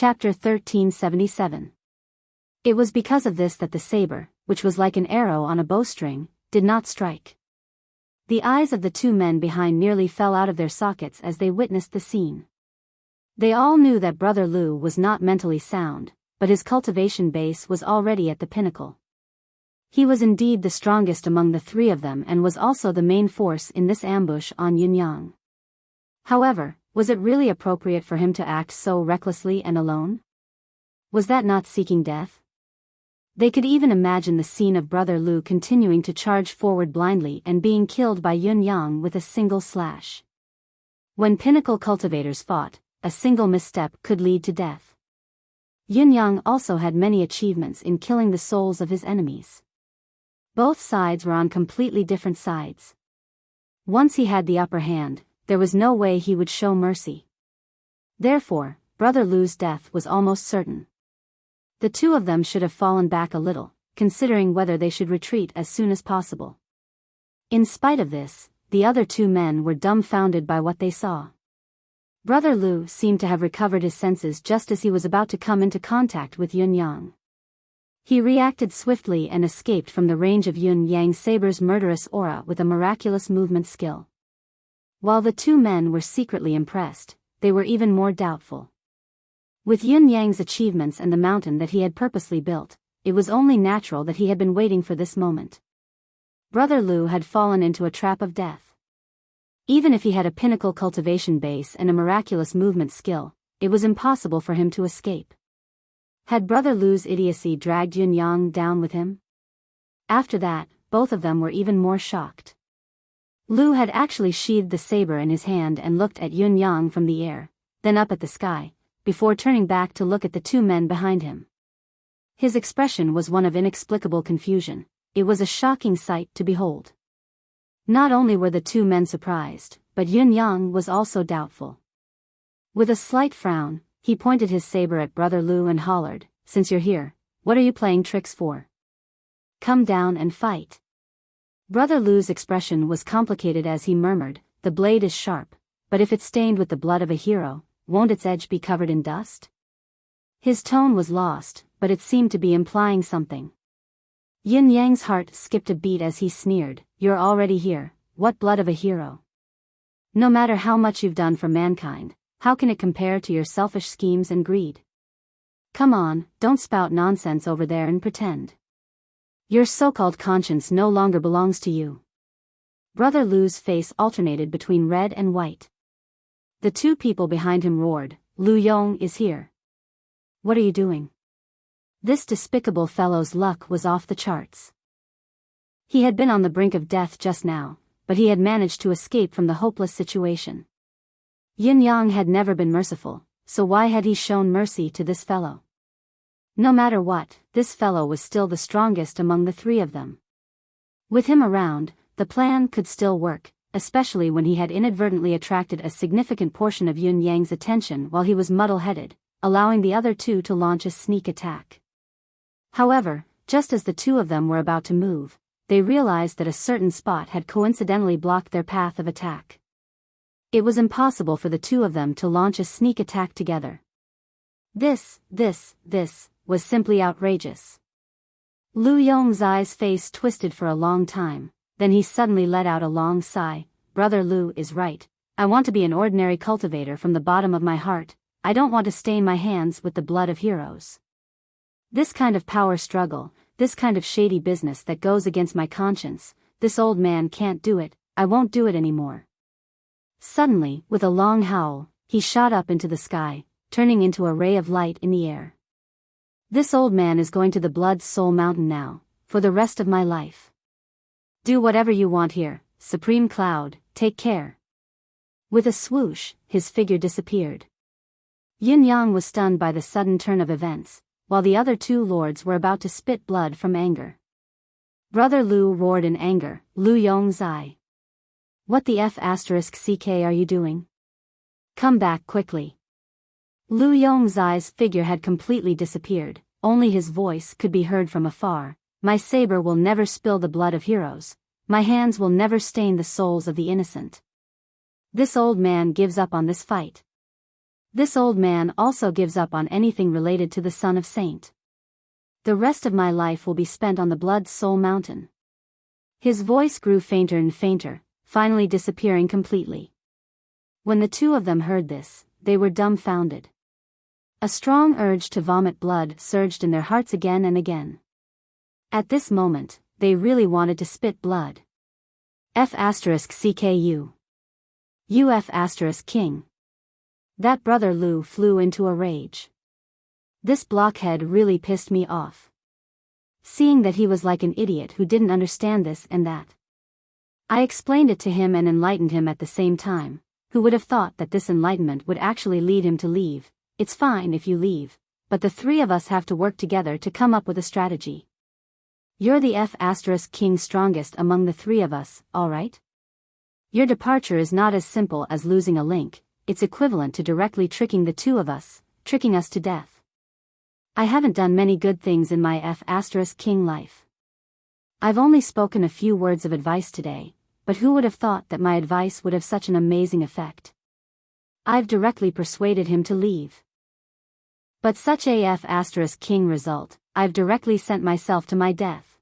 Chapter 1377. It was because of this that the saber, which was like an arrow on a bowstring, did not strike. The eyes of the two men behind nearly fell out of their sockets as they witnessed the scene. They all knew that Brother Lu was not mentally sound, but his cultivation base was already at the pinnacle. He was indeed the strongest among the three of them and was also the main force in this ambush on Yunyang. However, was it really appropriate for him to act so recklessly and alone? Was that not seeking death? They could even imagine the scene of Brother Lu continuing to charge forward blindly and being killed by Yunyang with a single slash. When pinnacle cultivators fought, a single misstep could lead to death. Yunyang also had many achievements in killing the souls of his enemies. Both sides were on completely different sides. Once he had the upper hand, there was no way he would show mercy. Therefore, Brother Lu's death was almost certain. The two of them should have fallen back a little, considering whether they should retreat as soon as possible. In spite of this, the other two men were dumbfounded by what they saw. Brother Lu seemed to have recovered his senses just as he was about to come into contact with Yunyang. He reacted swiftly and escaped from the range of Yunyang's saber's murderous aura with a miraculous movement skill. While the two men were secretly impressed, they were even more doubtful. With Yunyang's achievements and the mountain that he had purposely built, it was only natural that he had been waiting for this moment. Brother Lu had fallen into a trap of death. Even if he had a pinnacle cultivation base and a miraculous movement skill, it was impossible for him to escape. Had Brother Lu's idiocy dragged Yunyang down with him? After that, both of them were even more shocked. Lu had actually sheathed the saber in his hand and looked at Yunyang from the air, then up at the sky, before turning back to look at the two men behind him. His expression was one of inexplicable confusion. It was a shocking sight to behold. Not only were the two men surprised, but Yunyang was also doubtful. With a slight frown, he pointed his saber at Brother Lu and hollered, "Since you're here, what are you playing tricks for? Come down and fight." Brother Lu's expression was complicated as he murmured, "The blade is sharp, but if it's stained with the blood of a hero, won't its edge be covered in dust?" His tone was lost, but it seemed to be implying something. Yunyang's heart skipped a beat as he sneered, "You're already here, what blood of a hero? No matter how much you've done for mankind, how can it compare to your selfish schemes and greed? Come on, don't spout nonsense over there and pretend. Your so-called conscience no longer belongs to you." Brother Lu's face alternated between red and white. The two people behind him roared, "Lu Yong is here. What are you doing?" This despicable fellow's luck was off the charts. He had been on the brink of death just now, but he had managed to escape from the hopeless situation. Yunyang had never been merciful, so why had he shown mercy to this fellow? No matter what, this fellow was still the strongest among the three of them. With him around, the plan could still work, especially when he had inadvertently attracted a significant portion of Yunyang's attention while he was muddle-headed, allowing the other two to launch a sneak attack. However, just as the two of them were about to move, they realized that a certain spot had coincidentally blocked their path of attack. It was impossible for the two of them to launch a sneak attack together. This was simply outrageous. Lu Yongzai's face twisted for a long time, then he suddenly let out a long sigh. "Brother Lu is right. I want to be an ordinary cultivator from the bottom of my heart. I don't want to stain my hands with the blood of heroes. This kind of power struggle, this kind of shady business that goes against my conscience, this old man can't do it, I won't do it anymore." Suddenly, with a long howl, he shot up into the sky, turning into a ray of light in the air. "This old man is going to the Blood Soul Mountain now, for the rest of my life. Do whatever you want here, Supreme Cloud, take care." With a swoosh, his figure disappeared. Yunyang was stunned by the sudden turn of events, while the other two lords were about to spit blood from anger. Brother Lu roared in anger, "Lu Yongzai. What the F***ck are you doing? Come back quickly." Lu Yongzai's figure had completely disappeared, only his voice could be heard from afar. "My saber will never spill the blood of heroes. My hands will never stain the souls of the innocent. This old man gives up on this fight." This old man also gives up on anything related to the son of Saint. The rest of my life will be spent on the Blood Soul Mountain. His voice grew fainter and fainter, finally disappearing completely. When the two of them heard this, they were dumbfounded. A strong urge to vomit blood surged in their hearts again and again. At this moment, they really wanted to spit blood. F*CKU. UF*, King. That brother Lu flew into a rage. This blockhead really pissed me off. Seeing that he was like an idiot who didn't understand this and that. I explained it to him and enlightened him at the same time. Who would have thought that this enlightenment would actually lead him to leave? It's fine if you leave, but the three of us have to work together to come up with a strategy. You're the F*, King strongest among the three of us, alright? Your departure is not as simple as losing a link, it's equivalent to directly tricking the two of us, tricking us to death. I haven't done many good things in my F*, King life. I've only spoken a few words of advice today, but who would have thought that my advice would have such an amazing effect? I've directly persuaded him to leave. But such a F*, King result, I've directly sent myself to my death.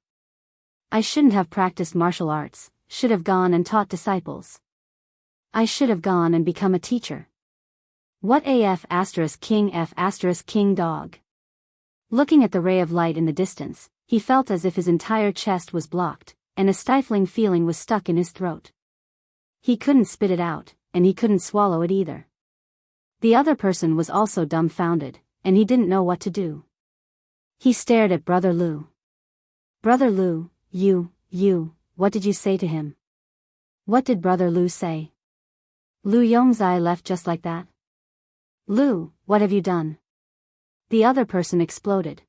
I shouldn't have practiced martial arts, should have gone and taught disciples. I should have gone and become a teacher. What a F*, King dog. Looking at the ray of light in the distance, he felt as if his entire chest was blocked, and a stifling feeling was stuck in his throat. He couldn't spit it out, and he couldn't swallow it either. The other person was also dumbfounded, and he didn't know what to do. He stared at Brother Lu. Brother Lu, what did you say to him? What did Brother Lu say? Lu Yongzai left just like that? Lu, what have you done? The other person exploded.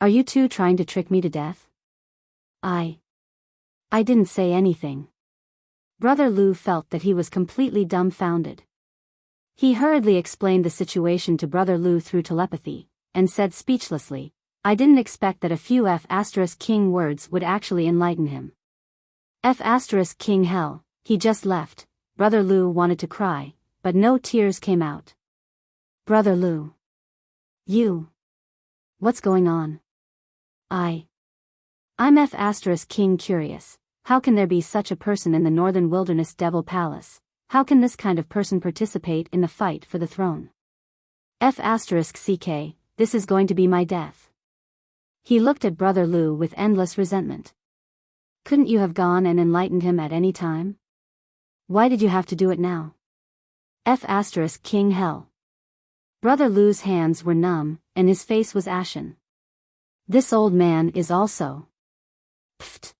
Are you two trying to trick me to death? I didn't say anything. Brother Lu felt that he was completely dumbfounded. He hurriedly explained the situation to Brother Lu through telepathy, and said speechlessly, I didn't expect that a few F*, King words would actually enlighten him. F*, King hell, he just left. Brother Lu wanted to cry, but no tears came out. Brother Lu. What's going on? I'm F*, King curious. How can there be such a person in the Northern Wilderness Devil Palace? How can this kind of person participate in the fight for the throne? F*, CK, this is going to be my death. He looked at Brother Lu with endless resentment. Couldn't you have gone and enlightened him at any time? Why did you have to do it now? F*, King hell. Brother Lu's hands were numb, and his face was ashen. This old man is also. Pfft.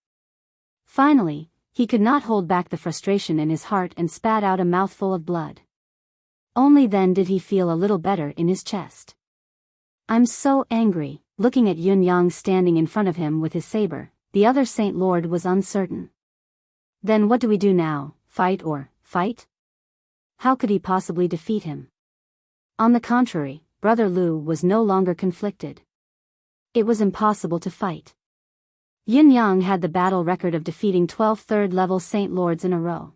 Finally, he could not hold back the frustration in his heart and spat out a mouthful of blood. Only then did he feel a little better in his chest. I'm so angry. Looking at Yun Yang standing in front of him with his saber, the other Saint Lord was uncertain. Then what do we do now, fight or fight? How could he possibly defeat him? On the contrary, Brother Lu was no longer conflicted. It was impossible to fight. Yun Yang had the battle record of defeating 12 third-level Saint Lords in a row.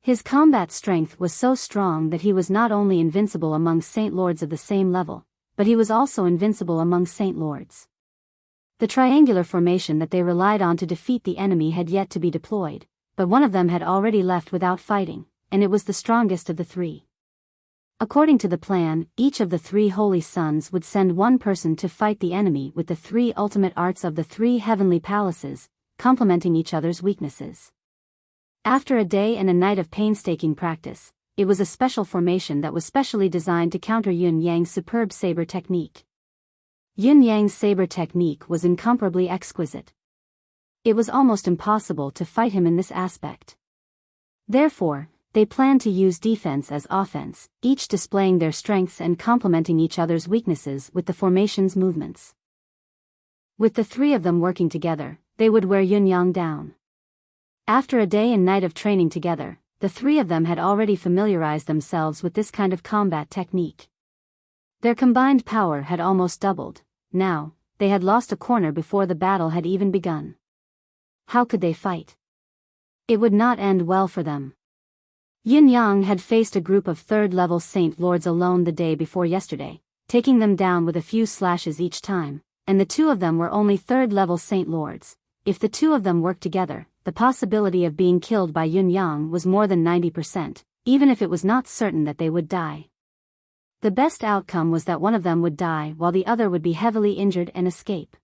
His combat strength was so strong that he was not only invincible among Saint Lords of the same level, but he was also invincible among Saint Lords. The triangular formation that they relied on to defeat the enemy had yet to be deployed, but one of them had already left without fighting, and it was the strongest of the three. According to the plan, each of the three holy sons would send one person to fight the enemy with the three ultimate arts of the three heavenly palaces, complementing each other's weaknesses. After a day and a night of painstaking practice, it was a special formation that was specially designed to counter Yun Yang's superb saber technique. Yun Yang's saber technique was incomparably exquisite. It was almost impossible to fight him in this aspect. Therefore, they planned to use defense as offense, each displaying their strengths and complementing each other's weaknesses with the formation's movements. With the three of them working together, they would wear Yun Yang down. After a day and night of training together, the three of them had already familiarized themselves with this kind of combat technique. Their combined power had almost doubled. Now, they had lost a corner before the battle had even begun. How could they fight? It would not end well for them. Yin Yang had faced a group of third-level Saint Lords alone the day before yesterday, taking them down with a few slashes each time, and the two of them were only third-level Saint Lords. If the two of them worked together, the possibility of being killed by Yin Yang was more than 90%, even if it was not certain that they would die. The best outcome was that one of them would die while the other would be heavily injured and escape.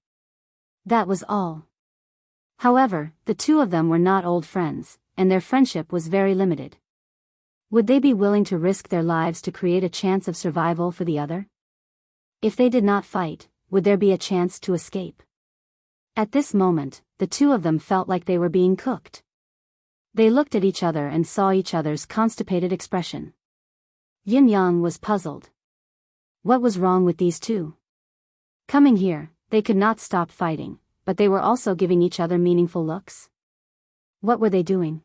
That was all. However, the two of them were not old friends, and their friendship was very limited. Would they be willing to risk their lives to create a chance of survival for the other? If they did not fight, would there be a chance to escape? At this moment, the two of them felt like they were being cooked. They looked at each other and saw each other's constipated expression. Yin Yang was puzzled. What was wrong with these two? Coming here, they could not stop fighting, but they were also giving each other meaningful looks. What were they doing?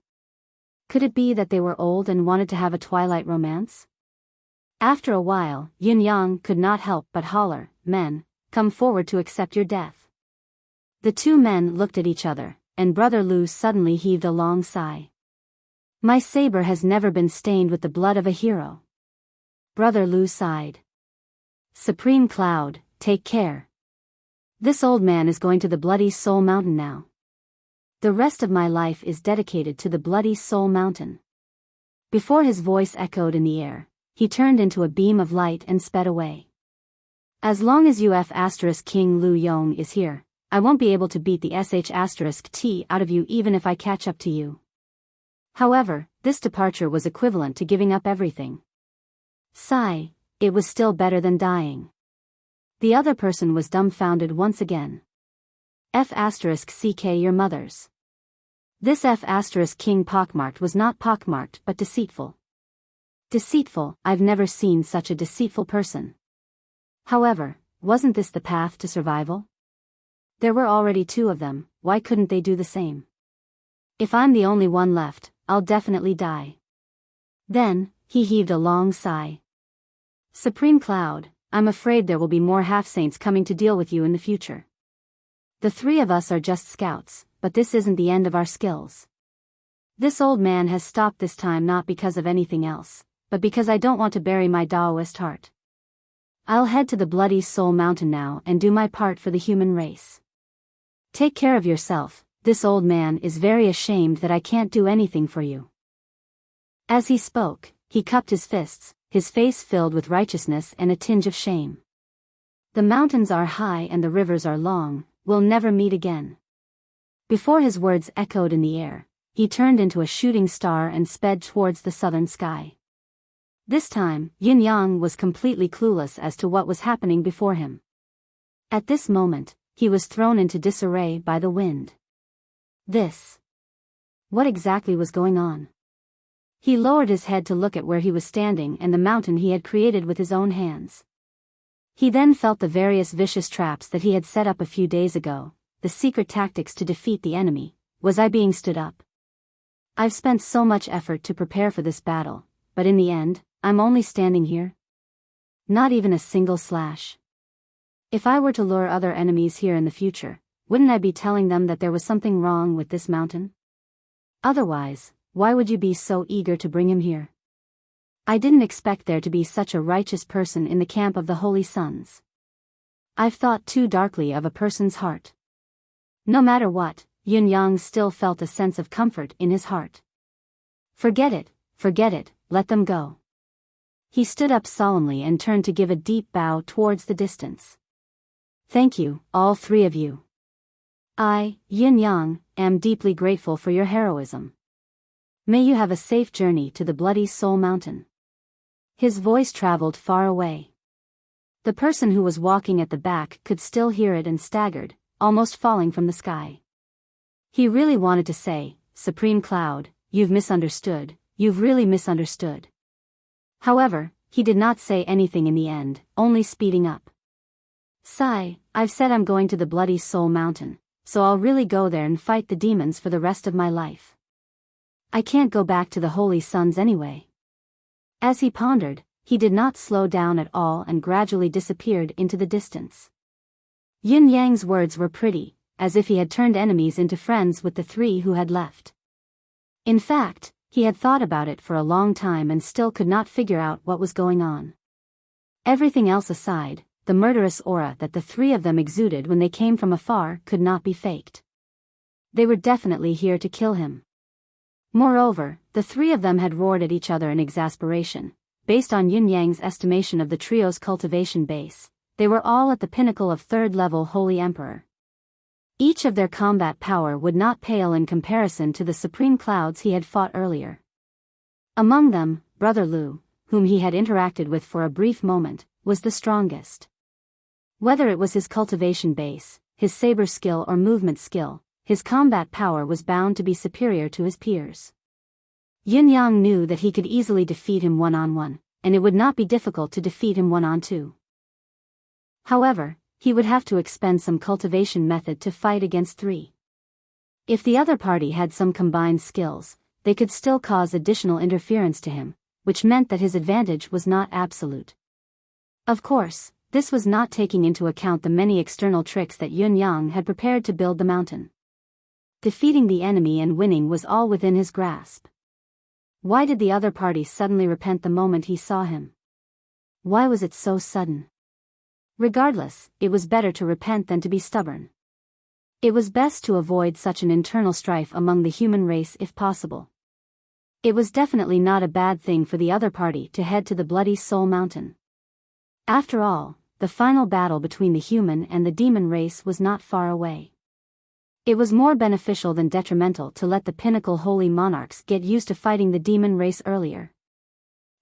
Could it be that they were old and wanted to have a twilight romance? After a while, Yin Yang could not help but holler, "Men, come forward to accept your death." The two men looked at each other, and Brother Lu suddenly heaved a long sigh. "My saber has never been stained with the blood of a hero." Brother Lu sighed. "Supreme Cloud, take care. This old man is going to the Bloody Soul Mountain now. The rest of my life is dedicated to the Bloody Soul Mountain." Before his voice echoed in the air, he turned into a beam of light and sped away. "As long as UF** King Lu Yong is here, I won't be able to beat the *T out of you even if I catch up to you." However, this departure was equivalent to giving up everything. Sigh, it was still better than dying. The other person was dumbfounded once again. F*** your mother's. This F** King pockmarked was not pockmarked but deceitful. Deceitful, I've never seen such a deceitful person. However, wasn't this the path to survival? There were already two of them, why couldn't they do the same? If I'm the only one left, I'll definitely die. Then, he heaved a long sigh. "Supreme Cloud, I'm afraid there will be more half-saints coming to deal with you in the future. The three of us are just scouts, but this isn't the end of our skills. This old man has stopped this time not because of anything else, but because I don't want to bury my Taoist heart. I'll head to the Bloody Soul Mountain now and do my part for the human race. Take care of yourself, this old man is very ashamed that I can't do anything for you." As he spoke, he cupped his fists, his face filled with righteousness and a tinge of shame. "The mountains are high and the rivers are long, we'll never meet again." Before his words echoed in the air, he turned into a shooting star and sped towards the southern sky. This time, Yin Yang was completely clueless as to what was happening before him. At this moment, he was thrown into disarray by the wind. What exactly was going on? He lowered his head to look at where he was standing and the mountain he had created with his own hands. He then felt the various vicious traps that he had set up a few days ago, the secret tactics to defeat the enemy. Was I being stood up? I've spent so much effort to prepare for this battle, but in the end, I'm only standing here. Not even a single slash. If I were to lure other enemies here in the future, wouldn't I be telling them that there was something wrong with this mountain? Otherwise, why would you be so eager to bring him here? I didn't expect there to be such a righteous person in the camp of the Holy Sons. I've thought too darkly of a person's heart. No matter what, Yin Yang still felt a sense of comfort in his heart. Forget it, let them go. He stood up solemnly and turned to give a deep bow towards the distance. "Thank you, all three of you. I, Yin Yang, am deeply grateful for your heroism. May you have a safe journey to the Bloody Soul Mountain." His voice traveled far away. The person who was walking at the back could still hear it and staggered, almost falling from the sky. He really wanted to say, "Supreme Cloud, you've misunderstood, you've really misunderstood." However, he did not say anything in the end, only speeding up. "Sigh, I've said I'm going to the Bloody Soul Mountain, so I'll really go there and fight the demons for the rest of my life. I can't go back to the Holy Sons anyway." As he pondered, he did not slow down at all and gradually disappeared into the distance. Yin Yang's words were pretty, as if he had turned enemies into friends with the three who had left. In fact, He had thought about it for a long time and still could not figure out what was going on. Everything else aside, the murderous aura that the three of them exuded when they came from afar could not be faked. They were definitely here to kill him. Moreover, the three of them had roared at each other in exasperation. Based on Yin Yang's estimation of the trio's cultivation base, they were all at the pinnacle of third-level Holy Emperor. Each of their combat power would not pale in comparison to the supreme clouds he had fought earlier. Among them, Brother Liu, whom he had interacted with for a brief moment, was the strongest. Whether it was his cultivation base, his saber skill or movement skill, his combat power was bound to be superior to his peers. Yin Yang knew that he could easily defeat him one-on-one, and it would not be difficult to defeat him one-on-two. However, he would have to expend some cultivation method to fight against three. If the other party had some combined skills, they could still cause additional interference to him, which meant that his advantage was not absolute. Of course, this was not taking into account the many external tricks that Yin Yang had prepared to build the mountain. Defeating the enemy and winning was all within his grasp. Why did the other party suddenly repent the moment he saw him? Why was it so sudden? Regardless, it was better to repent than to be stubborn. It was best to avoid such an internal strife among the human race if possible. It was definitely not a bad thing for the other party to head to the Bloody Soul Mountain. After all, the final battle between the human and the demon race was not far away. It was more beneficial than detrimental to let the pinnacle holy monarchs get used to fighting the demon race earlier.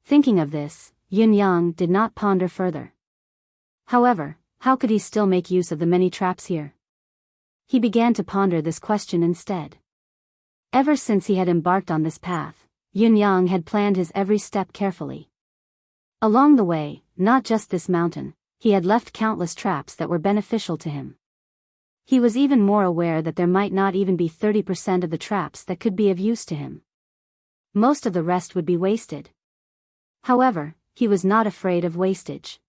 Thinking of this, Yin Yang did not ponder further. However, how could he still make use of the many traps here? He began to ponder this question instead. Ever since he had embarked on this path, Yin Yang had planned his every step carefully. Along the way, not just this mountain, he had left countless traps that were beneficial to him. He was even more aware that there might not even be 30% of the traps that could be of use to him. Most of the rest would be wasted. However, he was not afraid of wastage.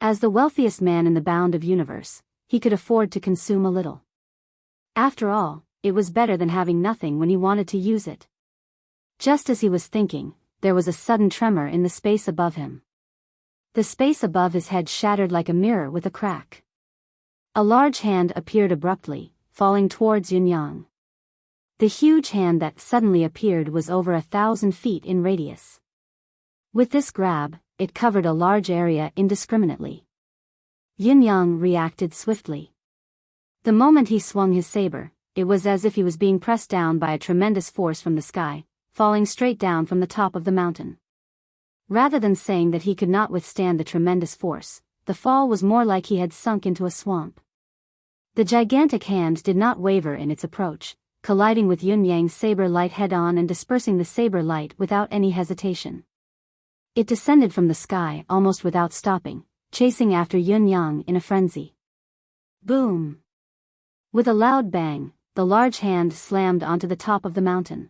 As the wealthiest man in the bound of universe, he could afford to consume a little. After all, it was better than having nothing when he wanted to use it. Just as he was thinking, there was a sudden tremor in the space above him. The space above his head shattered like a mirror with a crack. A large hand appeared abruptly, falling towards Yin Yang. The huge hand that suddenly appeared was over 1,000 feet in radius. With this grab, it covered a large area indiscriminately. Yin Yang reacted swiftly. The moment he swung his saber, it was as if he was being pressed down by a tremendous force from the sky, falling straight down from the top of the mountain. Rather than saying that he could not withstand the tremendous force, the fall was more like he had sunk into a swamp. The gigantic hand did not waver in its approach, colliding with Yin Yang's saber light head-on and dispersing the saber light without any hesitation. It descended from the sky almost without stopping, chasing after Yin Yang in a frenzy. Boom! With a loud bang, the large hand slammed onto the top of the mountain.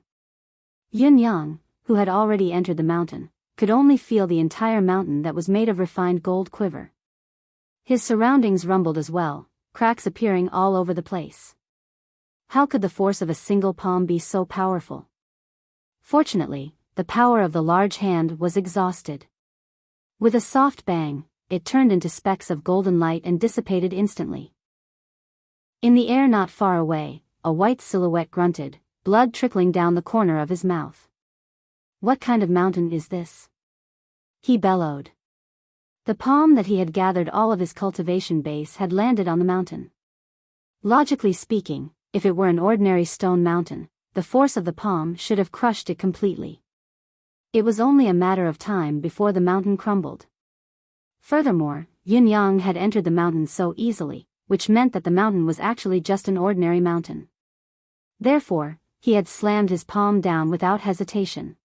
Yin Yang, who had already entered the mountain, could only feel the entire mountain that was made of refined gold quiver. His surroundings rumbled as well, cracks appearing all over the place. How could the force of a single palm be so powerful? Fortunately, the power of the large hand was exhausted. With a soft bang, it turned into specks of golden light and dissipated instantly. In the air not far away, a white silhouette grunted, blood trickling down the corner of his mouth. What kind of mountain is this? He bellowed. The palm that he had gathered all of his cultivation base had landed on the mountain. Logically speaking, if it were an ordinary stone mountain, the force of the palm should have crushed it completely. It was only a matter of time before the mountain crumbled. Furthermore, Yin Yang had entered the mountain so easily, which meant that the mountain was actually just an ordinary mountain. Therefore, he had slammed his palm down without hesitation.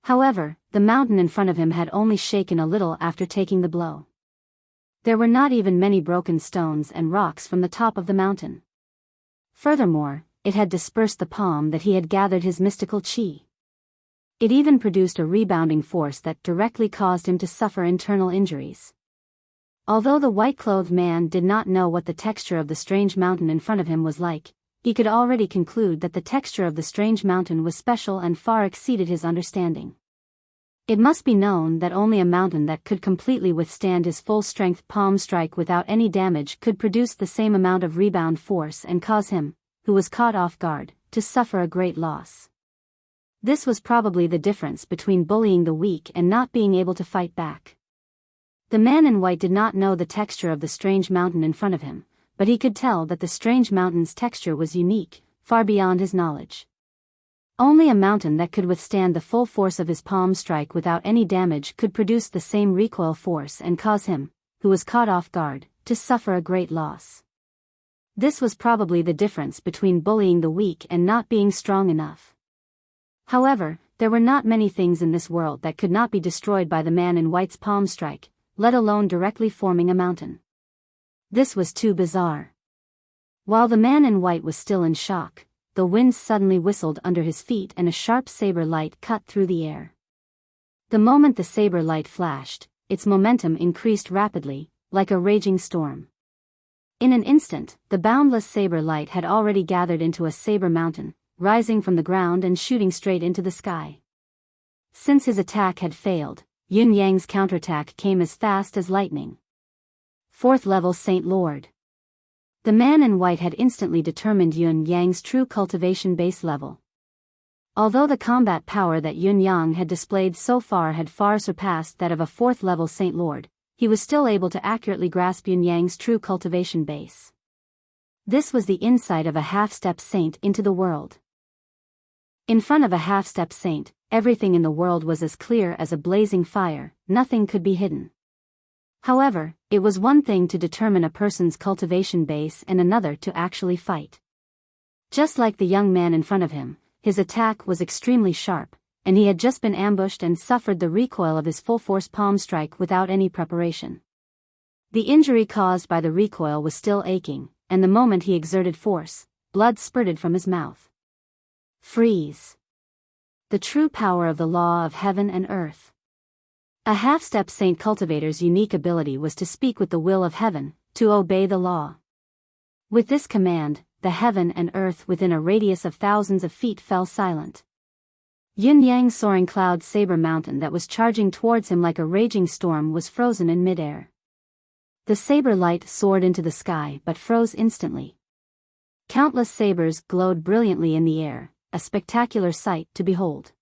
However, the mountain in front of him had only shaken a little after taking the blow. There were not even many broken stones and rocks from the top of the mountain. Furthermore, it had dispersed the palm that he had gathered his mystical chi. It even produced a rebounding force that directly caused him to suffer internal injuries. Although the white-clothed man did not know what the texture of the strange mountain in front of him was like, he could already conclude that the texture of the strange mountain was special and far exceeded his understanding. It must be known that only a mountain that could completely withstand his full-strength palm strike without any damage could produce the same amount of rebound force and cause him, who was caught off guard, to suffer a great loss. This was probably the difference between bullying the weak and not being able to fight back. The man in white did not know the texture of the strange mountain in front of him, but he could tell that the strange mountain's texture was unique, far beyond his knowledge. Only a mountain that could withstand the full force of his palm strike without any damage could produce the same recoil force and cause him, who was caught off guard, to suffer a great loss. This was probably the difference between bullying the weak and not being strong enough. However, there were not many things in this world that could not be destroyed by the man in white's palm strike, let alone directly forming a mountain. This was too bizarre. While the man in white was still in shock, the wind suddenly whistled under his feet and a sharp saber light cut through the air. The moment the saber light flashed, its momentum increased rapidly, like a raging storm. In an instant, the boundless saber light had already gathered into a saber mountain, rising from the ground and shooting straight into the sky. Since his attack had failed, Yun Yang's counterattack came as fast as lightning. 4th level Saint Lord. The man in white had instantly determined Yun Yang's true cultivation base level. Although the combat power that Yun Yang had displayed so far had far surpassed that of a 4th level Saint Lord, he was still able to accurately grasp Yun Yang's true cultivation base. This was the insight of a half-step saint into the world. In front of a half-step saint, everything in the world was as clear as a blazing fire, nothing could be hidden. However, it was one thing to determine a person's cultivation base and another to actually fight. Just like the young man in front of him, his attack was extremely sharp, and he had just been ambushed and suffered the recoil of his full-force palm strike without any preparation. The injury caused by the recoil was still aching, and the moment he exerted force, blood spurted from his mouth. Freeze. The true power of the law of heaven and earth. A half-step saint cultivator's unique ability was to speak with the will of heaven, to obey the law. With this command, the heaven and earth within a radius of thousands of feet fell silent. Yun Yang's soaring cloud saber mountain that was charging towards him like a raging storm was frozen in midair. The saber light soared into the sky but froze instantly. Countless sabers glowed brilliantly in the air, a spectacular sight to behold.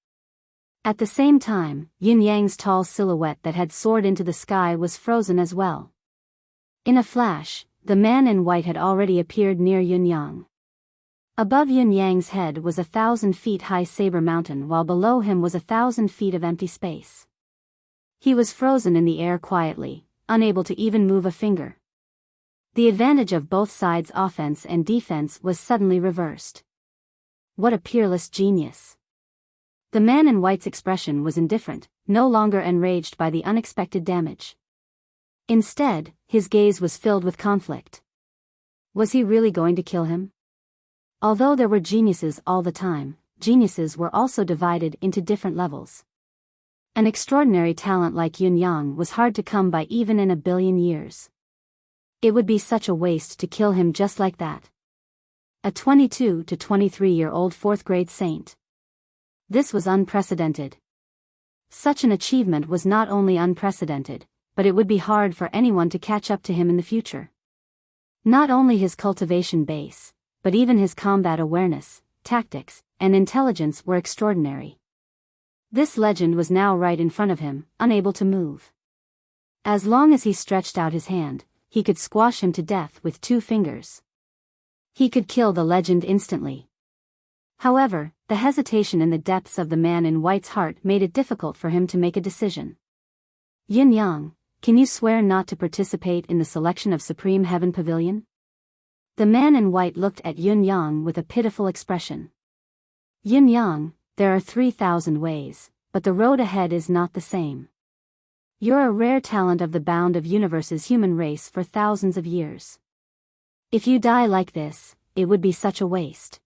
At the same time, Yun Yang's tall silhouette that had soared into the sky was frozen as well. In a flash, the man in white had already appeared near Yun Yang. Above Yun Yang's head was 1,000 feet high saber mountain while below him was 1,000 feet of empty space. He was frozen in the air quietly, unable to even move a finger. The advantage of both sides' offense and defense was suddenly reversed. What a peerless genius! The man in white's expression was indifferent, no longer enraged by the unexpected damage. Instead, his gaze was filled with conflict. Was he really going to kill him? Although there were geniuses all the time, geniuses were also divided into different levels. An extraordinary talent like Yun Yang was hard to come by even in 1 billion years. It would be such a waste to kill him just like that. A 22 to 23-year-old 4th grade saint. This was unprecedented. Such an achievement was not only unprecedented, but it would be hard for anyone to catch up to him in the future. Not only his cultivation base, but even his combat awareness, tactics, and intelligence were extraordinary. This legend was now right in front of him, unable to move. As long as he stretched out his hand, he could squash him to death with 2 fingers. He could kill the legend instantly. However, the hesitation in the depths of the man in white's heart made it difficult for him to make a decision. Yun Yang, can you swear not to participate in the selection of Supreme Heaven Pavilion? The man in white looked at Yun Yang with a pitiful expression. Yun Yang, there are 3,000 ways, but the road ahead is not the same. You're a rare talent of the bound of universe's human race for thousands of years. If you die like this, it would be such a waste.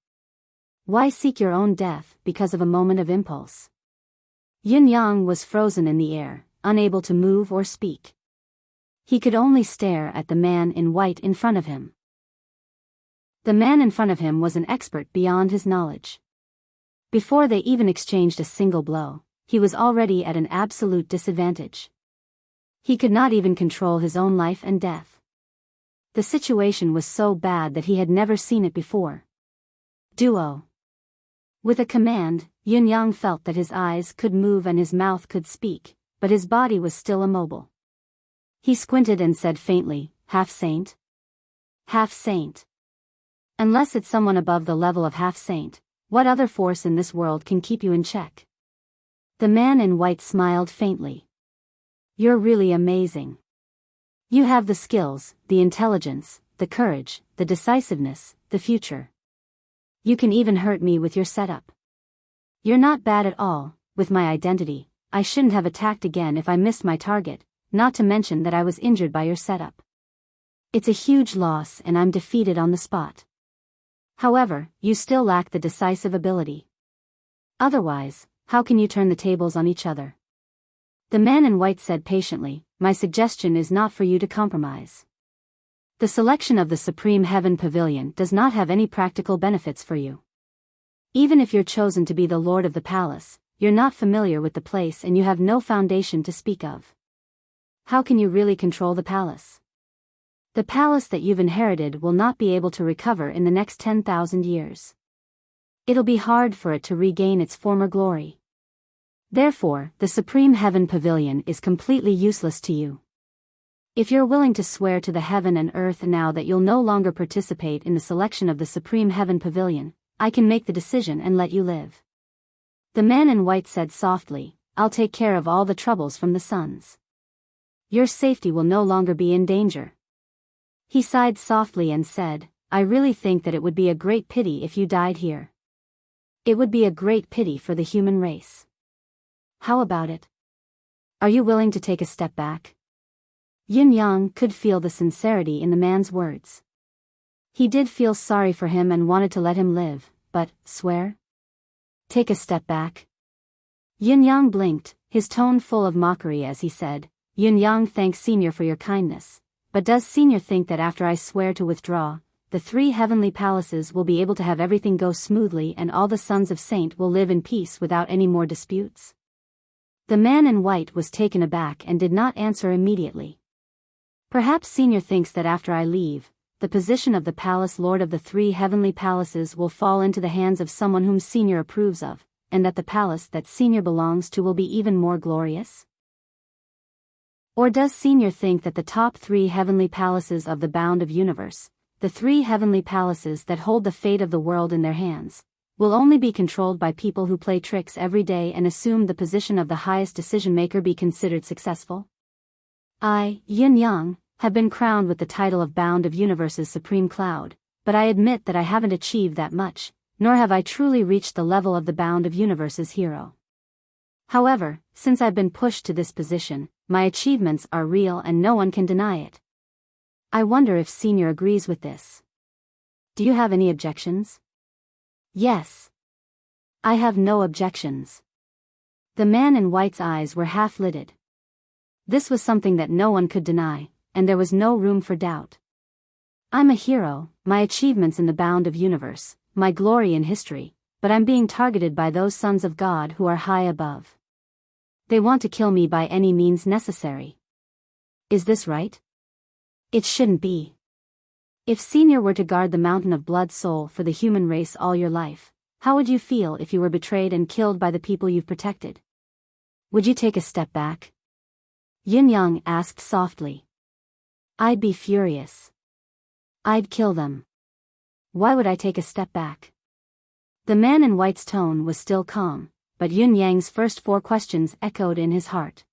Why seek your own death because of a moment of impulse? Yun Yang was frozen in the air, unable to move or speak. He could only stare at the man in white in front of him. The man in front of him was an expert beyond his knowledge. Before they even exchanged a single blow, he was already at an absolute disadvantage. He could not even control his own life and death. The situation was so bad that he had never seen it before. Duo. With a command, Yun-Yang felt that his eyes could move and his mouth could speak, but his body was still immobile. He squinted and said faintly, "Half-saint? Half-saint. Unless it's someone above the level of half-saint, what other force in this world can keep you in check?" The man in white smiled faintly. "You're really amazing. You have the skills, the intelligence, the courage, the decisiveness, the future. You can even hurt me with your setup. You're not bad at all. With my identity, I shouldn't have attacked again if I missed my target, not to mention that I was injured by your setup. It's a huge loss and I'm defeated on the spot. However, you still lack the decisive ability. Otherwise, how can you turn the tables on each other?" The man in white said patiently, "My suggestion is not for you to compromise. The selection of the Supreme Heaven Pavilion does not have any practical benefits for you. Even if you're chosen to be the Lord of the Palace, you're not familiar with the place and you have no foundation to speak of. How can you really control the palace? The palace that you've inherited will not be able to recover in the next 10,000 years. It'll be hard for it to regain its former glory. Therefore, the Supreme Heaven Pavilion is completely useless to you. If you're willing to swear to the heaven and earth now that you'll no longer participate in the selection of the Supreme Heaven Pavilion, I can make the decision and let you live." The man in white said softly, "I'll take care of all the troubles from the sons. Your safety will no longer be in danger." He sighed softly and said, "I really think that it would be a great pity if you died here. It would be a great pity for the human race. How about it? Are you willing to take a step back?" Yun-Yang could feel the sincerity in the man's words. He did feel sorry for him and wanted to let him live, but, swear? Take a step back? Yun-Yang blinked, his tone full of mockery as he said, "Yun-Yang thanks Senior for your kindness, but does Senior think that after I swear to withdraw, the 3 heavenly palaces will be able to have everything go smoothly and all the sons of Saint will live in peace without any more disputes?" The man in white was taken aback and did not answer immediately. "Perhaps Senior thinks that after I leave, the position of the palace lord of the 3 heavenly palaces will fall into the hands of someone whom Senior approves of, and that the palace that Senior belongs to will be even more glorious? Or does Senior think that the top 3 heavenly palaces of the bound of universe, the 3 heavenly palaces that hold the fate of the world in their hands, will only be controlled by people who play tricks every day and assume the position of the highest decision-maker be considered successful? I, Yun-Yang, have been crowned with the title of Bound of Universe's Supreme Cloud, but I admit that I haven't achieved that much, nor have I truly reached the level of the Bound of Universe's hero. However, since I've been pushed to this position, my achievements are real and no one can deny it. I wonder if Senior agrees with this. Do you have any objections?" "Yes. I have no objections." The man in white's eyes were half-lidded. This was something that no one could deny, and there was no room for doubt. "I'm a hero, my achievements in the bound of universe, my glory in history, but I'm being targeted by those sons of God who are high above. They want to kill me by any means necessary. Is this right? It shouldn't be. If Senior were to guard the mountain of blood soul for the human race all your life, how would you feel if you were betrayed and killed by the people you've protected? Would you take a step back?" Yin-Yang asked softly. "I'd be furious. I'd kill them. Why would I take a step back?" The man in white's tone was still calm, but Yin-Yang's first 4 questions echoed in his heart.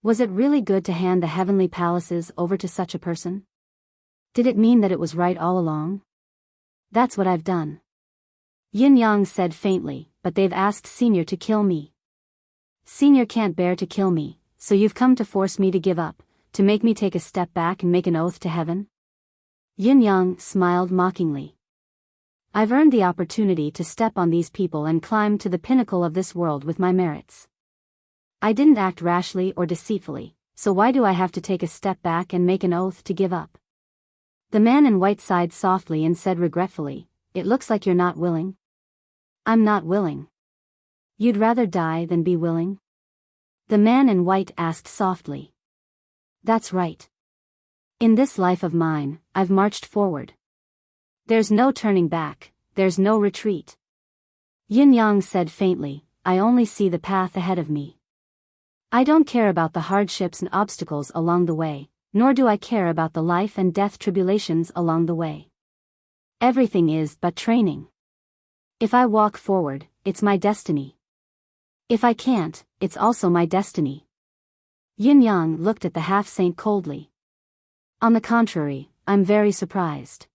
Was it really good to hand the heavenly palaces over to such a person? Did it mean that it was right all along? "That's what I've done." Yin-Yang said faintly, "But they've asked Senior to kill me. Senior can't bear to kill me, so you've come to force me to give up, to make me take a step back and make an oath to heaven?" Yin-Yang smiled mockingly. "I've earned the opportunity to step on these people and climb to the pinnacle of this world with my merits. I didn't act rashly or deceitfully, so why do I have to take a step back and make an oath to give up?" The man in white sighed softly and said regretfully, "It looks like you're not willing." "I'm not willing." "You'd rather die than be willing?" The man in white asked softly. "That's right. In this life of mine, I've marched forward. There's no turning back, there's no retreat." Yin Yang said faintly, "I only see the path ahead of me. I don't care about the hardships and obstacles along the way, nor do I care about the life and death tribulations along the way. Everything is but training. If I walk forward, it's my destiny. If I can't, it's also my destiny." Yin Yang looked at the half-saint coldly. "On the contrary, I'm very surprised.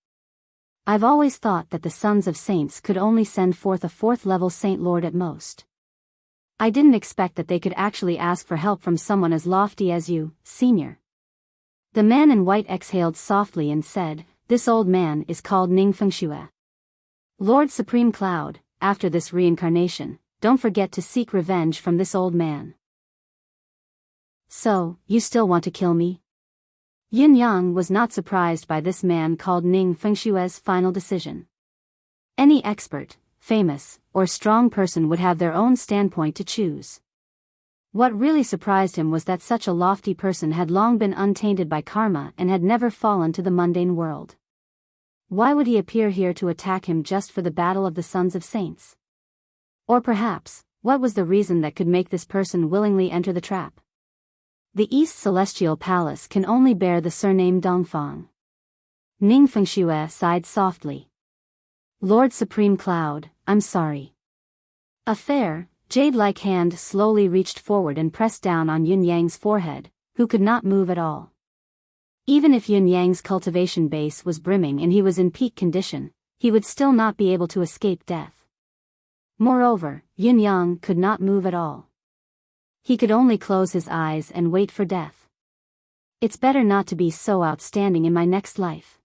I've always thought that the sons of saints could only send forth a fourth-level saint lord at most. I didn't expect that they could actually ask for help from someone as lofty as you, senior." The man in white exhaled softly and said, "This old man is called Ning Fengxue. Lord Supreme Cloud, after this reincarnation, don't forget to seek revenge from this old man." "So, you still want to kill me?" Yin Yang was not surprised by this man called Ning Fengshue's final decision. Any expert, famous, or strong person would have their own standpoint to choose. What really surprised him was that such a lofty person had long been untainted by karma and had never fallen to the mundane world. Why would he appear here to attack him just for the battle of the sons of saints? Or perhaps, what was the reason that could make this person willingly enter the trap? The East Celestial Palace can only bear the surname Dongfang. Ning Fengxue sighed softly. "Lord Supreme Cloud, I'm sorry." A fair, jade-like hand slowly reached forward and pressed down on Yin Yang's forehead, who could not move at all. Even if Yin Yang's cultivation base was brimming and he was in peak condition, he would still not be able to escape death. Moreover, Yin Yang could not move at all. He could only close his eyes and wait for death. "It's better not to be so outstanding in my next life."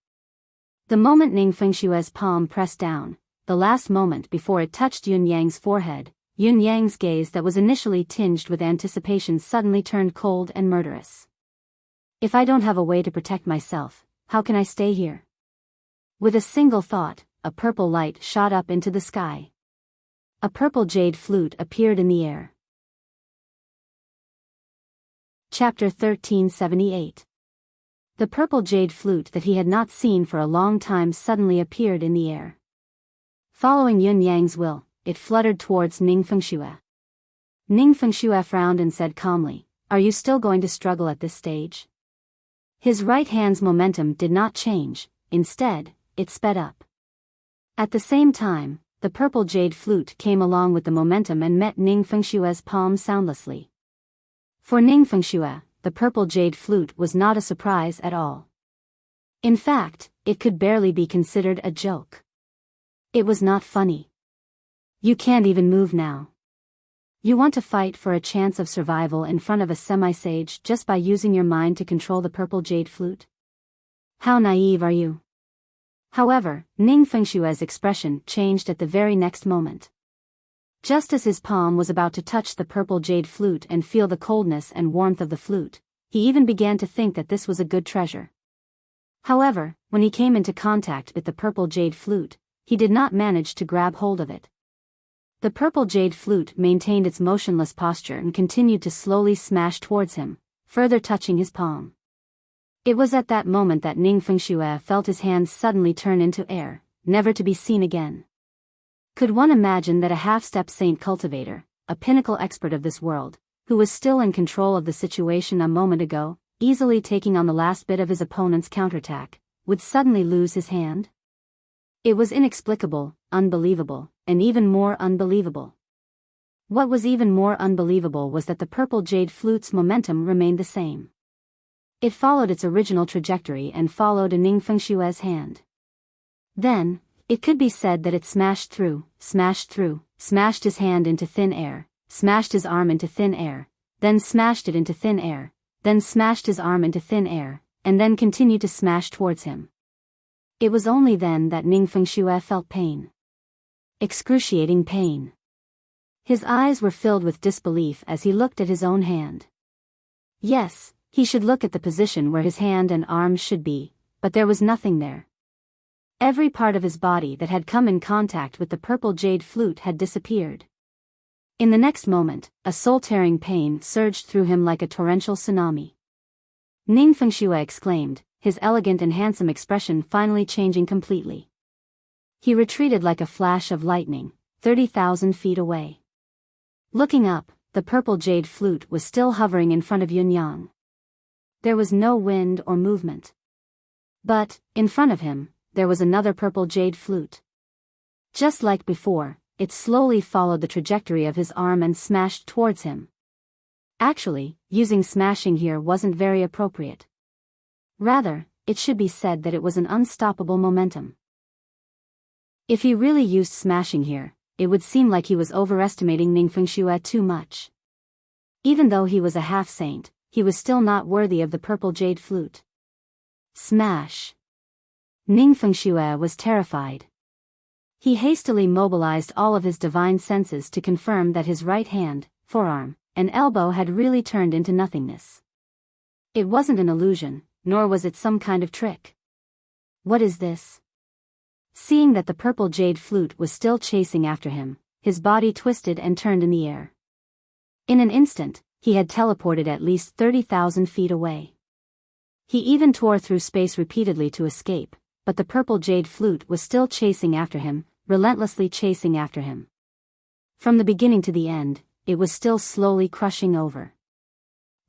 The moment Ning Fengshue's palm pressed down, the last moment before it touched Yin Yang's forehead, Yin Yang's gaze that was initially tinged with anticipation suddenly turned cold and murderous. "If I don't have a way to protect myself, how can I stay here?" With a single thought, a purple light shot up into the sky. A purple jade flute appeared in the air. Chapter 1378. The purple jade flute that he had not seen for a long time suddenly appeared in the air. Following Yin Yang's will, it fluttered towards Ning Fengxue. Ning Fengxue frowned and said calmly, "Are you still going to struggle at this stage?" His right hand's momentum did not change, instead, it sped up. At the same time, the purple jade flute came along with the momentum and met Ning Fengshue's palm soundlessly. For Ning Fengxue, the purple jade flute was not a surprise at all. In fact, it could barely be considered a joke. It was not funny. "You can't even move now. You want to fight for a chance of survival in front of a semi-sage just by using your mind to control the purple jade flute? How naive are you?" However, Ning Fengshue's expression changed at the very next moment. Just as his palm was about to touch the purple jade flute and feel the coldness and warmth of the flute, he even began to think that this was a good treasure. However, when he came into contact with the purple jade flute, he did not manage to grab hold of it. The purple jade flute maintained its motionless posture and continued to slowly smash towards him, further touching his palm. It was at that moment that Ning Fengxue felt his hands suddenly turn into air, never to be seen again. Could one imagine that a half-step saint cultivator, a pinnacle expert of this world, who was still in control of the situation a moment ago, easily taking on the last bit of his opponent's counterattack, would suddenly lose his hand? It was inexplicable, unbelievable, and even more unbelievable. What was even more unbelievable was that the purple jade flute's momentum remained the same. It followed its original trajectory and followed Ning Fengshue's hand. Then, it could be said that it smashed through, smashed his hand into thin air, smashed his arm into thin air, then smashed it into thin air, then smashed his arm into thin air, and then continued to smash towards him. It was only then that Ning Fengxue felt pain. Excruciating pain. His eyes were filled with disbelief as he looked at his own hand. Yes, he should look at the position where his hand and arms should be, but there was nothing there. Every part of his body that had come in contact with the purple jade flute had disappeared. In the next moment, a soul-tearing pain surged through him like a torrential tsunami. Ning Fengxue exclaimed, his elegant and handsome expression finally changing completely. He retreated like a flash of lightning, 30,000 feet away. Looking up, the purple jade flute was still hovering in front of Yunyang. There was no wind or movement. But, in front of him, there was another purple jade flute. Just like before, it slowly followed the trajectory of his arm and smashed towards him. Actually, using smashing here wasn't very appropriate. Rather, it should be said that it was an unstoppable momentum. If he really used smashing here, it would seem like he was overestimating Ning Fengxue too much. Even though he was a half-saint, he was still not worthy of the purple jade flute. Smash! Ning Fengxue was terrified. He hastily mobilized all of his divine senses to confirm that his right hand, forearm, and elbow had really turned into nothingness. It wasn't an illusion, nor was it some kind of trick. What is this? Seeing that the purple jade flute was still chasing after him, his body twisted and turned in the air. In an instant, he had teleported at least 30,000 feet away. He even tore through space repeatedly to escape, but the purple jade flute was still chasing after him, relentlessly chasing after him. From the beginning to the end, it was still slowly crushing over.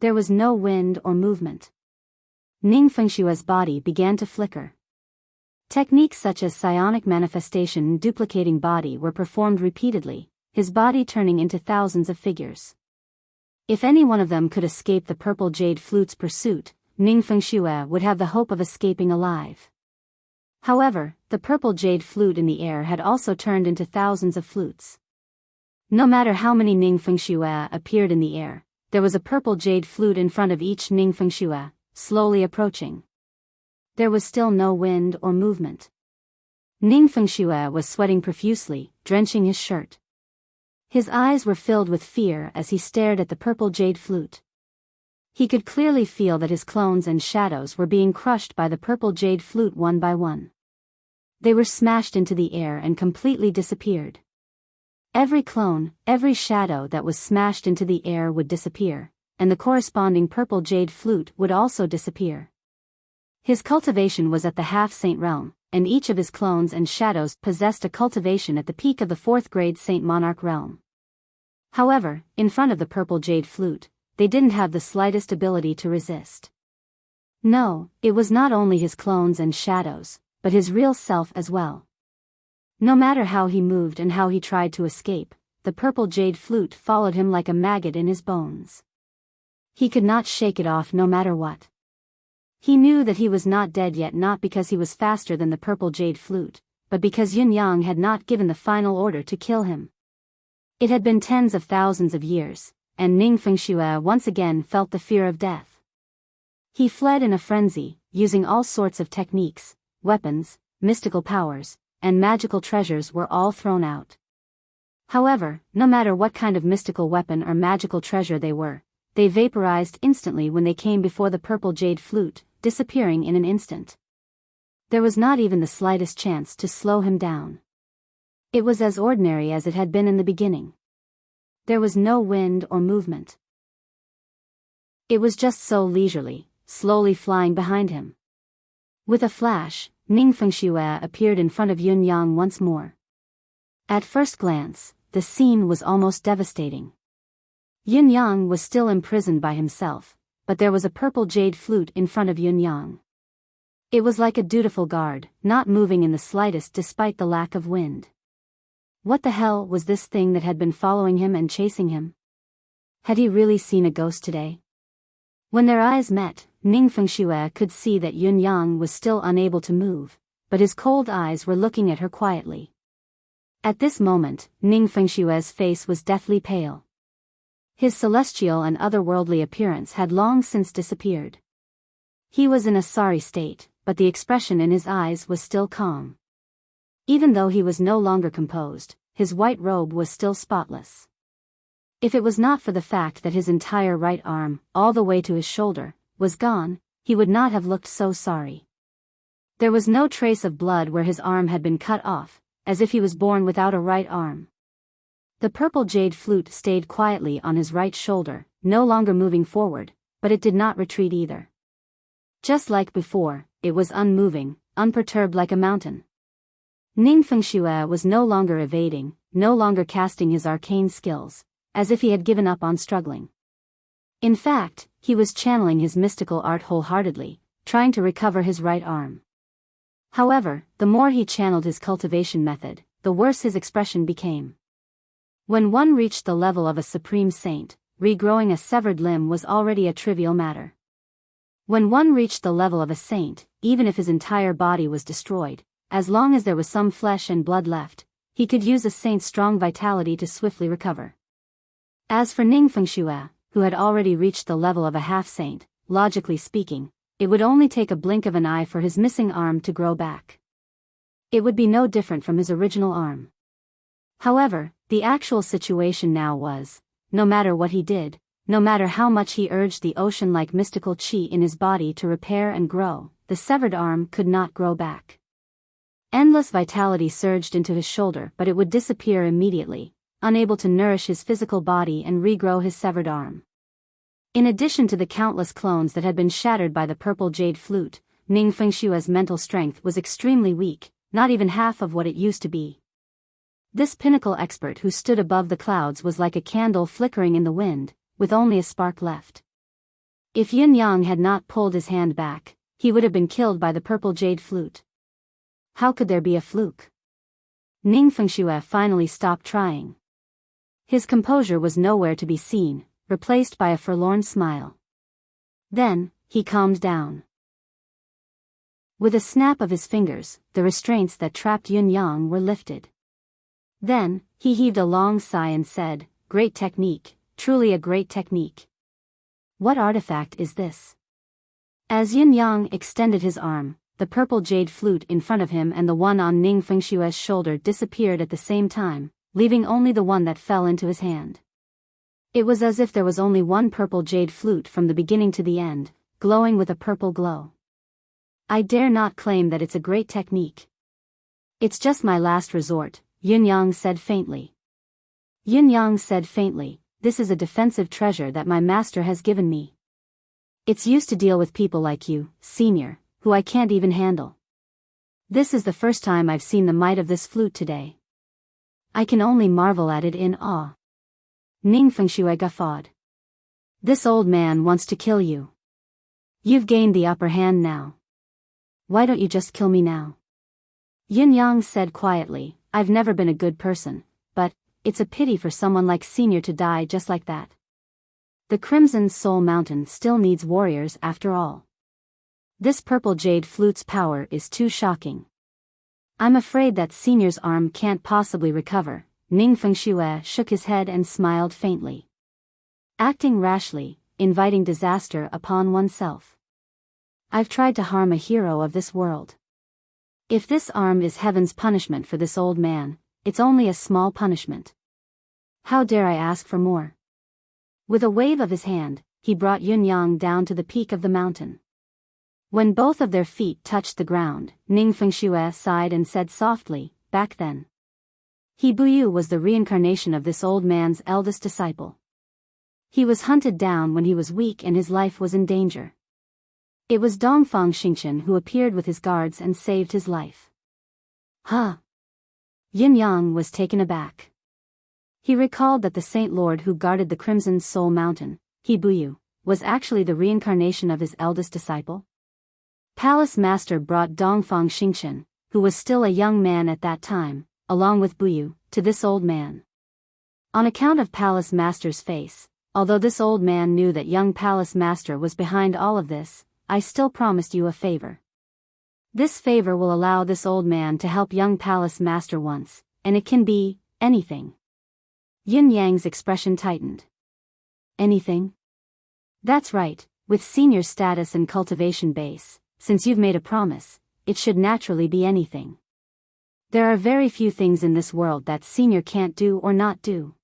There was no wind or movement. Ning Fengxue's body began to flicker. Techniques such as psionic manifestation and duplicating body were performed repeatedly, his body turning into thousands of figures. If any one of them could escape the purple jade flute's pursuit, Ning Fengxue would have the hope of escaping alive. However, the purple jade flute in the air had also turned into thousands of flutes. No matter how many Ning Fengxue appeared in the air, there was a purple jade flute in front of each Ning Fengxue, slowly approaching. There was still no wind or movement. Ning Fengxue was sweating profusely, drenching his shirt. His eyes were filled with fear as he stared at the purple jade flute. He could clearly feel that his clones and shadows were being crushed by the purple jade flute one by one. They were smashed into the air and completely disappeared. Every clone, every shadow that was smashed into the air would disappear, and the corresponding purple jade flute would also disappear. His cultivation was at the half-saint realm, and each of his clones and shadows possessed a cultivation at the peak of the 4th grade Saint Monarch realm. However, in front of the purple jade flute, they didn't have the slightest ability to resist. No, it was not only his clones and shadows, but his real self as well. No matter how he moved and how he tried to escape, the purple jade flute followed him like a maggot in his bones. He could not shake it off no matter what. He knew that he was not dead yet, not because he was faster than the purple jade flute, but because Yunyang had not given the final order to kill him. It had been tens of thousands of years, and Ning Fengxue once again felt the fear of death. He fled in a frenzy, using all sorts of techniques, weapons, mystical powers, and magical treasures were all thrown out. However, no matter what kind of mystical weapon or magical treasure they vaporized instantly when they came before the purple jade flute, disappearing in an instant. There was not even the slightest chance to slow him down. It was as ordinary as it had been in the beginning. There was no wind or movement. It was just so leisurely, slowly flying behind him. With a flash, Ning Fengxue appeared in front of Yunyang once more. At first glance, the scene was almost devastating. Yunyang was still imprisoned by himself, but there was a purple jade flute in front of Yunyang. It was like a dutiful guard, not moving in the slightest despite the lack of wind. What the hell was this thing that had been following him and chasing him? Had he really seen a ghost today? When their eyes met, Ning Fengxue could see that Yunyang was still unable to move, but his cold eyes were looking at her quietly. At this moment, Ning Fengxue's face was deathly pale. His celestial and otherworldly appearance had long since disappeared. He was in a sorry state, but the expression in his eyes was still calm. Even though he was no longer composed, his white robe was still spotless. If it was not for the fact that his entire right arm, all the way to his shoulder, was gone, he would not have looked so sorry. There was no trace of blood where his arm had been cut off, as if he was born without a right arm. The purple jade flute stayed quietly on his right shoulder, no longer moving forward, but it did not retreat either. Just like before, it was unmoving, unperturbed like a mountain. Ning Fengxue was no longer evading, no longer casting his arcane skills, as if he had given up on struggling. In fact, he was channeling his mystical art wholeheartedly, trying to recover his right arm. However, the more he channeled his cultivation method, the worse his expression became. When one reached the level of a supreme saint, regrowing a severed limb was already a trivial matter. When one reached the level of a saint, even if his entire body was destroyed, as long as there was some flesh and blood left, he could use a saint's strong vitality to swiftly recover. As for Ning Fengxue, who had already reached the level of a half-saint, logically speaking, it would only take a blink of an eye for his missing arm to grow back. It would be no different from his original arm. However, the actual situation now was, no matter what he did, no matter how much he urged the ocean-like mystical qi in his body to repair and grow, the severed arm could not grow back. Endless vitality surged into his shoulder, but it would disappear immediately, unable to nourish his physical body and regrow his severed arm. In addition to the countless clones that had been shattered by the purple jade flute, Ning Fengshue's mental strength was extremely weak, not even half of what it used to be. This pinnacle expert who stood above the clouds was like a candle flickering in the wind, with only a spark left. If Yin Yang had not pulled his hand back, he would have been killed by the purple jade flute. How could there be a fluke? Ning Fengxue finally stopped trying. His composure was nowhere to be seen, replaced by a forlorn smile. Then, he calmed down. With a snap of his fingers, the restraints that trapped Yin Yang were lifted. Then, he heaved a long sigh and said, "Great technique, truly a great technique. What artifact is this?" As Yin Yang extended his arm, the purple jade flute in front of him and the one on Ning Fengshue's shoulder disappeared at the same time, leaving only the one that fell into his hand. It was as if there was only one purple jade flute from the beginning to the end, glowing with a purple glow. "I dare not claim that it's a great technique. It's just my last resort," Yin Yang said faintly. Yin Yang said faintly, "This is a defensive treasure that my master has given me. It's used to deal with people like you, senior, who I can't even handle. This is the first time I've seen the might of this flute today. I can only marvel at it in awe." Ning Fengxue guffawed. "This old man wants to kill you. You've gained the upper hand now. Why don't you just kill me now?" Yin Yang said quietly, "I've never been a good person, but it's a pity for someone like Senior to die just like that. The Crimson Soul Mountain still needs warriors after all. This purple jade flute's power is too shocking. I'm afraid that Senior's arm can't possibly recover." Ning Fengxue shook his head and smiled faintly. "Acting rashly, inviting disaster upon oneself. I've tried to harm a hero of this world. If this arm is heaven's punishment for this old man, it's only a small punishment. How dare I ask for more?" With a wave of his hand, he brought Yin Yang down to the peak of the mountain. When both of their feet touched the ground, Ning Fengxue sighed and said softly, "Back then, He Buyu was the reincarnation of this old man's eldest disciple. He was hunted down when he was weak and his life was in danger. It was Dongfang Xingqian who appeared with his guards and saved his life." "Huh?" Yin Yang was taken aback. He recalled that the Saint Lord who guarded the Crimson Soul Mountain, He Buyu, was actually the reincarnation of his eldest disciple. Palace Master brought Dongfang Xingqian, who was still a young man at that time, along with Buyu, to this old man. On account of Palace Master's face, although this old man knew that young Palace Master was behind all of this, I still promised you a favor. This favor will allow this old man to help young Palace Master once, and it can be anything." Yin Yang's expression tightened. "Anything?" "That's right, with Senior's status and cultivation base, since you've made a promise, it should naturally be anything. There are very few things in this world that Senior can't do or not do."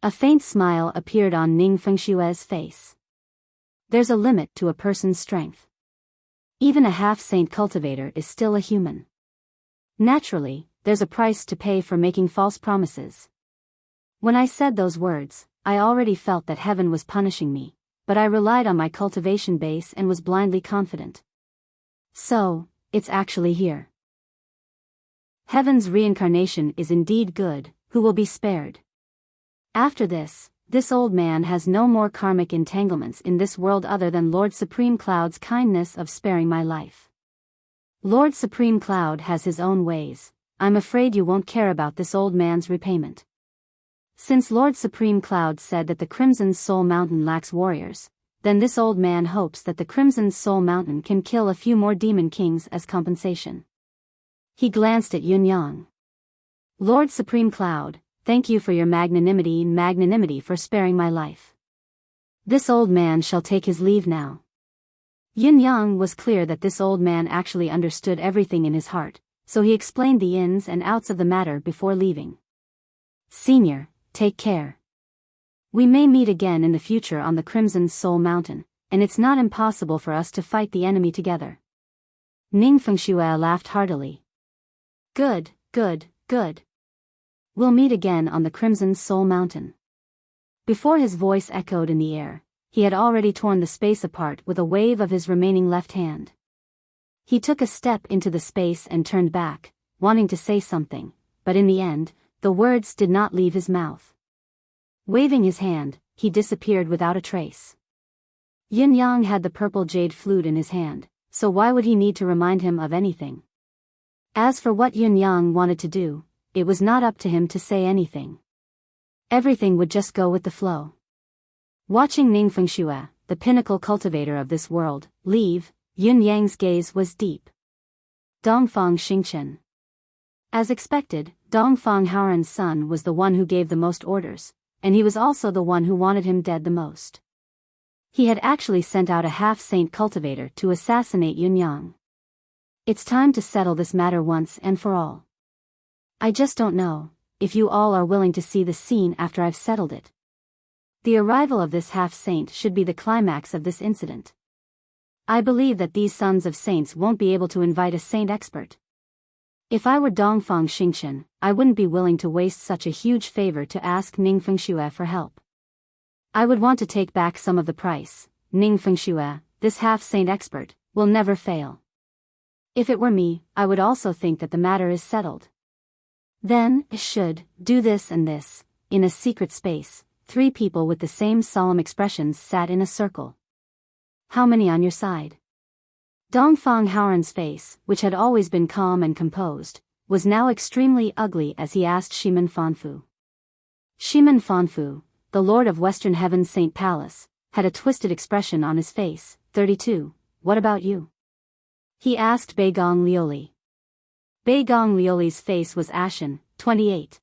A faint smile appeared on Ning Fengshue's face. "There's a limit to a person's strength. Even a half-saint cultivator is still a human. Naturally, there's a price to pay for making false promises. When I said those words, I already felt that heaven was punishing me, but I relied on my cultivation base and was blindly confident. So, it's actually here. Heaven's reincarnation is indeed good, who will be spared. After this old man has no more karmic entanglements in this world other than Lord Supreme Cloud's kindness of sparing my life. Lord Supreme Cloud has his own ways. I'm afraid you won't care about this old man's repayment. Since Lord Supreme Cloud said that the Crimson Soul Mountain lacks warriors, then this old man hopes that the Crimson Soul Mountain can kill a few more demon kings as compensation. He glanced at Yun Yang. Lord Supreme Cloud, thank you for your magnanimity for sparing my life. This old man shall take his leave now. Yun Yang was clear that this old man actually understood everything in his heart, so he explained the ins and outs of the matter before leaving. Senior, take care. We may meet again in the future on the Crimson Soul Mountain, and it's not impossible for us to fight the enemy together. Ning Fengxue laughed heartily. Good. We'll meet again on the Crimson Soul Mountain. Before his voice echoed in the air, he had already torn the space apart with a wave of his remaining left hand. He took a step into the space and turned back, wanting to say something, but in the end, the words did not leave his mouth. Waving his hand, he disappeared without a trace. Yin Yang had the purple jade flute in his hand, so why would he need to remind him of anything? As for what Yin Yang wanted to do, it was not up to him to say anything. Everything would just go with the flow. Watching Ning Fengxue, the pinnacle cultivator of this world, leave, Yun Yang's gaze was deep. Dongfang Xingchen. As expected, Dongfang Haoran's son was the one who gave the most orders, and he was also the one who wanted him dead the most. He had actually sent out a half-saint cultivator to assassinate Yun Yang. It's time to settle this matter once and for all. I just don't know if you all are willing to see the scene after I've settled it. The arrival of this half-saint should be the climax of this incident. I believe that these sons of saints won't be able to invite a saint expert. If I were Dongfang Xingchen, I wouldn't be willing to waste such a huge favor to ask Ning Fengxue for help. I would want to take back some of the price. Ning Fengxue, this half-saint expert, will never fail. If it were me, I would also think that the matter is settled. Then, should do this and this. In a secret space, 3 people with the same solemn expressions sat in a circle. How many on your side? Dongfang Haoran's face, which had always been calm and composed, was now extremely ugly as he asked Shimen Fanfu. Shimen Fanfu, the lord of Western Heaven's Saint Palace, had a twisted expression on his face. 32, what about you? He asked Beigong Lioli. Beigong Lioli's face was ashen. 28.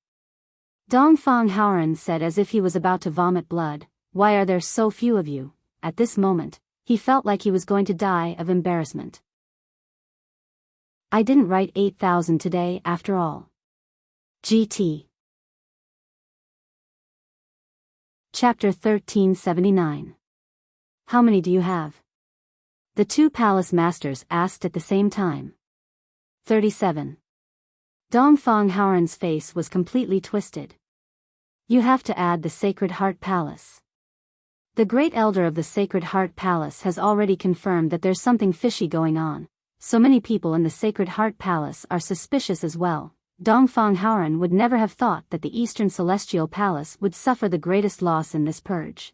Dongfang Haoran said as if he was about to vomit blood, why are there so few of you? At this moment, he felt like he was going to die of embarrassment. I didn't write 8,000 today after all. GT. Chapter 1379. How many do you have? The 2 palace masters asked at the same time. 37. Dongfang Haoran's face was completely twisted. You have to add the Sacred Heart Palace. The great elder of the Sacred Heart Palace has already confirmed that there's something fishy going on. So many people in the Sacred Heart Palace are suspicious as well. Dongfang Haoran would never have thought that the Eastern Celestial Palace would suffer the greatest loss in this purge.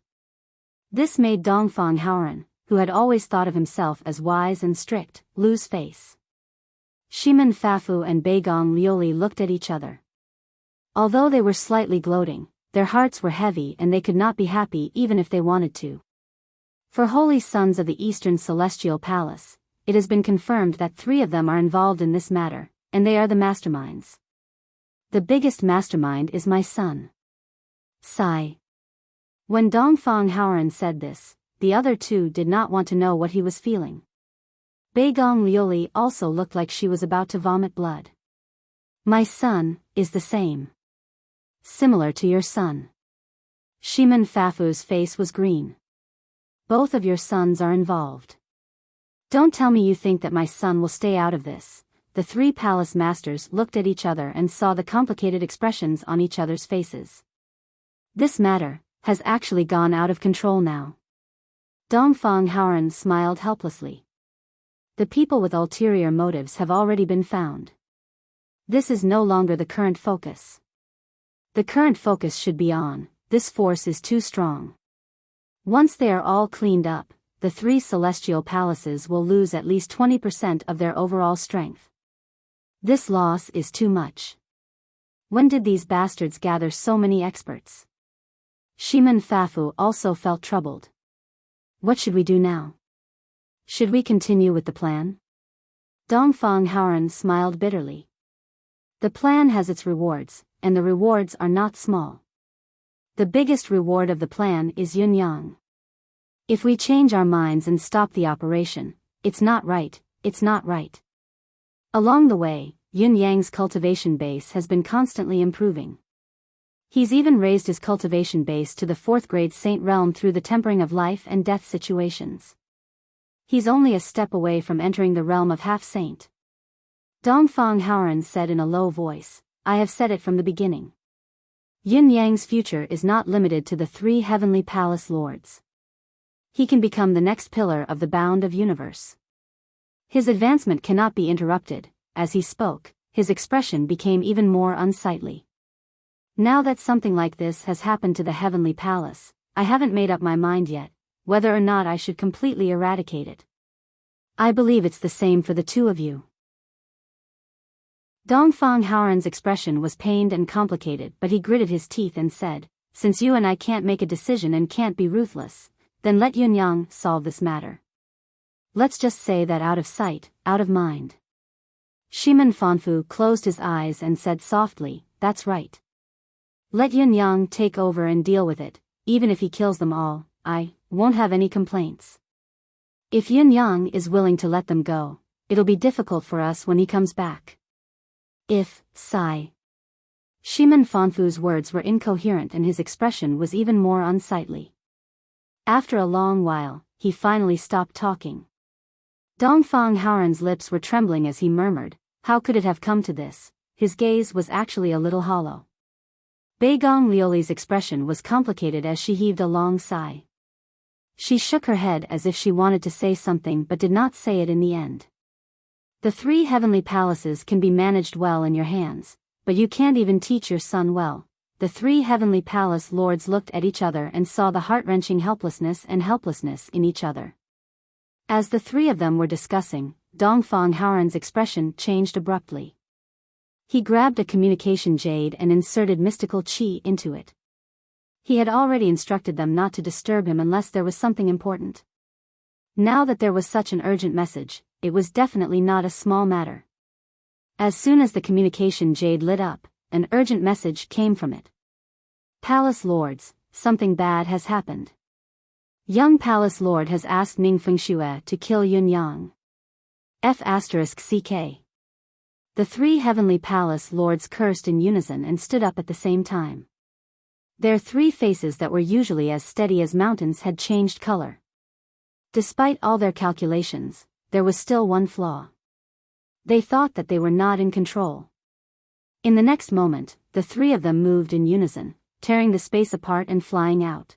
This made Dongfang Haoran, who had always thought of himself as wise and strict, lose face. Shimen Fafu and Beigong Lioli looked at each other. Although they were slightly gloating, their hearts were heavy and they could not be happy even if they wanted to. For holy sons of the Eastern Celestial Palace, it has been confirmed that 3 of them are involved in this matter, and they are the masterminds. The biggest mastermind is my son. Sigh. When Dongfang Haoran said this, the other 2 did not want to know what he was feeling. Beigong Lioli also looked like she was about to vomit blood. My son is the same. Similar to your son. Shimen Fafu's face was green. Both of your sons are involved. Don't tell me you think that my son will stay out of this. The three palace masters looked at each other and saw the complicated expressions on each other's faces. This matter has actually gone out of control now. Dongfang Haoran smiled helplessly. The people with ulterior motives have already been found. This is no longer the current focus. The current focus should be on, this force is too strong. Once they are all cleaned up, the three celestial palaces will lose at least 20% of their overall strength. This loss is too much. When did these bastards gather so many experts? Shiman Fafu also felt troubled. What should we do now? Should we continue with the plan? Dongfang Haoran smiled bitterly. The plan has its rewards, and the rewards are not small. The biggest reward of the plan is Yunyang. If we change our minds and stop the operation, it's not right, it's not right. Along the way, Yunyang's cultivation base has been constantly improving. He's even raised his cultivation base to the 4th grade Saint realm through the tempering of life and death situations. He's only a step away from entering the realm of half-saint. Dongfang Haoran said in a low voice, I have said it from the beginning. Yunyang's future is not limited to the 3 heavenly palace lords. He can become the next pillar of the bound of universe. His advancement cannot be interrupted. As he spoke, his expression became even more unsightly. Now that something like this has happened to the heavenly palace, I haven't made up my mind yet, whether or not I should completely eradicate it. I believe it's the same for the two of you. Dongfang Haoran's expression was pained and complicated, but he gritted his teeth and said, since you and I can't make a decision and can't be ruthless, then let Yunyang solve this matter. Let's just say that out of sight, out of mind. Shiman Fanfu closed his eyes and said softly, that's right. Let Yunyang take over and deal with it, even if he kills them all, I won't have any complaints. If Yunyang is willing to let them go, it'll be difficult for us when he comes back. If, sigh. Shiman Fanfu's words were incoherent and his expression was even more unsightly. After a long while, he finally stopped talking. Dongfang Haoran's lips were trembling as he murmured, how could it have come to this? His gaze was actually a little hollow. Beigong Lioli's expression was complicated as she heaved a long sigh. She shook her head as if she wanted to say something but did not say it in the end. The 3 heavenly palaces can be managed well in your hands, but you can't even teach your son well. The 3 heavenly palace lords looked at each other and saw the heart-wrenching helplessness in each other. As the 3 of them were discussing, Dongfang Haoran's expression changed abruptly. He grabbed a communication jade and inserted mystical chi into it. He had already instructed them not to disturb him unless there was something important. Now that there was such an urgent message, it was definitely not a small matter. As soon as the communication jade lit up, an urgent message came from it. Palace Lords, something bad has happened. Young Palace Lord has asked Ning Fengxue to kill Yunyang. F***CK. The 3 heavenly palace lords cursed in unison and stood up at the same time. Their 3 faces that were usually as steady as mountains had changed color. Despite all their calculations, there was still one flaw. They thought that they were not in control. In the next moment, the 3 of them moved in unison, tearing the space apart and flying out.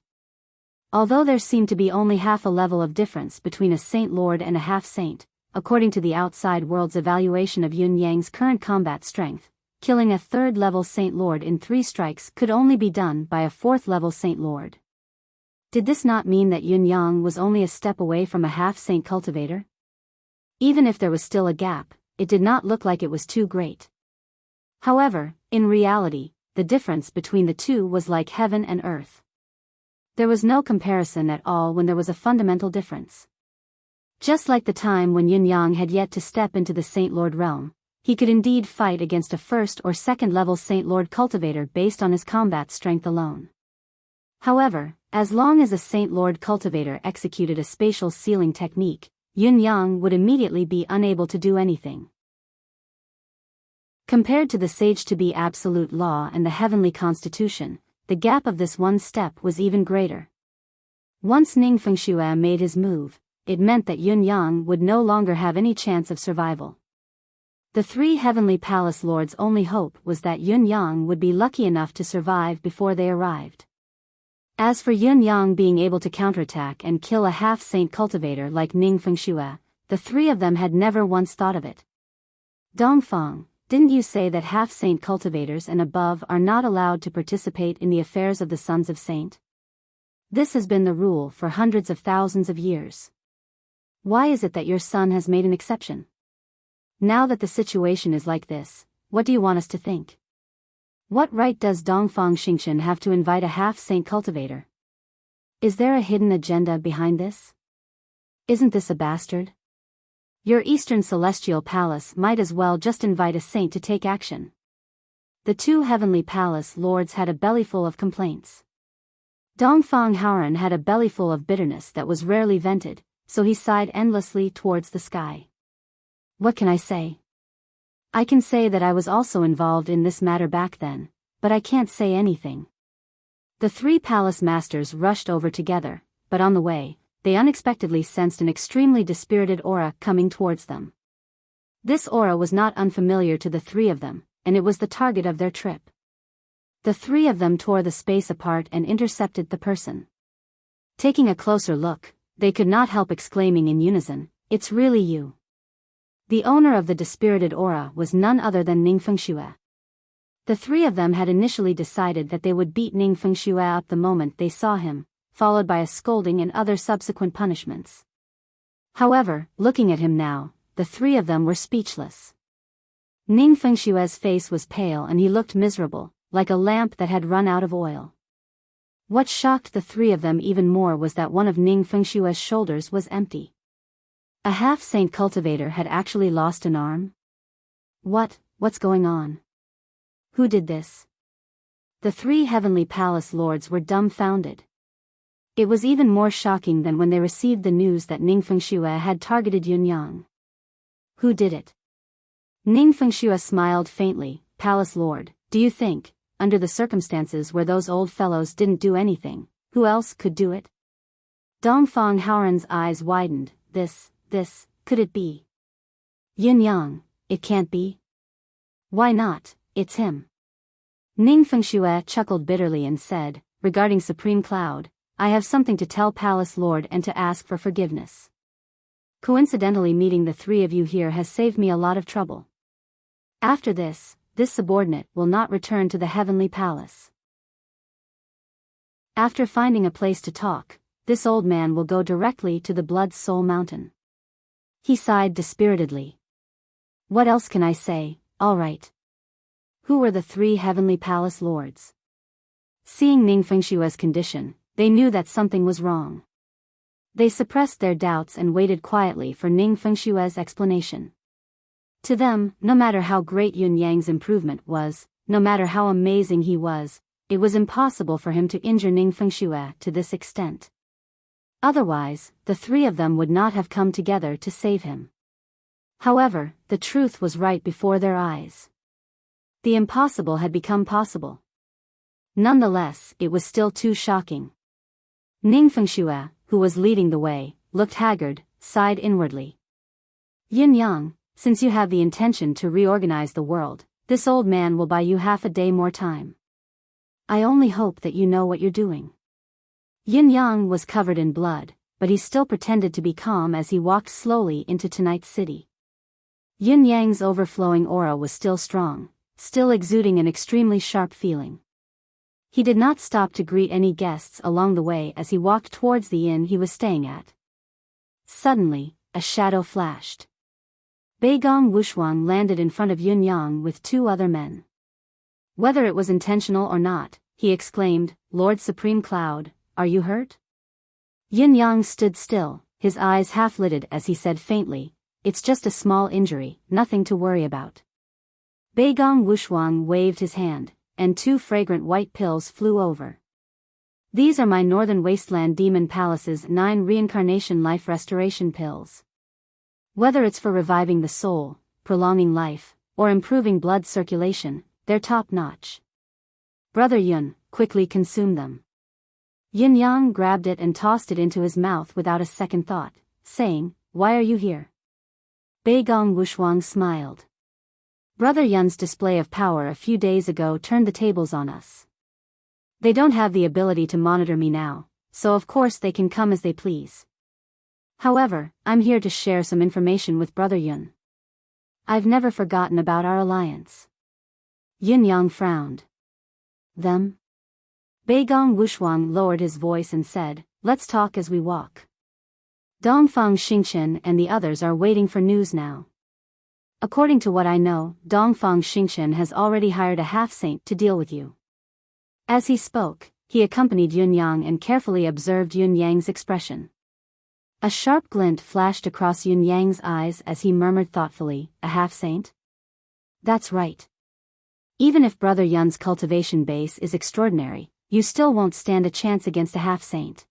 Although there seemed to be only half a level of difference between a Saint Lord and a half-saint, according to the outside world's evaluation of Yunyang's current combat strength, killing a 3rd-level Saint Lord in 3 strikes could only be done by a 4th-level Saint Lord. Did this not mean that Yunyang was only a step away from a half-saint cultivator? Even if there was still a gap, it did not look like it was too great. However, in reality, the difference between the 2 was like heaven and earth. There was no comparison at all when there was a fundamental difference. Just like the time when Yunyang had yet to step into the Saint Lord realm, he could indeed fight against a 1st or 2nd level Saint Lord cultivator based on his combat strength alone. However, as long as a Saint Lord cultivator executed a spatial sealing technique, Yunyang would immediately be unable to do anything. Compared to the sage-to-be absolute law and the heavenly constitution, the gap of this one step was even greater. Once Ning Fengxue made his move, it meant that Yun Yang would no longer have any chance of survival. The three heavenly palace lords' only hope was that Yun Yang would be lucky enough to survive before they arrived. As for Yun Yang being able to counterattack and kill a half-saint cultivator like Ning Fengxue, the three of them had never once thought of it. Dongfang, didn't you say that half-saint cultivators and above are not allowed to participate in the affairs of the sons of saint? This has been the rule for hundreds of thousands of years. Why is it that your son has made an exception? Now that the situation is like this, what do you want us to think? What right does Dongfang Xingchen have to invite a half-saint cultivator? Is there a hidden agenda behind this? Isn't this a bastard? Your Eastern Celestial Palace might as well just invite a saint to take action. The two Heavenly Palace lords had a bellyful of complaints. Dongfang Haoran had a bellyful of bitterness that was rarely vented, so he sighed endlessly towards the sky. What can I say? I can say that I was also involved in this matter back then, but I can't say anything. The three palace masters rushed over together, but on the way, they unexpectedly sensed an extremely dispirited aura coming towards them. This aura was not unfamiliar to the three of them, and it was the target of their trip. The three of them tore the space apart and intercepted the person. Taking a closer look, they could not help exclaiming in unison, "It's really you." The owner of the dispirited aura was none other than Ning Fengxue. The three of them had initially decided that they would beat Ning Fengxue up the moment they saw him, followed by a scolding and other subsequent punishments. However, looking at him now, the three of them were speechless. Ning Fengxue's face was pale and he looked miserable, like a lamp that had run out of oil. What shocked the three of them even more was that one of Ning Fengxue's shoulders was empty. A half-saint cultivator had actually lost an arm? What's going on? Who did this? The three heavenly palace lords were dumbfounded. It was even more shocking than when they received the news that Ning Fengxue had targeted Yun Yang. Who did it? Ning Fengxue smiled faintly. Palace Lord, do you think, under the circumstances where those old fellows didn't do anything, who else could do it? Dongfang Haoran's eyes widened. This, could it be? Yun Yang, it can't be. Why not, it's him. Ning Fengxue chuckled bitterly and said, regarding Supreme Cloud, I have something to tell Palace Lord and to ask for forgiveness. Coincidentally, meeting the three of you here has saved me a lot of trouble. After this subordinate will not return to the Heavenly Palace. After finding a place to talk, this old man will go directly to the Blood Soul Mountain. He sighed dispiritedly. What else can I say? All right. Who were the three Heavenly Palace lords? Seeing Ning Fengxue's condition, they knew that something was wrong. They suppressed their doubts and waited quietly for Ning Fengxue's explanation. To them, no matter how great Yun Yang's improvement was, no matter how amazing he was, it was impossible for him to injure Ning Fengxue to this extent. Otherwise, the three of them would not have come together to save him. However, the truth was right before their eyes. The impossible had become possible. Nonetheless, it was still too shocking. Ning Fengxue, who was leading the way, looked haggard, sighed inwardly. Yun Yang, since you have the intention to reorganize the world, this old man will buy you half a day more time. I only hope that you know what you're doing. Yun Yang was covered in blood, but he still pretended to be calm as he walked slowly into tonight's city. Yun Yang's overflowing aura was still strong, still exuding an extremely sharp feeling. He did not stop to greet any guests along the way as he walked towards the inn he was staying at. Suddenly, a shadow flashed. Beigong Wushuang landed in front of Yun Yang with two other men. Whether it was intentional or not, he exclaimed, Lord Supreme Cloud, are you hurt? Yun Yang stood still, his eyes half-lidded as he said faintly, it's just a small injury, nothing to worry about. Beigong Wushuang waved his hand, and two fragrant white pills flew over. These are my Northern Wasteland Demon Palace's 9 reincarnation life restoration pills. Whether it's for reviving the soul, prolonging life, or improving blood circulation, they're top-notch. Brother Yun, quickly consume them. Yin Yang grabbed it and tossed it into his mouth without a second thought, saying, "Why are you here?" Beigong Wushuang smiled. Brother Yun's display of power a few days ago turned the tables on us. They don't have the ability to monitor me now, so of course they can come as they please. However, I'm here to share some information with Brother Yun. I've never forgotten about our alliance. Yin Yang frowned. Them? Beigong Wushuang lowered his voice and said, "Let's talk as we walk. Dongfang Xingchen and the others are waiting for news now. According to what I know, Dongfang Xingchen has already hired a half-saint to deal with you." As he spoke, he accompanied Yun Yang and carefully observed Yun Yang's expression. A sharp glint flashed across Yun Yang's eyes as he murmured thoughtfully, "A half-saint? That's right. Even if Brother Yun's cultivation base is extraordinary, you still won't stand a chance against a half-saint.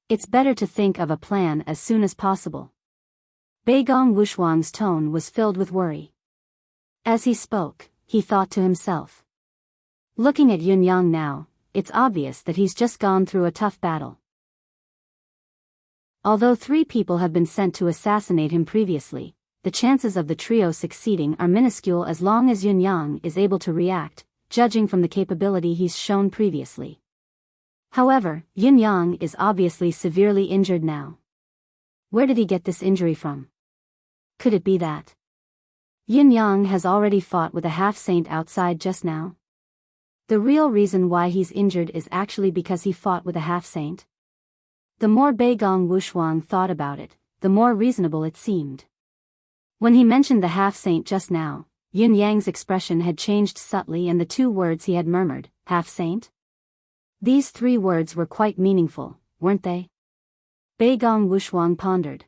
It's better to think of a plan as soon as possible." Beigong Wushuang's tone was filled with worry. As he spoke, he thought to himself. Looking at Yun Yang now, it's obvious that he's just gone through a tough battle. Although 3 people have been sent to assassinate him previously, the chances of the trio succeeding are minuscule as long as Yun Yang is able to react, judging from the capability he's shown previously. However, Yun Yang is obviously severely injured now. Where did he get this injury from? Could it be that Yun Yang has already fought with a half-saint outside just now? The real reason why he's injured is actually because he fought with a half-saint? The more Beigong Wushuang thought about it, the more reasonable it seemed. When he mentioned the half-saint just now, Yun Yang's expression had changed subtly and the 2 words he had murmured, half-saint? These 3 words were quite meaningful, weren't they? Beigong Wushuang pondered.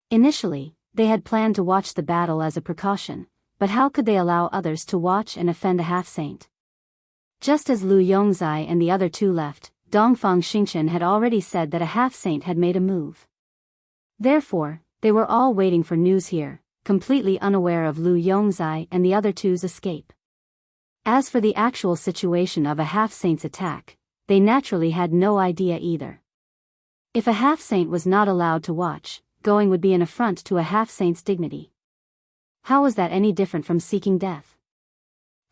Initially, they had planned to watch the battle as a precaution, but how could they allow others to watch and offend a half-saint? Just as Lu Yongzai and the other 2 left, Dongfang Xingchen had already said that a half-saint had made a move. Therefore, they were all waiting for news here, completely unaware of Lu Yongzai and the other 2's escape. As for the actual situation of a half-saint's attack, they naturally had no idea either. If a half-saint was not allowed to watch, going would be an affront to a half-saint's dignity. How was that any different from seeking death?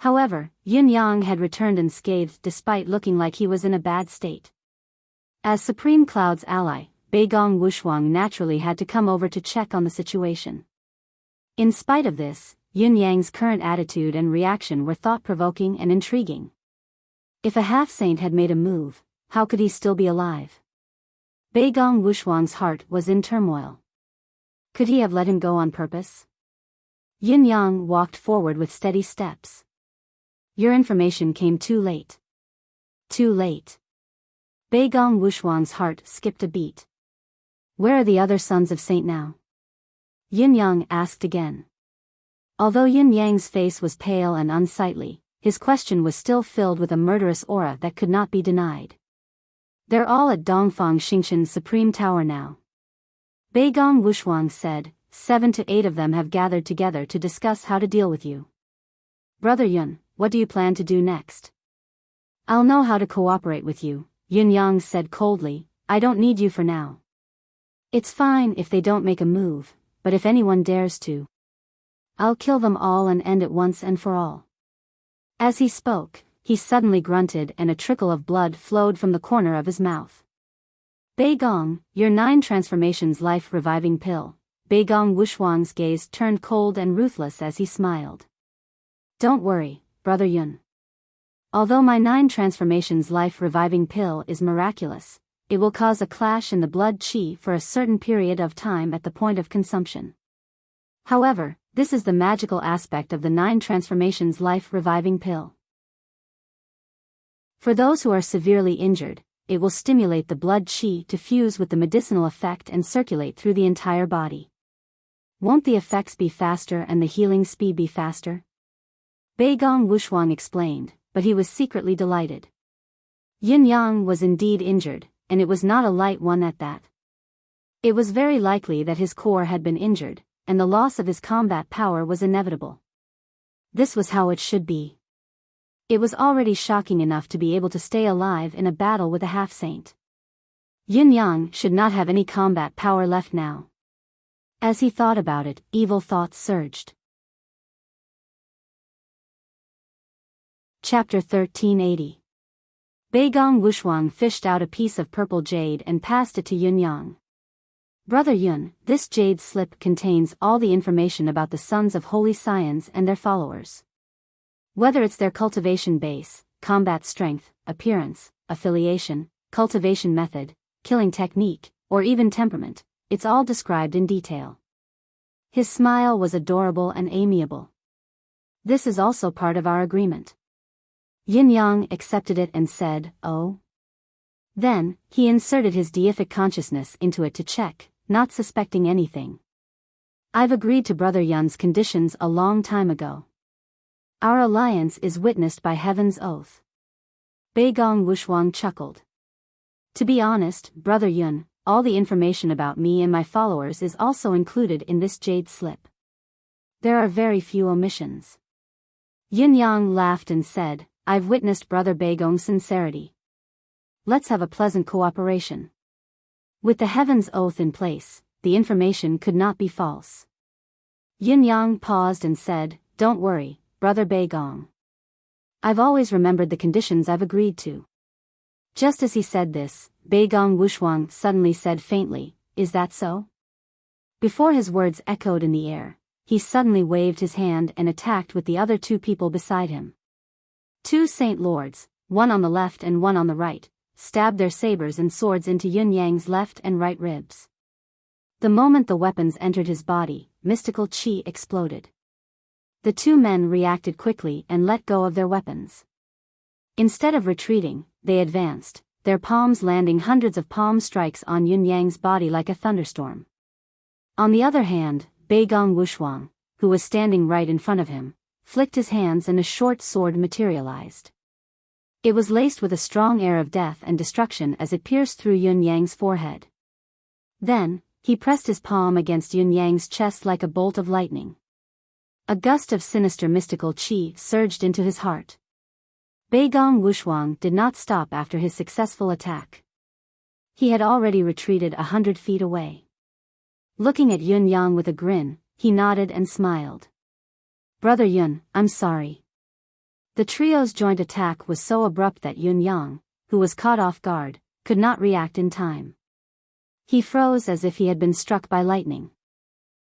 However, Yun Yang had returned unscathed despite looking like he was in a bad state. As Supreme Cloud's ally, Beigong Wushuang naturally had to come over to check on the situation. In spite of this, Yun Yang's current attitude and reaction were thought-provoking and intriguing. If a half-saint had made a move, how could he still be alive? Beigong Wushuang's heart was in turmoil. Could he have let him go on purpose? Yun Yang walked forward with steady steps. Your information came too late. Too late. Beigong Wushuang's heart skipped a beat. Where are the other sons of Saint now? Yun Yang asked again. Although Yun Yang's face was pale and unsightly, his question was still filled with a murderous aura that could not be denied. They're all at Dongfang Xingchen's Supreme Tower now. Beigong Wushuang said, 7 to 8 of them have gathered together to discuss how to deal with you. Brother Yun, what do you plan to do next? I'll know how to cooperate with you, Yun Yang said coldly. I don't need you for now. It's fine if they don't make a move, but if anyone dares to, I'll kill them all and end it once and for all. As he spoke, he suddenly grunted and a trickle of blood flowed from the corner of his mouth. Beigong, your 9 transformations life-reviving pill. Beigong Wushuang's gaze turned cold and ruthless as he smiled. Don't worry, Brother Yun. Although my 9 transformations life-reviving pill is miraculous, it will cause a clash in the blood qi for a certain period of time at the point of consumption. However, this is the magical aspect of the 9 transformations life-reviving pill. For those who are severely injured, it will stimulate the blood qi to fuse with the medicinal effect and circulate through the entire body. Won't the effects be faster and the healing speed be faster? Beigong Wushuang explained, but he was secretly delighted. Yin Yang was indeed injured, and it was not a light one at that. It was very likely that his core had been injured, and the loss of his combat power was inevitable. This was how it should be. It was already shocking enough to be able to stay alive in a battle with a half-saint. Yin Yang should not have any combat power left now. As he thought about it, evil thoughts surged. Chapter 1380. Beigong Wushuang fished out a piece of purple jade and passed it to Yun Yang. Brother Yun, this jade slip contains all the information about the sons of Holy Scions and their followers. Whether it's their cultivation base, combat strength, appearance, affiliation, cultivation method, killing technique, or even temperament, it's all described in detail. His smile was adorable and amiable. This is also part of our agreement. Yin Yang accepted it and said, "Oh." Then, he inserted his deific consciousness into it to check, not suspecting anything. "I've agreed to Brother Yun's conditions a long time ago. Our alliance is witnessed by heaven's oath." Beigong Wushuang chuckled. "To be honest, Brother Yun, all the information about me and my followers is also included in this jade slip. There are very few omissions." Yin Yang laughed and said, "I've witnessed Brother Beigong's sincerity. Let's have a pleasant cooperation." With the heaven's oath in place, the information could not be false. Yin Yang paused and said, "Don't worry, Brother Beigong. I've always remembered the conditions I've agreed to." Just as he said this, Beigong Wushuang suddenly said faintly, "Is that so?" Before his words echoed in the air, he suddenly waved his hand and attacked with the other two people beside him. Two Saint Lords, one on the left and one on the right, stabbed their sabers and swords into Yun Yang's left and right ribs. The moment the weapons entered his body, mystical qi exploded. The two men reacted quickly and let go of their weapons. Instead of retreating, they advanced, their palms landing hundreds of palm strikes on Yun Yang's body like a thunderstorm. On the other hand, Beigong Wushuang, who was standing right in front of him, flicked his hands and a short sword materialized. It was laced with a strong air of death and destruction as it pierced through Yun Yang's forehead. Then, he pressed his palm against Yun Yang's chest like a bolt of lightning. A gust of sinister mystical qi surged into his heart. Beigong Wushuang did not stop after his successful attack. He had already retreated 100 feet away. Looking at Yun Yang with a grin, he nodded and smiled. "Brother Yun, I'm sorry." The trio's joint attack was so abrupt that Yun Yang, who was caught off guard, could not react in time. He froze as if he had been struck by lightning.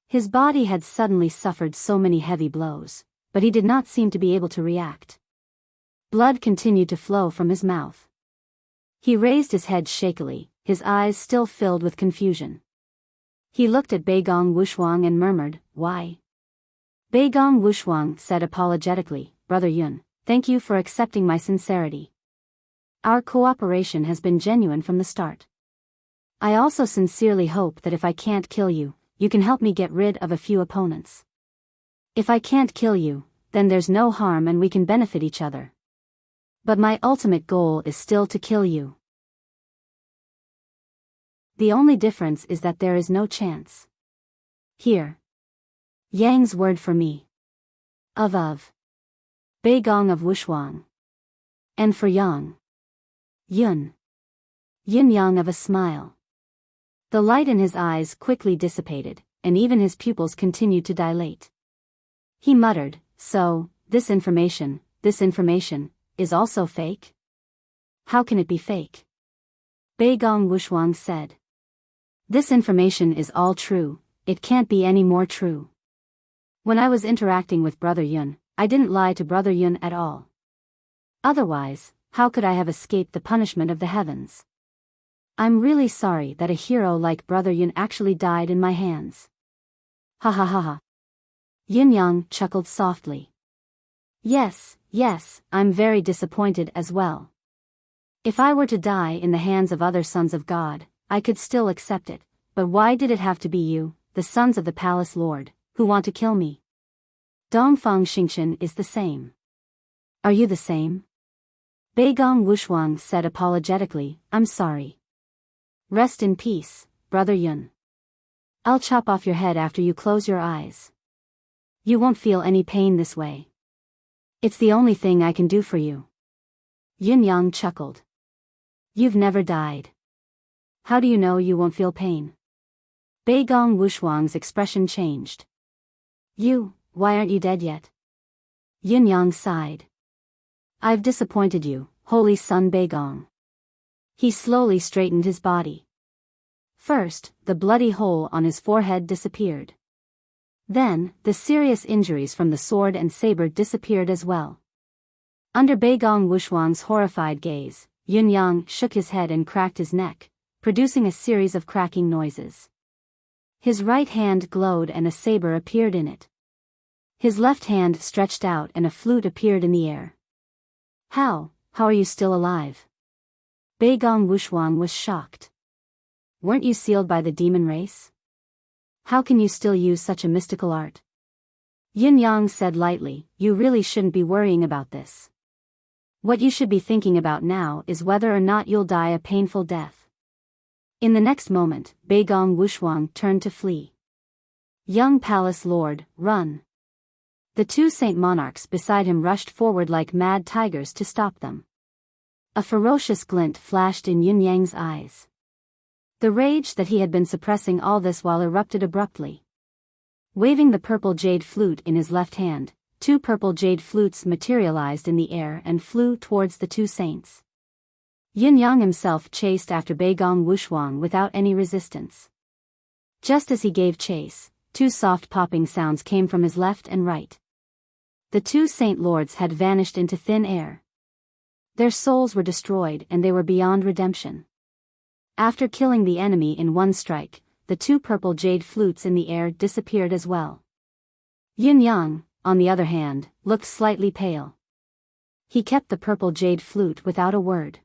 His body had suddenly suffered so many heavy blows, but he did not seem to be able to react. Blood continued to flow from his mouth. He raised his head shakily, his eyes still filled with confusion. He looked at Beigong Wushuang and murmured, "Why?" Beigong Wushuang said apologetically, "Brother Yun, thank you for accepting my sincerity. Our cooperation has been genuine from the start. I also sincerely hope that if I can't kill you, you can help me get rid of a few opponents. If I can't kill you, then there's no harm and we can benefit each other. But my ultimate goal is still to kill you. The only difference is that there is no chance. Here. Yang's word for me. Of. Beigong of Wushuang. And for Yang. Yun. Yin Yang of a smile. The light in his eyes quickly dissipated, and even his pupils continued to dilate. He muttered, "So, this information, is also fake? How can it be fake?" Beigong Wushuang said. "This information is all true, it can't be any more true. When I was interacting with Brother Yun, I didn't lie to Brother Yun at all. Otherwise, how could I have escaped the punishment of the heavens? I'm really sorry that a hero like Brother Yun actually died in my hands." "Ha ha ha ha." Yin Yang chuckled softly. Yes, I'm very disappointed as well. If I were to die in the hands of other sons of God, I could still accept it, but why did it have to be you, the sons of the Palace Lord, who want to kill me? Dongfang Xingchen is the same. Are you the same?" Beigong Wushuang said apologetically, "I'm sorry. Rest in peace, Brother Yun. I'll chop off your head after you close your eyes. You won't feel any pain this way. It's the only thing I can do for you." Yin Yang chuckled. "You've never died. How do you know you won't feel pain? Bei Gong Wushuang's expression changed. Why aren't you dead yet? Yin Yang sighed. I've disappointed you, holy son Bei Gong. He slowly straightened his body. First, the bloody hole on his forehead disappeared. Then, the serious injuries from the sword and saber disappeared as well. Under Bei Gong Wushuang's horrified gaze, Yin Yang shook his head and cracked his neck, producing a series of cracking noises. His right hand glowed and a saber appeared in it. His left hand stretched out and a flute appeared in the air. How are you still alive? Bei Gong Wushuang was shocked. Weren't you sealed by the demon race? How can you still use such a mystical art? Yin Yang said lightly, you really shouldn't be worrying about this. What you should be thinking about now is whether or not you'll die a painful death. In the next moment, Bei Gong Wushuang turned to flee. Young Palace Lord, run! The two Saint Monarchs beside him rushed forward like mad tigers to stop them. A ferocious glint flashed in Yin Yang's eyes. The rage that he had been suppressing all this while erupted abruptly. Waving the purple jade flute in his left hand, two purple jade flutes materialized in the air and flew towards the two saints. Yin Yang himself chased after Bei Gong Wushuang without any resistance. Just as he gave chase, two soft popping sounds came from his left and right. The two saint lords had vanished into thin air. Their souls were destroyed and they were beyond redemption. After killing the enemy in one strike, the two purple jade flutes in the air disappeared as well. Yin Yang, on the other hand, looked slightly pale. He kept the purple jade flute without a word.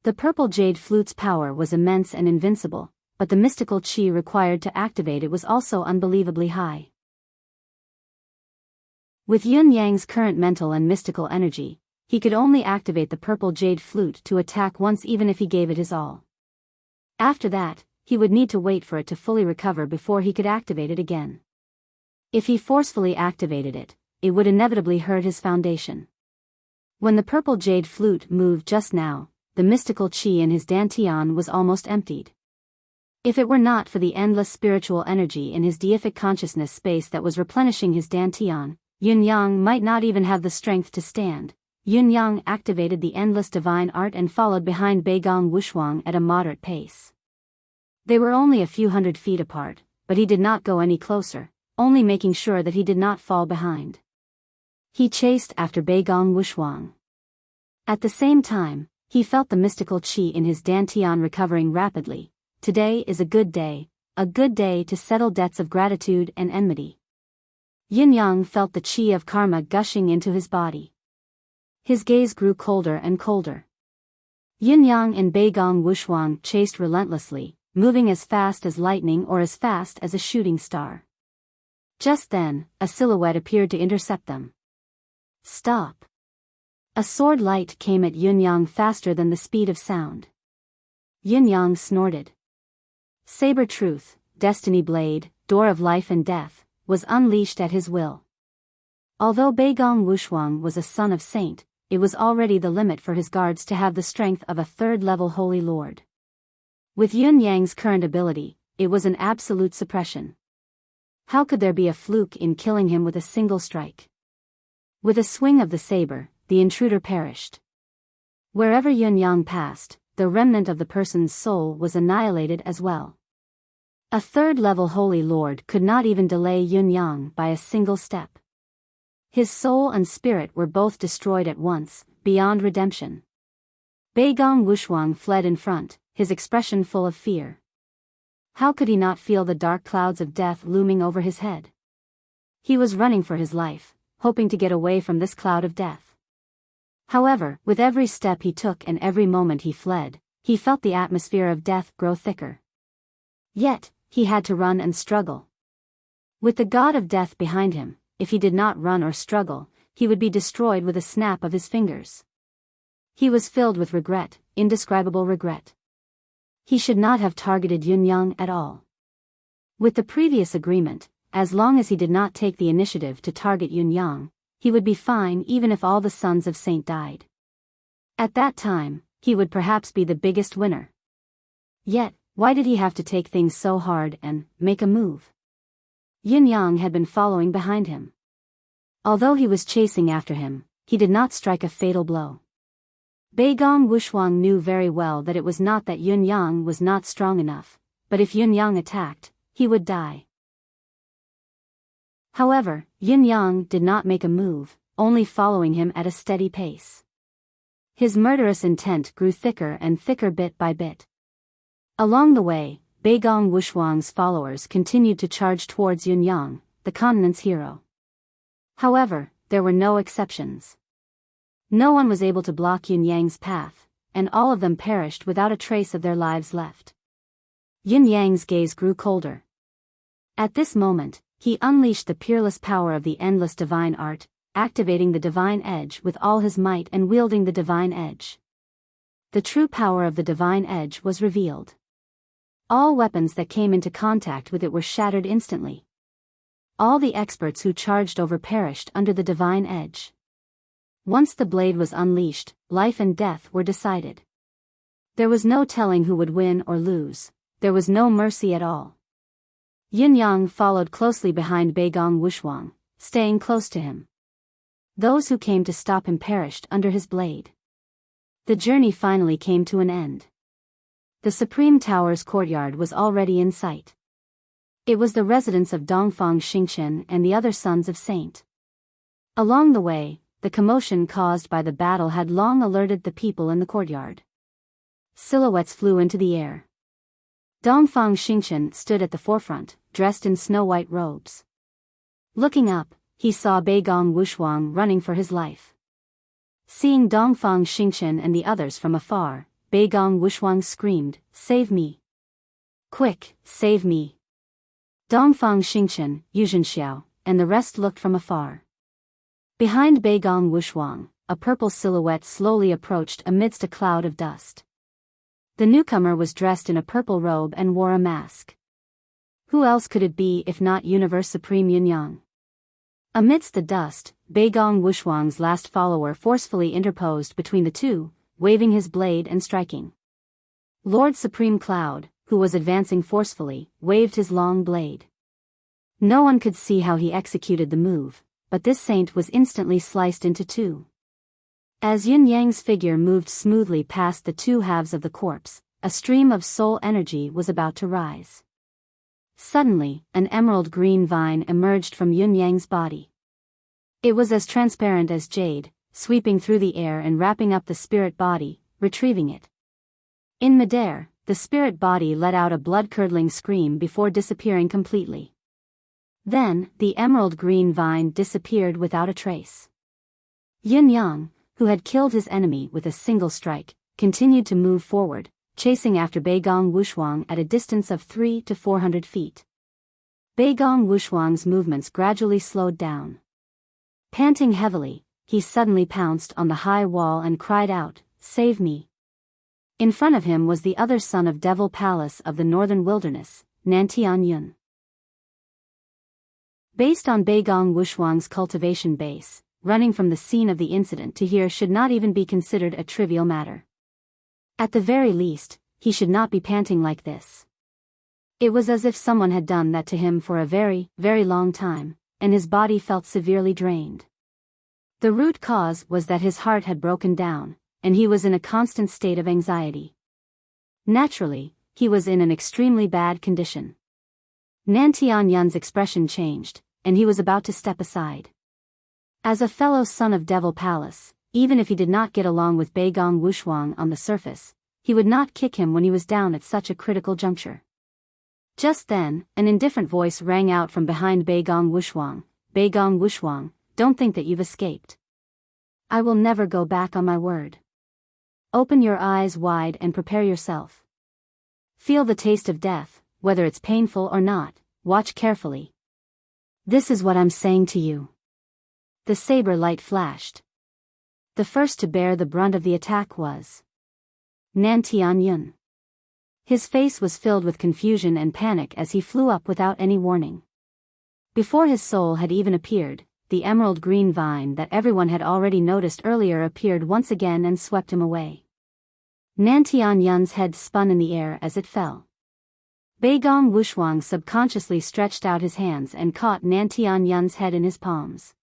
The purple jade flute's power was immense and invincible, but the mystical qi required to activate it was also unbelievably high. With Yin Yang's current mental and mystical energy, he could only activate the purple jade flute to attack once even if he gave it his all. After that, he would need to wait for it to fully recover before he could activate it again. If he forcefully activated it, it would inevitably hurt his foundation. When the purple jade flute moved just now, the mystical qi in his dantian was almost emptied. If it were not for the endless spiritual energy in his deific consciousness space that was replenishing his dantian, Yin Yang might not even have the strength to stand. Yin Yang activated the endless divine art and followed behind Bei Gong Wushuang at a moderate pace. They were only a few hundred feet apart, but he did not go any closer, only making sure that he did not fall behind. He chased after Bei Gong Wushuang. At the same time, he felt the mystical qi in his dantian recovering rapidly. Today is a good day to settle debts of gratitude and enmity. Yin Yang felt the qi of karma gushing into his body. His gaze grew colder and colder. Yin Yang and Bei Gong Wushuang chased relentlessly, moving as fast as lightning or as fast as a shooting star. Just then, a silhouette appeared to intercept them. Stop! A sword light came at Yin Yang faster than the speed of sound. Yin Yang snorted. Saber truth, destiny blade, door of life and death, was unleashed at his will. Although Bei Gong Wushuang was a son of saint, it was already the limit for his guards to have the strength of a third-level holy lord. With Yin Yang's current ability, it was an absolute suppression. How could there be a fluke in killing him with a single strike? With a swing of the saber, the intruder perished. Wherever Yin Yang passed, the remnant of the person's soul was annihilated as well. A third-level holy lord could not even delay Yin Yang by a single step. His soul and spirit were both destroyed at once, beyond redemption. Bei Gong Wushuang fled in front, his expression full of fear. How could he not feel the dark clouds of death looming over his head? He was running for his life, hoping to get away from this cloud of death. However, with every step he took and every moment he fled, he felt the atmosphere of death grow thicker. Yet, he had to run and struggle. With the god of death behind him, if he did not run or struggle, he would be destroyed with a snap of his fingers. He was filled with regret, indescribable regret. He should not have targeted Yin Yang at all. With the previous agreement, as long as he did not take the initiative to target Yin Yang, he would be fine even if all the sons of Saint died. At that time, he would perhaps be the biggest winner. Yet, why did he have to take things so hard and make a move? Yin Yang had been following behind him. Although he was chasing after him, he did not strike a fatal blow. Beigong Wushuang knew very well that it was not that Yin Yang was not strong enough, but if Yin Yang attacked, he would die. However, Yin Yang did not make a move, only following him at a steady pace. His murderous intent grew thicker and thicker bit by bit. Along the way, Beigong Wushuang's followers continued to charge towards Yin Yang, the continent's hero. However, there were no exceptions. No one was able to block Yin Yang's path, and all of them perished without a trace of their lives left. Yin Yang's gaze grew colder. At this moment, he unleashed the peerless power of the endless divine art, activating the divine edge with all his might and wielding the divine edge. The true power of the divine edge was revealed. All weapons that came into contact with it were shattered instantly. All the experts who charged over perished under the divine edge. Once the blade was unleashed, life and death were decided. There was no telling who would win or lose, there was no mercy at all. Yin Yang followed closely behind Beigong Wushuang, staying close to him. Those who came to stop him perished under his blade. The journey finally came to an end. The Supreme Tower's courtyard was already in sight. It was the residence of Dongfang Xingchen and the other sons of Saint. Along the way, the commotion caused by the battle had long alerted the people in the courtyard. Silhouettes flew into the air. Dongfang Xingchen stood at the forefront, dressed in snow-white robes. Looking up, he saw Beigong Wushuang running for his life. Seeing Dongfang Xingchen and the others from afar, Beigong Wushuang screamed, "Save me! Quick, save me!" Dongfang Xingchen, Yuzhen Xiao, and the rest looked from afar. Behind Beigong Wushuang, a purple silhouette slowly approached amidst a cloud of dust. The newcomer was dressed in a purple robe and wore a mask. Who else could it be if not Universe Supreme Yin Yang? Amidst the dust, Beigong Wushuang's last follower forcefully interposed between the two, waving his blade and striking. Lord Supreme Cloud, who was advancing forcefully, waved his long blade. No one could see how he executed the move, but this saint was instantly sliced into two. As Yin Yang's figure moved smoothly past the two halves of the corpse, a stream of soul energy was about to rise. Suddenly, an emerald green vine emerged from Yin Yang's body. It was as transparent as jade, sweeping through the air and wrapping up the spirit body, retrieving it. In midair, the spirit body let out a blood-curdling scream before disappearing completely. Then, the emerald green vine disappeared without a trace. Yin Yang, who had killed his enemy with a single strike, continued to move forward, chasing after Beigong Wushuang at a distance of 300 to 400 feet. Beigong Wushuang's movements gradually slowed down. Panting heavily, he suddenly pounced on the high wall and cried out, "Save me!" In front of him was the other son of Devil Palace of the Northern Wilderness, Nantian Yun. Based on Beigong Wushuang's cultivation base, running from the scene of the incident to here should not even be considered a trivial matter. At the very least, he should not be panting like this. It was as if someone had done that to him for a very, very long time, and his body felt severely drained. The root cause was that his heart had broken down, and he was in a constant state of anxiety. Naturally, he was in an extremely bad condition. Nantian Yun's expression changed, and he was about to step aside. As a fellow son of Devil Palace, even if he did not get along with Beigong Wushuang on the surface, he would not kick him when he was down at such a critical juncture. Just then, an indifferent voice rang out from behind Beigong Wushuang, "Beigong Wushuang, don't think that you've escaped. I will never go back on my word. Open your eyes wide and prepare yourself. Feel the taste of death, whether it's painful or not, watch carefully. This is what I'm saying to you." The saber light flashed. The first to bear the brunt of the attack was Nantian Yun. His face was filled with confusion and panic as he flew up without any warning. Before his soul had even appeared, the emerald green vine that everyone had already noticed earlier appeared once again and swept him away. Nantian Yun's head spun in the air as it fell. Beigong Wushuang subconsciously stretched out his hands and caught Nantian Yun's head in his palms.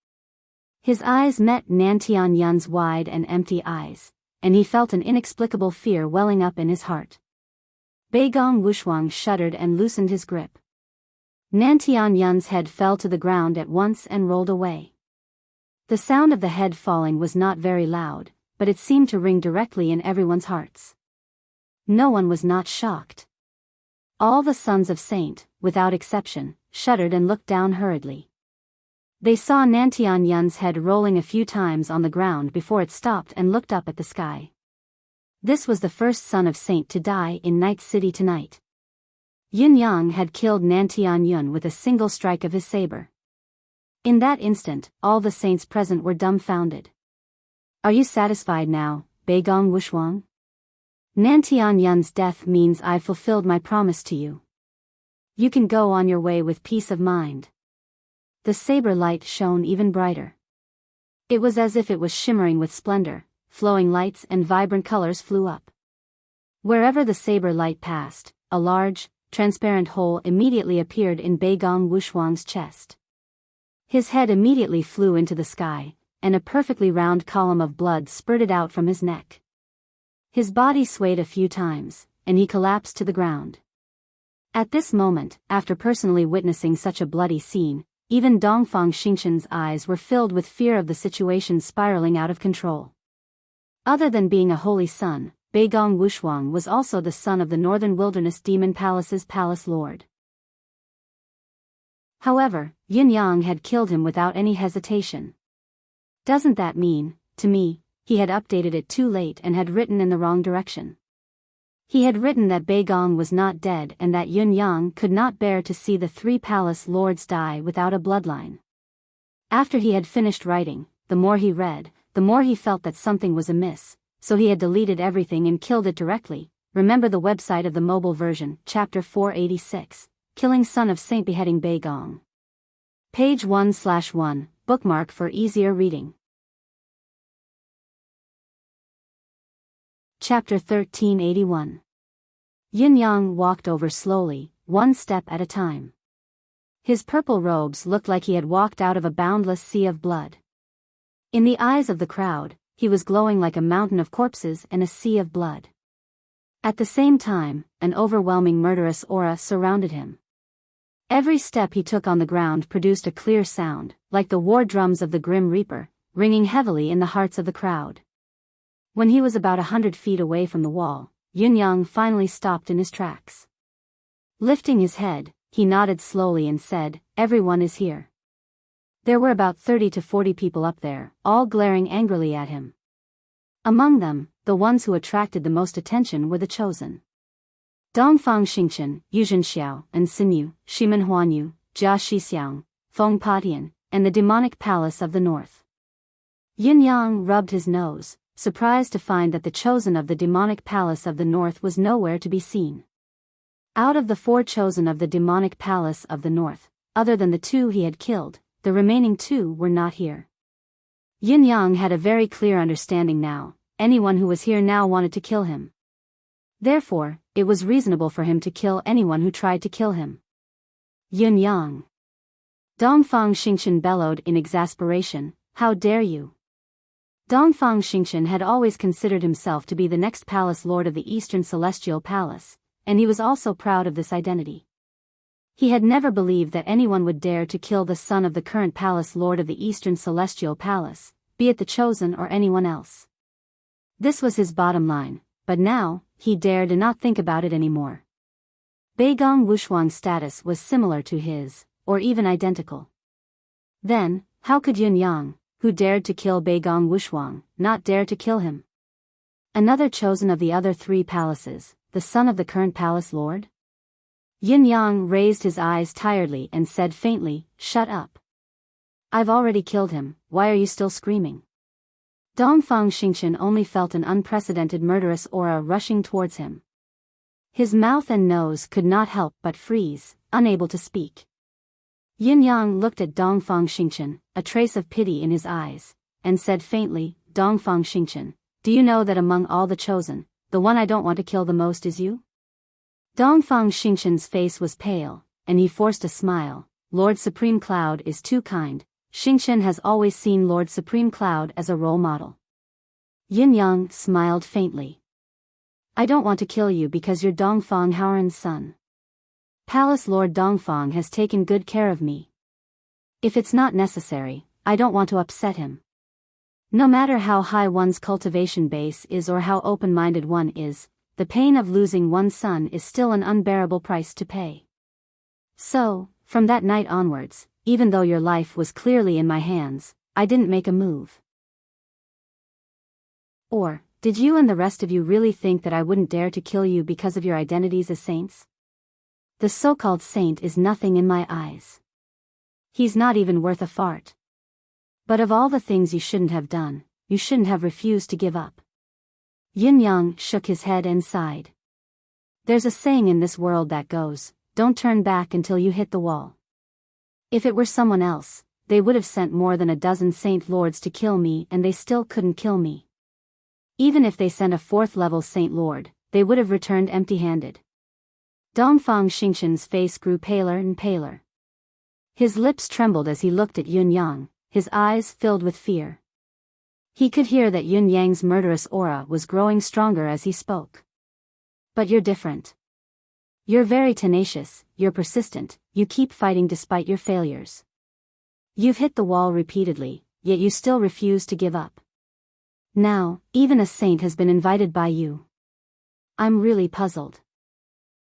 His eyes met Nantian Yun's wide and empty eyes, and he felt an inexplicable fear welling up in his heart. Beigong Wushuang shuddered and loosened his grip. Nantian Yun's head fell to the ground at once and rolled away. The sound of the head falling was not very loud, but it seemed to ring directly in everyone's hearts. No one was not shocked. All the sons of Saint, without exception, shuddered and looked down hurriedly. They saw Nantian Yun's head rolling a few times on the ground before it stopped and looked up at the sky. This was the first son of Saint to die in Night City tonight. Yun Yang had killed Nantian Yun with a single strike of his saber. In that instant, all the saints present were dumbfounded. Are you satisfied now, Beigong Wushuang? Nantian Yun's death means I've fulfilled my promise to you. You can go on your way with peace of mind. The saber light shone even brighter. It was as if it was shimmering with splendor, flowing lights and vibrant colors flew up. Wherever the saber light passed, a large, transparent hole immediately appeared in Beigong Wushuang's chest. His head immediately flew into the sky, and a perfectly round column of blood spurted out from his neck. His body swayed a few times, and he collapsed to the ground. At this moment, after personally witnessing such a bloody scene, even Dongfang Xingqian's eyes were filled with fear of the situation spiraling out of control. Other than being a holy son, Beigong Wushuang was also the son of the Northern Wilderness Demon Palace's palace lord. However, Yun Yang had killed him without any hesitation. Doesn't that mean, to me, he had updated it too late and had written in the wrong direction? He had written that Beigong was not dead and that Yun Yang could not bear to see the three palace lords die without a bloodline. After he had finished writing, the more he read, the more he felt that something was amiss, so he had deleted everything and killed it directly. Remember the website of the mobile version, Chapter 486, Killing Son of Saint Beheading Beigong. Page 1/1, bookmark for easier reading. Chapter 1381. Yun Yang walked over slowly, one step at a time. His purple robes looked like he had walked out of a boundless sea of blood. In the eyes of the crowd, he was glowing like a mountain of corpses and a sea of blood. At the same time, an overwhelming murderous aura surrounded him. Every step he took on the ground produced a clear sound, like the war drums of the Grim Reaper, ringing heavily in the hearts of the crowd. When he was about 100 feet away from the wall, Yun Yang finally stopped in his tracks. Lifting his head, he nodded slowly and said, "Everyone is here." There were about 30 to 40 people up there, all glaring angrily at him. Among them, the ones who attracted the most attention were the chosen. Dongfang Xingqian, Yuzhen Xiao, and Sinyu, Shimen Huanyu, Jia Shixiang, Feng Patian, and the demonic palace of the north. Yun Yang rubbed his nose, surprised to find that the chosen of the demonic palace of the north was nowhere to be seen. Out of the 4 chosen of the demonic palace of the north, other than the 2 he had killed, the remaining 2 were not here. Yun Yang had a very clear understanding now, anyone who was here now wanted to kill him. Therefore, it was reasonable for him to kill anyone who tried to kill him. Yun Yang. Dongfang Xingqian bellowed in exasperation, "How dare you!" Dongfang Xingqian had always considered himself to be the next palace lord of the Eastern Celestial Palace, and he was also proud of this identity. He had never believed that anyone would dare to kill the son of the current palace lord of the Eastern Celestial Palace, be it the chosen or anyone else. This was his bottom line, but now, he dared not think about it anymore. Beigong Wushuang's status was similar to his, or even identical. Then, how could Yun Yang, who dared to kill Beigong Wushuang, not dare to kill him? Another chosen of the other 3 palaces, the son of the current palace lord? Yun Yang raised his eyes tiredly and said faintly, "Shut up. I've already killed him, why are you still screaming?" Dongfang Xingqian only felt an unprecedented murderous aura rushing towards him. His mouth and nose could not help but freeze, unable to speak. Yun Yang looked at Dongfang Xingqian, a trace of pity in his eyes, and said faintly, "Dongfang Xingqian, do you know that among all the chosen, the one I don't want to kill the most is you? Dongfang Xingqian's face was pale, and he forced a smile. Lord Supreme Cloud is too kind. Xingqian has always seen Lord Supreme Cloud as a role model. Yin Yang smiled faintly. I don't want to kill you because you're Dongfang Haoran's son. Palace Lord Dongfang has taken good care of me. If it's not necessary, I don't want to upset him. No matter how high one's cultivation base is or how open-minded one is, the pain of losing one's son is still an unbearable price to pay. So, from that night onwards, even though your life was clearly in my hands, I didn't make a move. Or, did you and the rest of you really think that I wouldn't dare to kill you because of your identities as saints? The so-called saint is nothing in my eyes. He's not even worth a fart. But of all the things you shouldn't have done, you shouldn't have refused to give up. Yin Yang shook his head and sighed. There's a saying in this world that goes, don't turn back until you hit the wall. If it were someone else, they would have sent more than a dozen Saint Lords to kill me and they still couldn't kill me. Even if they sent a 4th-level Saint Lord, they would have returned empty-handed. Dongfang Xingqian's face grew paler and paler. His lips trembled as he looked at Yin Yang, his eyes filled with fear. He could hear that Yin Yang's murderous aura was growing stronger as he spoke. But you're different. You're very tenacious, you're persistent, you keep fighting despite your failures. You've hit the wall repeatedly, yet you still refuse to give up. Now, even a saint has been invited by you. I'm really puzzled.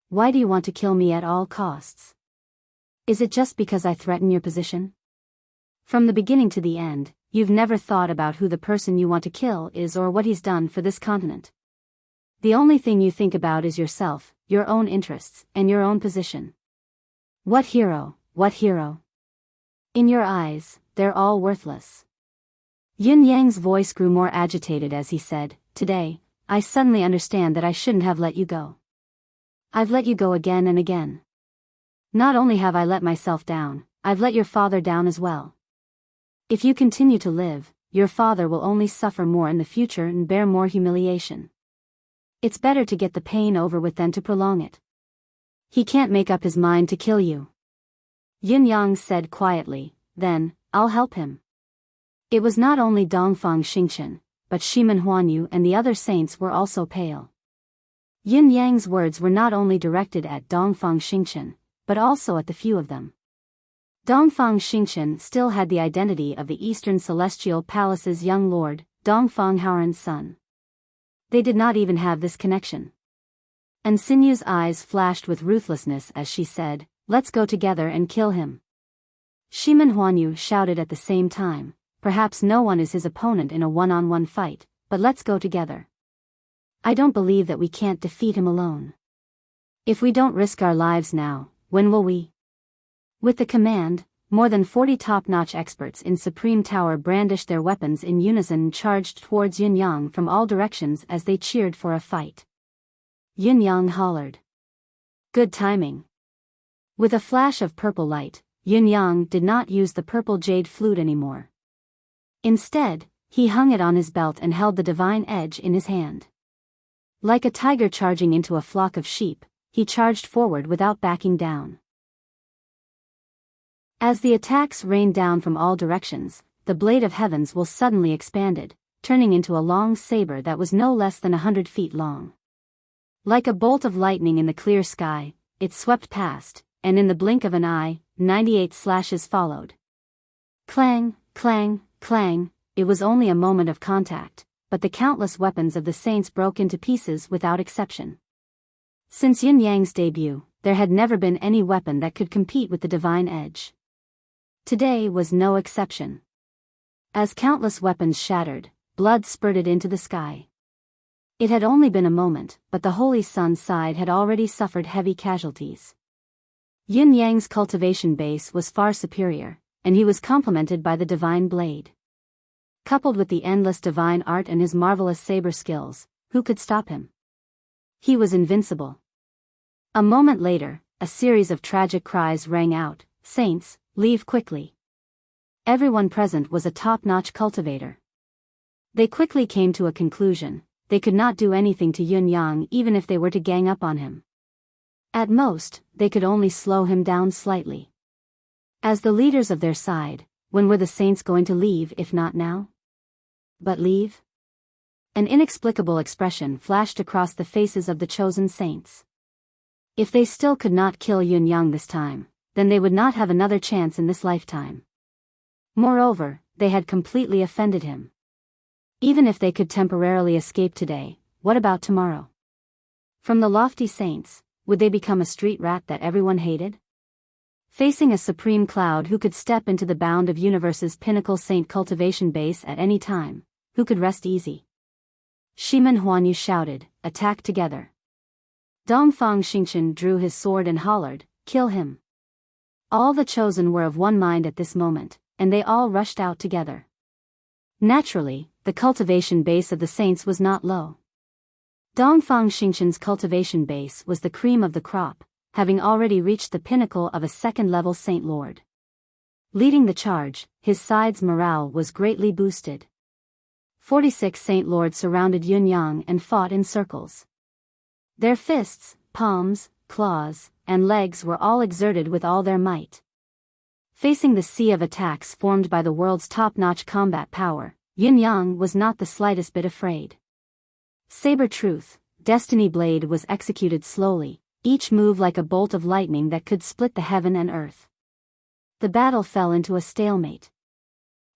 Why do you want to kill me at all costs? Is it just because I threaten your position? From the beginning to the end, you've never thought about who the person you want to kill is or what he's done for this continent. The only thing you think about is yourself, your own interests, and your own position. What hero, what hero? In your eyes, they're all worthless. Yin Yang's voice grew more agitated as he said, Today, I suddenly understand that I shouldn't have let you go. I've let you go again and again. Not only have I let myself down, I've let your father down as well. If you continue to live, your father will only suffer more in the future and bear more humiliation. It's better to get the pain over with than to prolong it. He can't make up his mind to kill you. Yin Yang said quietly, Then, I'll help him. It was not only Dongfang Xingqian, but Shimen Huanyu and the other saints were also pale. Yin Yang's words were not only directed at Dongfang Xingqian, but also at the few of them. Dongfang Xingqian still had the identity of the Eastern Celestial Palace's young lord, Dongfang Haoran's son. They did not even have this connection. And Sinyu's eyes flashed with ruthlessness as she said, Let's go together and kill him. Shimen Huanyu shouted at the same time, Perhaps no one is his opponent in a one-on-one fight, but let's go together. I don't believe that we can't defeat him alone. If we don't risk our lives now, when will we? With the command, more than 40 top-notch experts in Supreme Tower brandished their weapons in unison and charged towards Yin Yang from all directions as they cheered for a fight. Yin Yang hollered. Good timing. With a flash of purple light, Yin Yang did not use the purple jade flute anymore. Instead, he hung it on his belt and held the divine edge in his hand. Like a tiger charging into a flock of sheep, he charged forward without backing down. As the attacks rained down from all directions, the blade of heavens will suddenly expanded, turning into a long saber that was no less than 100 feet long. Like a bolt of lightning in the clear sky, it swept past, and in the blink of an eye, 98 slashes followed. Clang, clang, clang, it was only a moment of contact, but the countless weapons of the saints broke into pieces without exception. Since Yin Yang's debut, there had never been any weapon that could compete with the divine edge. Today was no exception. As countless weapons shattered, blood spurted into the sky. It had only been a moment, but the Holy Sun's side had already suffered heavy casualties. Yin Yang's cultivation base was far superior, and he was complemented by the divine blade. Coupled with the endless divine art and his marvelous saber skills, who could stop him? He was invincible. A moment later, a series of tragic cries rang out, Saints, leave quickly. Everyone present was a top-notch cultivator. They quickly came to a conclusion, they could not do anything to Yun Yang even if they were to gang up on him. At most, they could only slow him down slightly. As the leaders of their side, when were the saints going to leave if not now? But leave? An inexplicable expression flashed across the faces of the chosen saints. If they still could not kill Yun Yang this time, then they would not have another chance in this lifetime. Moreover, they had completely offended him. Even if they could temporarily escape today, what about tomorrow? From the lofty saints, would they become a street rat that everyone hated? Facing a supreme cloud who could step into the bound of universe's pinnacle saint cultivation base at any time, who could rest easy? Shimen Huanyu shouted, "Attack together." Dongfang Xingchen drew his sword and hollered, "Kill him." All the chosen were of one mind at this moment, and they all rushed out together. Naturally, the cultivation base of the saints was not low. Dongfang Xingchen's cultivation base was the cream of the crop, having already reached the pinnacle of a second-level Saint Lord. Leading the charge, his side's morale was greatly boosted. 46 Saint Lords surrounded Yun Yang and fought in circles. Their fists, palms, claws, and legs were all exerted with all their might. Facing the sea of attacks formed by the world's top-notch combat power, Yun Yang was not the slightest bit afraid. Saber Truth, Destiny Blade was executed slowly, each move like a bolt of lightning that could split the heaven and earth. The battle fell into a stalemate.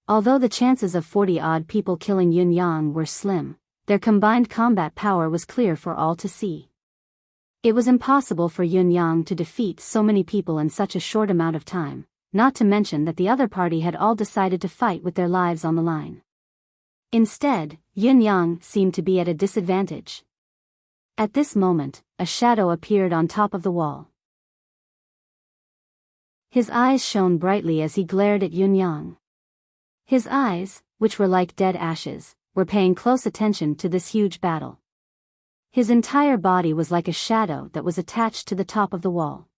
Although the chances of 40-odd people killing Yun Yang were slim, their combined combat power was clear for all to see. It was impossible for Yun Yang to defeat so many people in such a short amount of time, not to mention that the other party had all decided to fight with their lives on the line. Instead, Yun Yang seemed to be at a disadvantage. At this moment, a shadow appeared on top of the wall. His eyes shone brightly as he glared at Yun Yang. His eyes, which were like dead ashes, were paying close attention to this huge battle. His entire body was like a shadow that was attached to the top of the wall.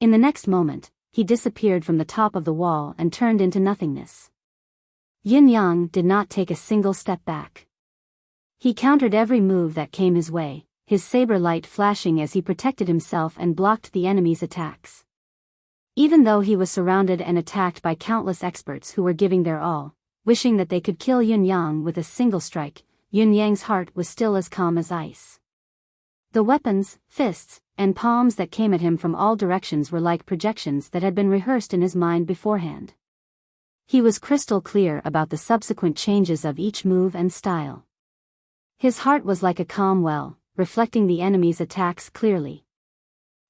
In the next moment, he disappeared from the top of the wall and turned into nothingness. Yun Yang did not take a single step back. He countered every move that came his way, his saber light flashing as he protected himself and blocked the enemy's attacks. Even though he was surrounded and attacked by countless experts who were giving their all, wishing that they could kill Yun Yang with a single strike, Yun Yang's heart was still as calm as ice. The weapons, fists, and palms that came at him from all directions were like projections that had been rehearsed in his mind beforehand. He was crystal clear about the subsequent changes of each move and style. His heart was like a calm well, reflecting the enemy's attacks clearly.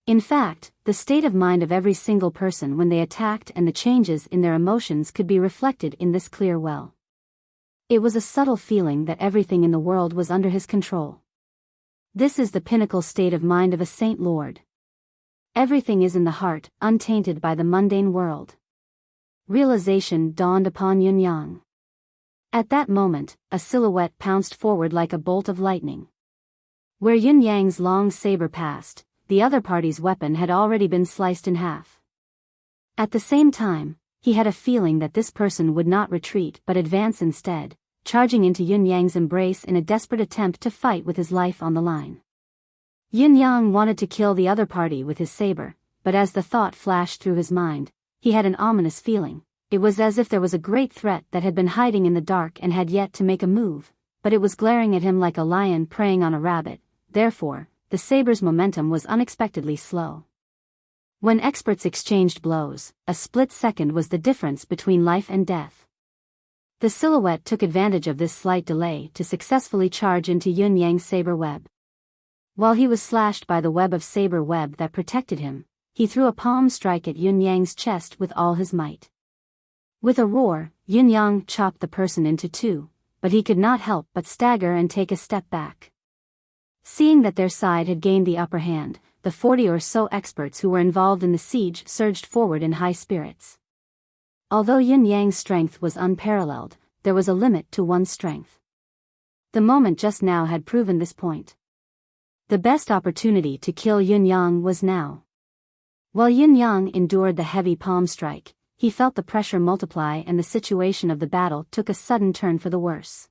In fact, the state of mind of every single person when they attacked and the changes in their emotions could be reflected in this clear well. It was a subtle feeling that everything in the world was under his control. This is the pinnacle state of mind of a Saint Lord. Everything is in the heart, untainted by the mundane world. Realization dawned upon Yun Yang. At that moment, a silhouette pounced forward like a bolt of lightning. Where Yun Yang's long saber passed, the other party's weapon had already been sliced in half. At the same time, he had a feeling that this person would not retreat but advance instead, charging into Yun Yang's embrace in a desperate attempt to fight with his life on the line. Yun Yang wanted to kill the other party with his saber, but as the thought flashed through his mind, he had an ominous feeling. It was as if there was a great threat that had been hiding in the dark and had yet to make a move, but it was glaring at him like a lion preying on a rabbit. Therefore, the saber's momentum was unexpectedly slow. When experts exchanged blows, a split second was the difference between life and death. The silhouette took advantage of this slight delay to successfully charge into Yun Yang's saber web. While he was slashed by the web of saber web that protected him, he threw a palm strike at Yun Yang's chest with all his might. With a roar, Yun Yang chopped the person into two, but he could not help but stagger and take a step back. Seeing that their side had gained the upper hand, the 40 or so experts who were involved in the siege surged forward in high spirits. Although Yun Yang's strength was unparalleled, there was a limit to one's strength. The moment just now had proven this point. The best opportunity to kill Yun Yang was now. While Yun Yang endured the heavy palm strike, he felt the pressure multiply and the situation of the battle took a sudden turn for the worse.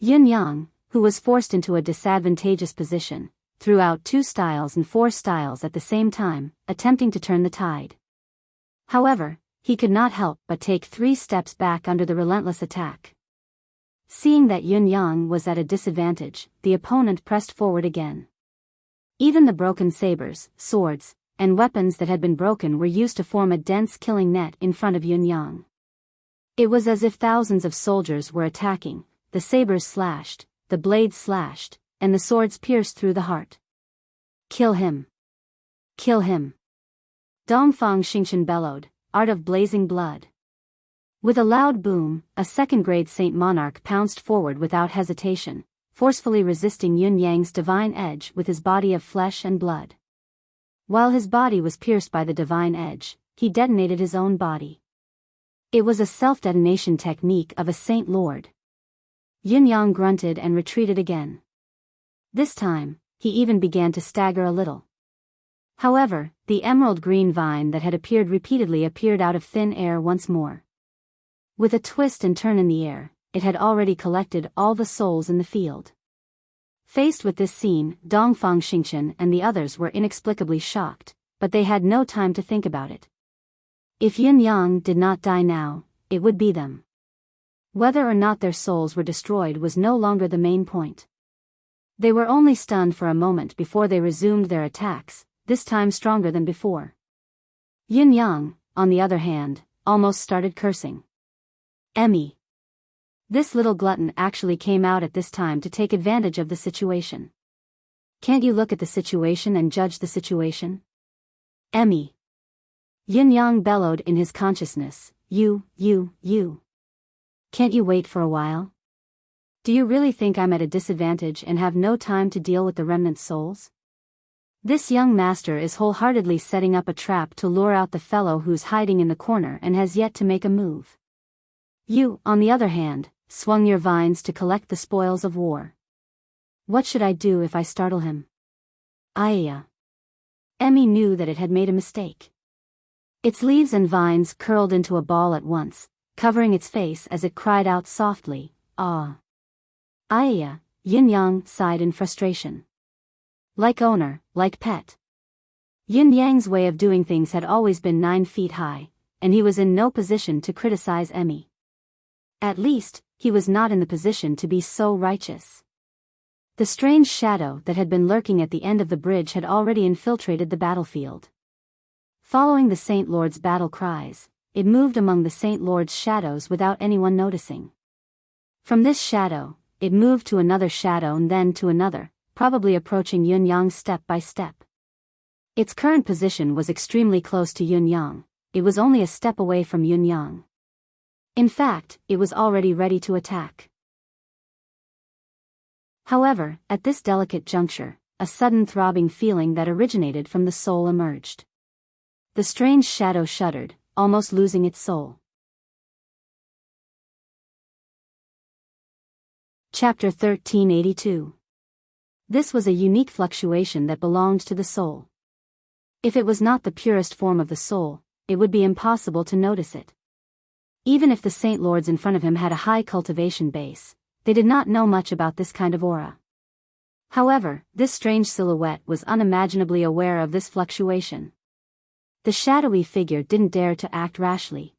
Yun Yang, who was forced into a disadvantageous position, threw out 2 styles and 4 styles at the same time, attempting to turn the tide. However, he could not help but take 3 steps back under the relentless attack. Seeing that Yun Yang was at a disadvantage, the opponent pressed forward again. Even the broken sabers, swords, and weapons that had been broken were used to form a dense killing net in front of Yun Yang. It was as if thousands of soldiers were attacking. The sabers slashed, the blades slashed, and the swords pierced through the heart. Kill him! Kill him! Dongfang Xingchen bellowed, art of blazing blood. With a loud boom, a second-grade Saint Monarch pounced forward without hesitation, forcefully resisting Yun Yang's divine edge with his body of flesh and blood. While his body was pierced by the divine edge, he detonated his own body. It was a self-detonation technique of a Saint Lord. Yun Yang grunted and retreated again. This time, he even began to stagger a little. However, the emerald green vine that had appeared repeatedly appeared out of thin air once more. With a twist and turn in the air, it had already collected all the souls in the field. Faced with this scene, Dongfang Xingchen and the others were inexplicably shocked, but they had no time to think about it. If Yun Yang did not die now, it would be them. Whether or not their souls were destroyed was no longer the main point. They were only stunned for a moment before they resumed their attacks, this time stronger than before. Yun Yang, on the other hand, almost started cursing. Emmy. This little glutton actually came out at this time to take advantage of the situation. Can't you look at the situation and judge the situation? Emmy. Yun Yang bellowed in his consciousness, you. Can't you wait for a while? Do you really think I'm at a disadvantage and have no time to deal with the remnant souls? This young master is wholeheartedly setting up a trap to lure out the fellow who's hiding in the corner and has yet to make a move. You, on the other hand, swung your vines to collect the spoils of war. What should I do if I startle him? Ayya. Emmy knew that it had made a mistake. Its leaves and vines curled into a ball at once, covering its face as it cried out softly, ah. Ayya, Yun Yang sighed in frustration. Like owner, like pet. Yun Yang's way of doing things had always been 9 feet high, and he was in no position to criticize Emmy. At least, he was not in the position to be so righteous. The strange shadow that had been lurking at the end of the bridge had already infiltrated the battlefield. Following the Saint Lord's battle cries, it moved among the Saint Lord's shadows without anyone noticing. From this shadow, it moved to another shadow and then to another, probably approaching Yun Yang step by step. Its current position was extremely close to Yun Yang. It was only a step away from Yun Yang. In fact, it was already ready to attack. However, at this delicate juncture, a sudden throbbing feeling that originated from the soul emerged. The strange shadow shuddered, almost losing its soul. Chapter 1382. This was a unique fluctuation that belonged to the soul. If it was not the purest form of the soul, it would be impossible to notice it. Even if the Saint Lords in front of him had a high cultivation base, they did not know much about this kind of aura. However, this strange silhouette was unimaginably aware of this fluctuation. The shadowy figure didn't dare to act rashly.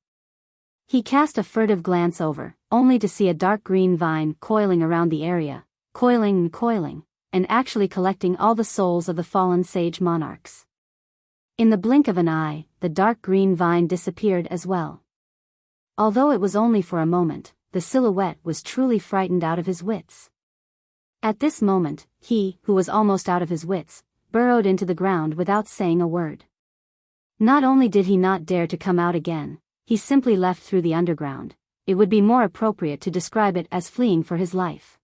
He cast a furtive glance over, only to see a dark green vine coiling around the area, coiling and coiling, and actually collecting all the souls of the fallen sage monarchs. In the blink of an eye, the dark green vine disappeared as well. Although it was only for a moment, the silhouette was truly frightened out of his wits. At this moment, he, who was almost out of his wits, burrowed into the ground without saying a word. Not only did he not dare to come out again, he simply left through the underground. It would be more appropriate to describe it as fleeing for his life.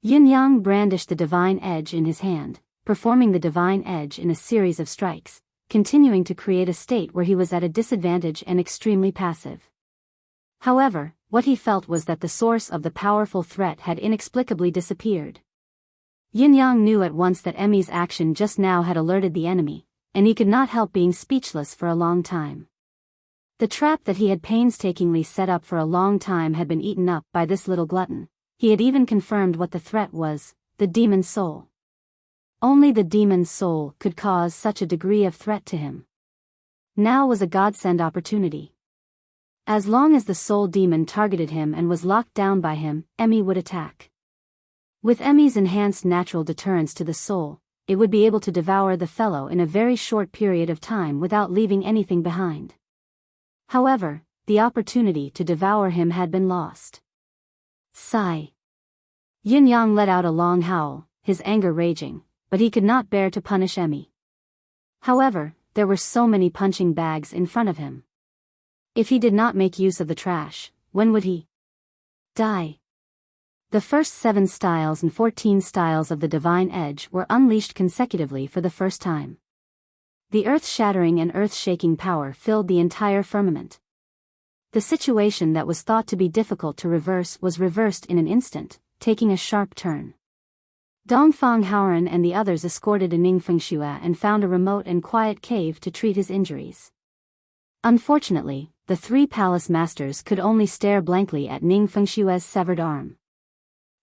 Yun Yang brandished the divine edge in his hand, performing the divine edge in a series of strikes, continuing to create a state where he was at a disadvantage and extremely passive. However, what he felt was that the source of the powerful threat had inexplicably disappeared. Yun Yang knew at once that Emmy's action just now had alerted the enemy, and he could not help being speechless for a long time. The trap that he had painstakingly set up for a long time had been eaten up by this little glutton. he had even confirmed what the threat was, the demon soul. Only the demon's soul could cause such a degree of threat to him. Now was a godsend opportunity. As long as the soul demon targeted him and was locked down by him, Emmy would attack. With Emmy's enhanced natural deterrence to the soul, it would be able to devour the fellow in a very short period of time without leaving anything behind. However, the opportunity to devour him had been lost. Sigh. Yin Yang let out a long howl, his anger raging, but he could not bear to punish Emmy. However, there were so many punching bags in front of him. If he did not make use of the trash, when would he die? The first 7 styles and 14 styles of the Divine Edge were unleashed consecutively for the first time. The earth-shattering and earth-shaking power filled the entire firmament. The situation that was thought to be difficult to reverse was reversed in an instant, taking a sharp turn. Dongfang Haoran and the others escorted Ning Fengxue and found a remote and quiet cave to treat his injuries. Unfortunately, the 3 palace masters could only stare blankly at Ning Fengxue's severed arm.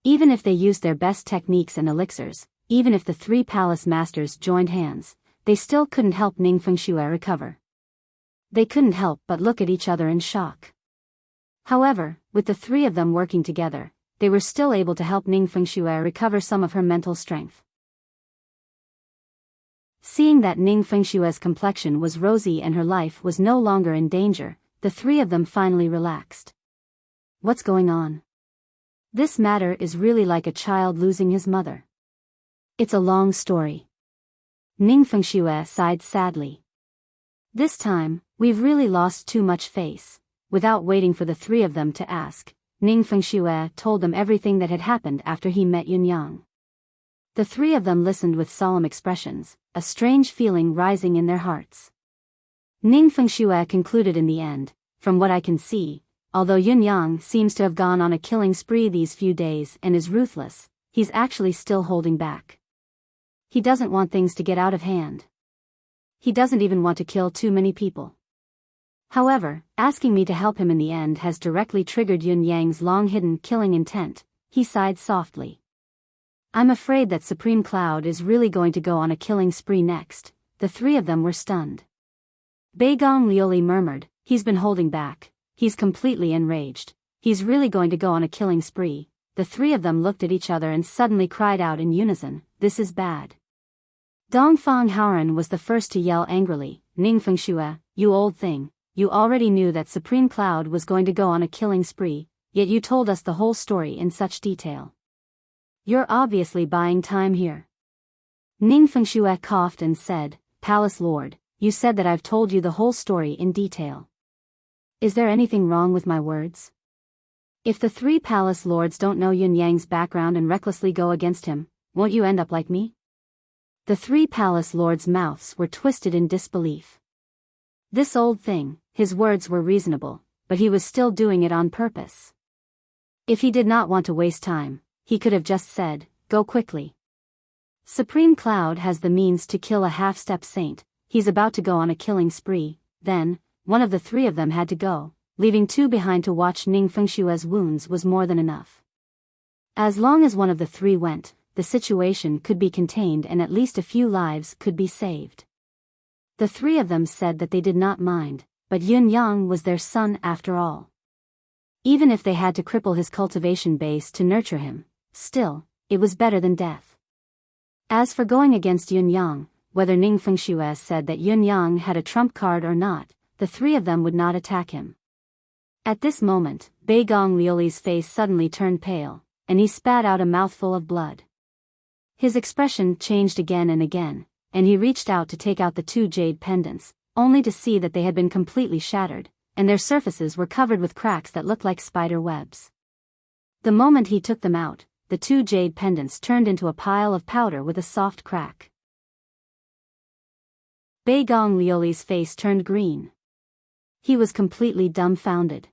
Even if they used their best techniques and elixirs, even if the 3 palace masters joined hands, they still couldn't help Ning Fengxue recover. They couldn't help but look at each other in shock. However, with the 3 of them working together, they were still able to help Ning Fengxue recover some of her mental strength. Seeing that Ning Fengshue's complexion was rosy and her life was no longer in danger, the 3 of them finally relaxed. What's going on? This matter is really like a child losing his mother. It's a long story. Ning Fengxue sighed sadly. This time, we've really lost too much face. Without waiting for the 3 of them to ask, Ning Fengxue told them everything that had happened after he met Yun Yang. The 3 of them listened with solemn expressions, a strange feeling rising in their hearts. Ning Fengxue concluded in the end, from what I can see, although Yun Yang seems to have gone on a killing spree these few days and is ruthless, he's actually still holding back. He doesn't want things to get out of hand. He doesn't even want to kill too many people. However, asking me to help him in the end has directly triggered Yun Yang's long-hidden killing intent. He sighed softly. I'm afraid that Supreme Cloud is really going to go on a killing spree next. The 3 of them were stunned. Beigong Lioli murmured, he's been holding back. He's completely enraged. He's really going to go on a killing spree. The 3 of them looked at each other and suddenly cried out in unison, this is bad. Dongfang Haoran was the first to yell angrily, Ning Fengxue, you old thing, you already knew that Supreme Cloud was going to go on a killing spree, yet you told us the whole story in such detail. You're obviously buying time here. Ning Fengxue coughed and said, Palace Lord, you said that I've told you the whole story in detail. Is there anything wrong with my words? If the 3 palace lords don't know Yun Yang's background and recklessly go against him, won't you end up like me? The 3 palace lords' mouths were twisted in disbelief. This old thing, his words were reasonable, but he was still doing it on purpose. If he did not want to waste time, he could have just said, go quickly. Supreme Cloud has the means to kill a half-step saint, he's about to go on a killing spree, then, one of the 3 of them had to go, leaving 2 behind to watch Ning Fengshue's wounds was more than enough. As long as one of the 3 went, the situation could be contained and at least a few lives could be saved. The 3 of them said that they did not mind, but Yun Yang was their son after all. Even if they had to cripple his cultivation base to nurture him, still, it was better than death. As for going against Yun Yang, whether Ning Fengxue said that Yun Yang had a trump card or not, the 3 of them would not attack him. At this moment, Beigong Lioli's face suddenly turned pale, and he spat out a mouthful of blood. His expression changed again and again, and he reached out to take out the 2 jade pendants, only to see that they had been completely shattered, and their surfaces were covered with cracks that looked like spider webs. The moment he took them out, the 2 jade pendants turned into a pile of powder with a soft crack. Beigong Lioli's face turned green. He was completely dumbfounded.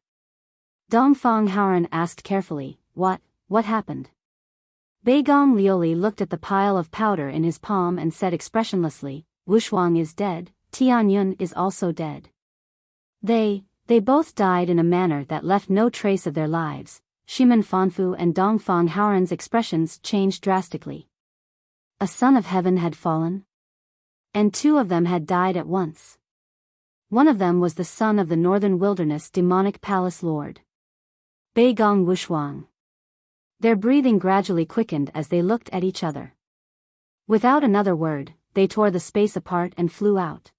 Dongfang Haoran asked carefully, what happened? Beigong Lioli looked at the pile of powder in his palm and said expressionlessly, Wushuang is dead, Tianyun is also dead. They both died in a manner that left no trace of their lives, Shimen Fanfu and Dongfang Haoran's expressions changed drastically. A son of heaven had fallen? And two of them had died at once. One of them was the son of the northern wilderness demonic palace lord, Beigong Wushuang. Their breathing gradually quickened as they looked at each other. Without another word, they tore the space apart and flew out.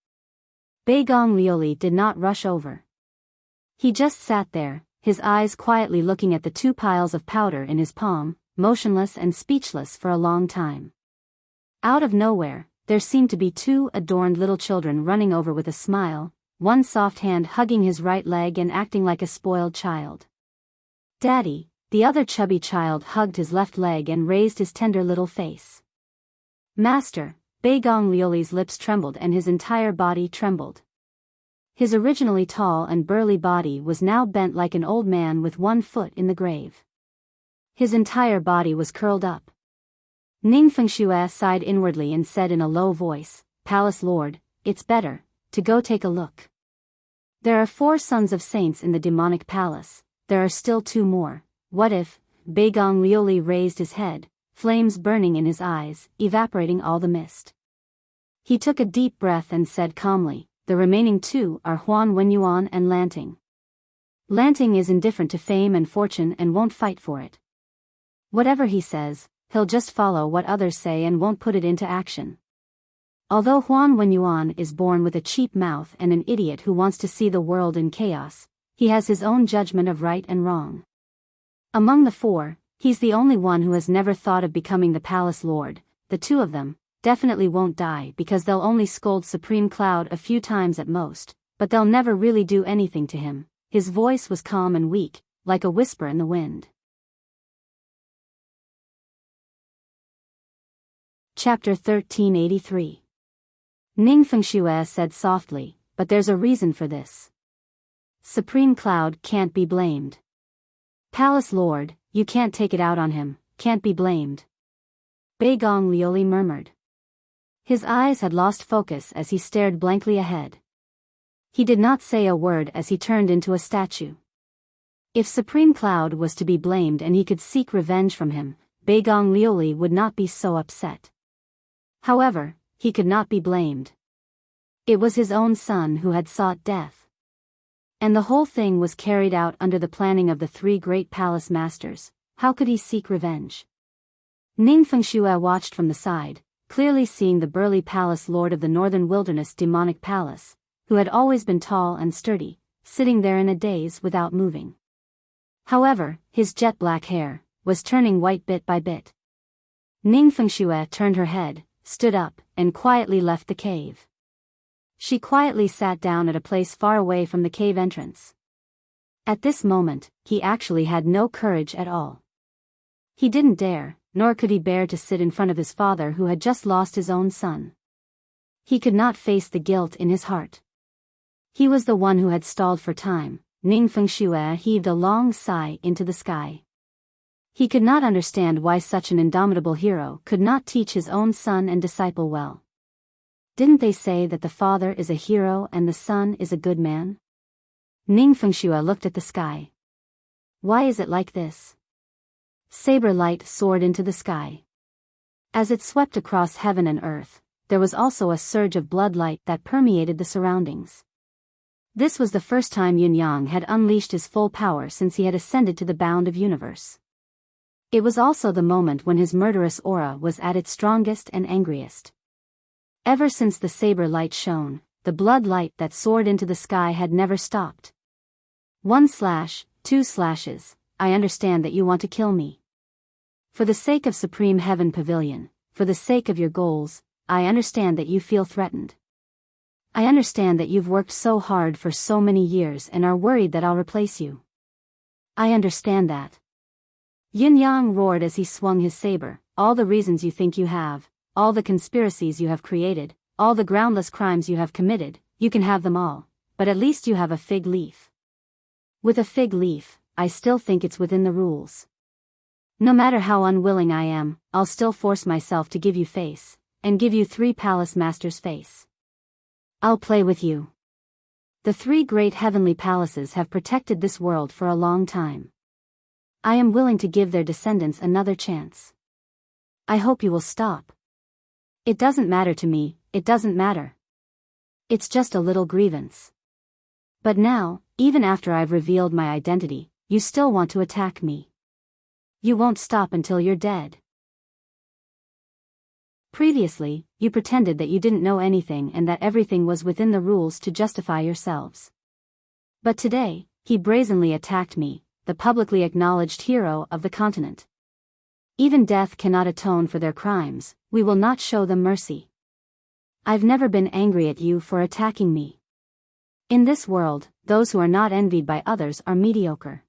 Beigong Liuli did not rush over. He just sat there, his eyes quietly looking at the two piles of powder in his palm, motionless and speechless for a long time. Out of nowhere, there seemed to be two adorned little children running over with a smile, one soft hand hugging his right leg and acting like a spoiled child. "Daddy," the other chubby child hugged his left leg and raised his tender little face. "Master," Beigong Liuli's lips trembled and his entire body trembled. His originally tall and burly body was now bent like an old man with one foot in the grave. His entire body was curled up. Ning Fengxue sighed inwardly and said in a low voice, "Palace Lord, it's better to go take a look. There are 4 sons of saints in the demonic palace, there are still 2 more, what if?" Beigong Liuli raised his head, flames burning in his eyes, evaporating all the mist. He took a deep breath and said calmly, "The remaining 2 are Huan Wenyuan and Lanting. Lanting is indifferent to fame and fortune and won't fight for it. Whatever he says, he'll just follow what others say and won't put it into action. Although Huan Wenyuan is born with a cheap mouth and an idiot who wants to see the world in chaos, he has his own judgment of right and wrong. Among the 4, he's the only one who has never thought of becoming the palace lord. The 2 of them definitely won't die because they'll only scold Supreme Cloud a few times at most, but they'll never really do anything to him." His voice was calm and weak, like a whisper in the wind. Chapter 1383. Ning Fengxue said softly, "But there's a reason for this. Supreme Cloud can't be blamed. Palace Lord, you can't take it out on him, can't be blamed." Beigong Liuli murmured. His eyes had lost focus as he stared blankly ahead. He did not say a word as he turned into a statue. If Supreme Cloud was to be blamed and he could seek revenge from him, Beigong Liuli would not be so upset. However, he could not be blamed. It was his own son who had sought death. And the whole thing was carried out under the planning of the 3 great palace masters. How could he seek revenge? Ning Fengxue watched from the side, clearly seeing the burly palace lord of the northern wilderness demonic palace, who had always been tall and sturdy, sitting there in a daze without moving. However, his jet black hair was turning white bit by bit. Ning Fengxue turned her head, stood up, and quietly left the cave. She quietly sat down at a place far away from the cave entrance. At this moment, he actually had no courage at all. He didn't dare, nor could he bear to sit in front of his father who had just lost his own son. He could not face the guilt in his heart. He was the one who had stalled for time. Ning Fengxue heaved a long sigh into the sky. He could not understand why such an indomitable hero could not teach his own son and disciple well. Didn't they say that the father is a hero and the son is a good man? Ning Fengxue looked at the sky. Why is it like this? Saber light soared into the sky. As it swept across heaven and earth, there was also a surge of blood light that permeated the surroundings. This was the first time Yin Yang had unleashed his full power since he had ascended to the bound of universe. It was also the moment when his murderous aura was at its strongest and angriest. Ever since the saber light shone, the blood light that soared into the sky had never stopped. 1 slash, 2 slashes, I understand that you want to kill me. For the sake of Supreme Heaven Pavilion, for the sake of your goals, I understand that you feel threatened. I understand that you've worked so hard for so many years and are worried that I'll replace you. I understand that. Yin Yang roared as he swung his saber, all the reasons you think you have, all the conspiracies you have created, all the groundless crimes you have committed, you can have them all, but at least you have a fig leaf. With a fig leaf, I still think it's within the rules. No matter how unwilling I am, I'll still force myself to give you face, and give you 3 palace masters' face. I'll play with you. The 3 great heavenly palaces have protected this world for a long time. I am willing to give their descendants another chance. I hope you will stop. It doesn't matter to me, it doesn't matter. It's just a little grievance. But now, even after I've revealed my identity, you still want to attack me. You won't stop until you're dead. Previously, you pretended that you didn't know anything and that everything was within the rules to justify yourselves. But today, he brazenly attacked me, the publicly acknowledged hero of the continent. Even death cannot atone for their crimes, we will not show them mercy. I've never been angry at you for attacking me. In this world, those who are not envied by others are mediocre.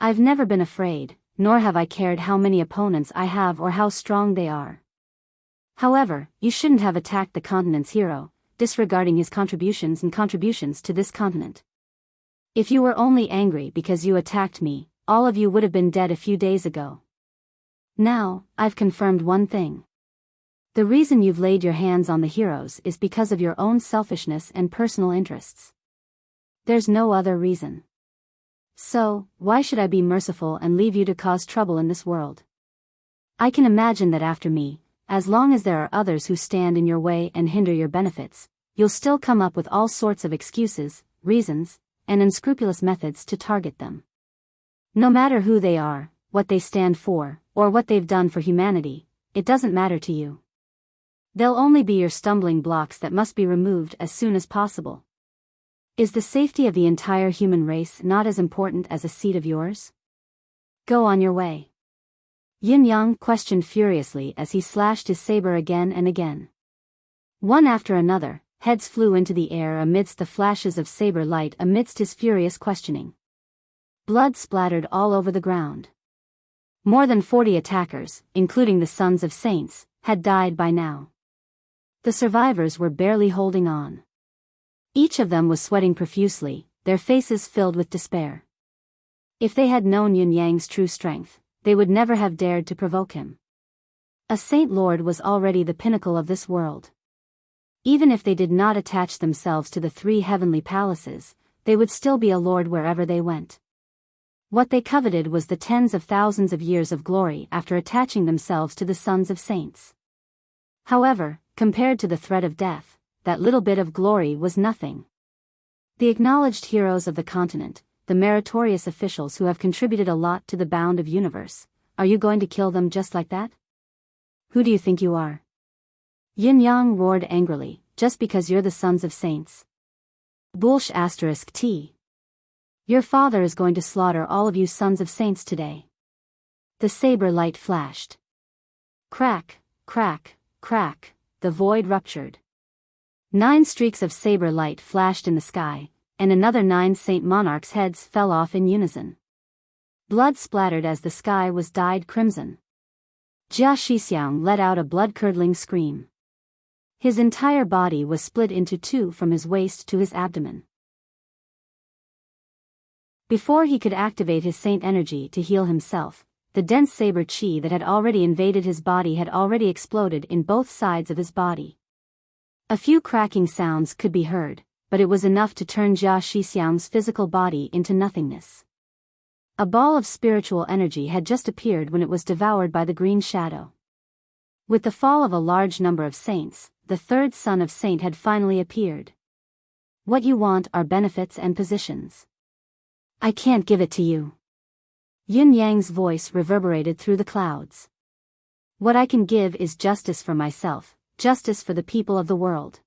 I've never been afraid, nor have I cared how many opponents I have or how strong they are. However, you shouldn't have attacked the continent's hero, disregarding his contributions to this continent. If you were only angry because you attacked me, all of you would have been dead a few days ago. Now, I've confirmed one thing. The reason you've laid your hands on the heroes is because of your own selfishness and personal interests. There's no other reason. So, why should I be merciful and leave you to cause trouble in this world? I can imagine that after me, as long as there are others who stand in your way and hinder your benefits, you'll still come up with all sorts of excuses, reasons, and unscrupulous methods to target them. No matter who they are, what they stand for, or what they've done for humanity, it doesn't matter to you. They'll only be your stumbling blocks that must be removed as soon as possible. Is the safety of the entire human race not as important as a seat of yours? Go on your way. Yin Yang questioned furiously as he slashed his saber again and again. One after another, heads flew into the air amidst the flashes of saber light amidst his furious questioning. Blood splattered all over the ground. More than 40 attackers, including the sons of saints, had died by now. The survivors were barely holding on. Each of them was sweating profusely, their faces filled with despair. If they had known Yin Yang's true strength, they would never have dared to provoke him. A Saint Lord was already the pinnacle of this world. Even if they did not attach themselves to the 3 heavenly palaces, they would still be a lord wherever they went. What they coveted was the tens of thousands of years of glory after attaching themselves to the sons of saints. However, compared to the threat of death, that little bit of glory was nothing. The acknowledged heroes of the continent, the meritorious officials who have contributed a lot to the bound of universe, are you going to kill them just like that? Who do you think you are? Yin Yang roared angrily, just because you're the sons of saints. Bullsh *T. Your father is going to slaughter all of you sons of saints today. The saber light flashed. Crack, crack, crack, the void ruptured. 9 streaks of saber light flashed in the sky, and another 9 Saint Monarchs' heads fell off in unison. Blood splattered as the sky was dyed crimson. Jia Shixiang let out a blood-curdling scream. His entire body was split into 2 from his waist to his abdomen. Before he could activate his saint energy to heal himself, the dense saber chi that had already invaded his body had already exploded in both sides of his body. A few cracking sounds could be heard, but it was enough to turn Jia Shixiang's physical body into nothingness. A ball of spiritual energy had just appeared when it was devoured by the green shadow. With the fall of a large number of saints, the 3rd son of saint had finally appeared. What you want are benefits and positions. I can't give it to you. Yin Yang's voice reverberated through the clouds. What I can give is justice for myself, justice for the people of the world.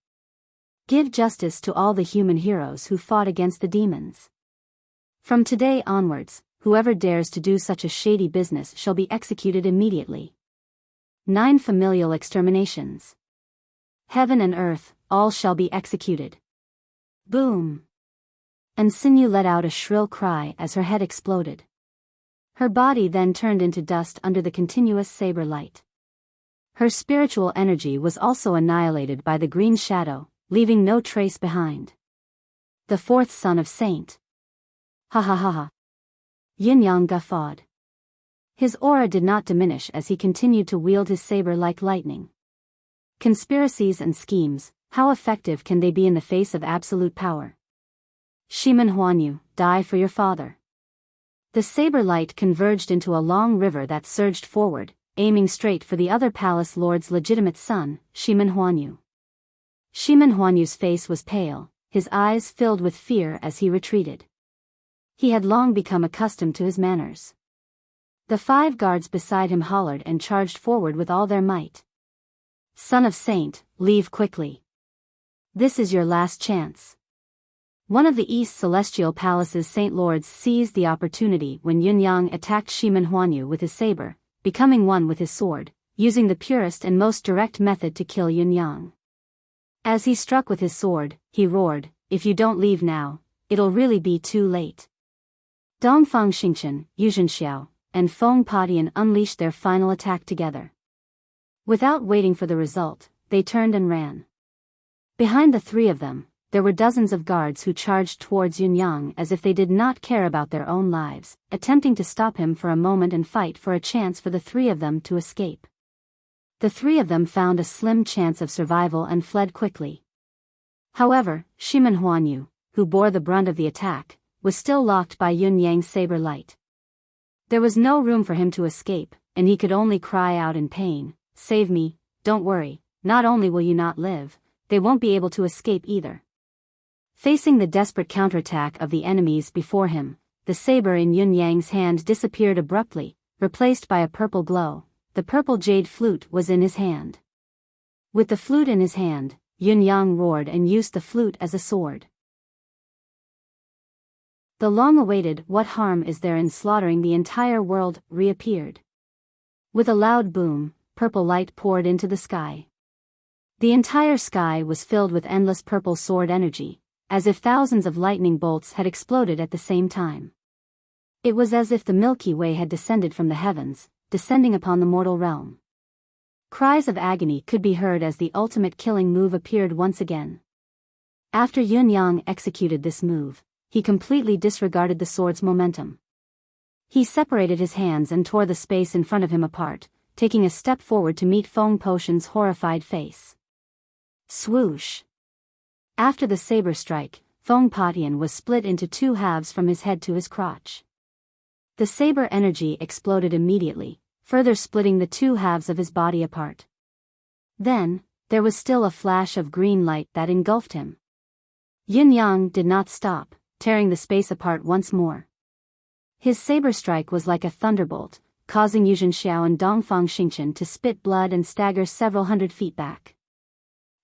Give justice to all the human heroes who fought against the demons. From today onwards, whoever dares to do such a shady business shall be executed immediately. 9 familial exterminations. Heaven and earth, all shall be executed. Boom! And Sinew let out a shrill cry as her head exploded. Her body then turned into dust under the continuous saber light. Her spiritual energy was also annihilated by the green shadow, leaving no trace behind. The 4th son of Saint. Ha ha ha ha. Yin Yang guffawed. His aura did not diminish as he continued to wield his saber like lightning. Conspiracies and schemes, how effective can they be in the face of absolute power? Shimen Huanyu, die for your father. The saber light converged into a long river that surged forward, aiming straight for the other palace lord's legitimate son, Shimen Huanyu. Shimen Huanyu's face was pale, his eyes filled with fear as he retreated. He had long become accustomed to his manners. The 5 guards beside him hollered and charged forward with all their might. "Son of Saint, leave quickly. This is your last chance." One of the East Celestial Palace's Saint Lords seized the opportunity when Yunyang attacked Shimen Huanyu with his saber, becoming one with his sword, using the purest and most direct method to kill Yunyang. As he struck with his sword, he roared, "If you don't leave now, it'll really be too late." Dongfang Xingchen, Yuzhen Xiao, and Feng Patian unleashed their final attack together. Without waiting for the result, they turned and ran. Behind the 3 of them, there were dozens of guards who charged towards Yunyang as if they did not care about their own lives, attempting to stop him for a moment and fight for a chance for the 3 of them to escape. The 3 of them found a slim chance of survival and fled quickly. However, Shimen Huanyu, who bore the brunt of the attack, was still locked by Yunyang's saber light. There was no room for him to escape, and he could only cry out in pain, "Save me, don't worry, not only will you not live, they won't be able to escape either." Facing the desperate counterattack of the enemies before him, the saber in Yunyang's hand disappeared abruptly, replaced by a purple glow. The purple jade flute was in his hand. With the flute in his hand, Yunyang roared and used the flute as a sword. The long-awaited "what harm is there in slaughtering the entire world" reappeared. With a loud boom, purple light poured into the sky. The entire sky was filled with endless purple sword energy, as if thousands of lightning bolts had exploded at the same time. It was as if the Milky Way had descended from the heavens, descending upon the mortal realm. Cries of agony could be heard as the ultimate killing move appeared once again. After Yunyang executed this move, he completely disregarded the sword's momentum. He separated his hands and tore the space in front of him apart, taking a step forward to meet Feng Potion's horrified face. Swoosh! After the saber strike, Feng Patian was split into 2 halves from his head to his crotch. The saber energy exploded immediately, further splitting the 2 halves of his body apart. Then, there was still a flash of green light that engulfed him. Yunyang did not stop, tearing the space apart once more. His saber strike was like a thunderbolt, causing Yuzhen Xiao and Dongfang Xingchen to spit blood and stagger several hundred feet back.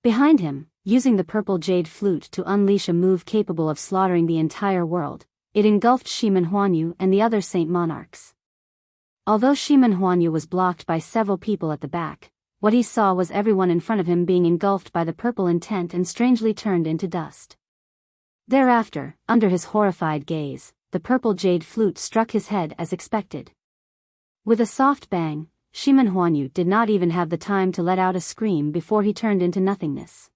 Behind him, using the purple jade flute to unleash a move capable of slaughtering the entire world, it engulfed Shimen Huanyu and the other Saint Monarchs. Although Shimen Huanyu was blocked by several people at the back, what he saw was everyone in front of him being engulfed by the purple intent and strangely turned into dust. Thereafter, under his horrified gaze, the purple jade flute struck his head as expected. With a soft bang, Shimen Huanyu did not even have the time to let out a scream before he turned into nothingness.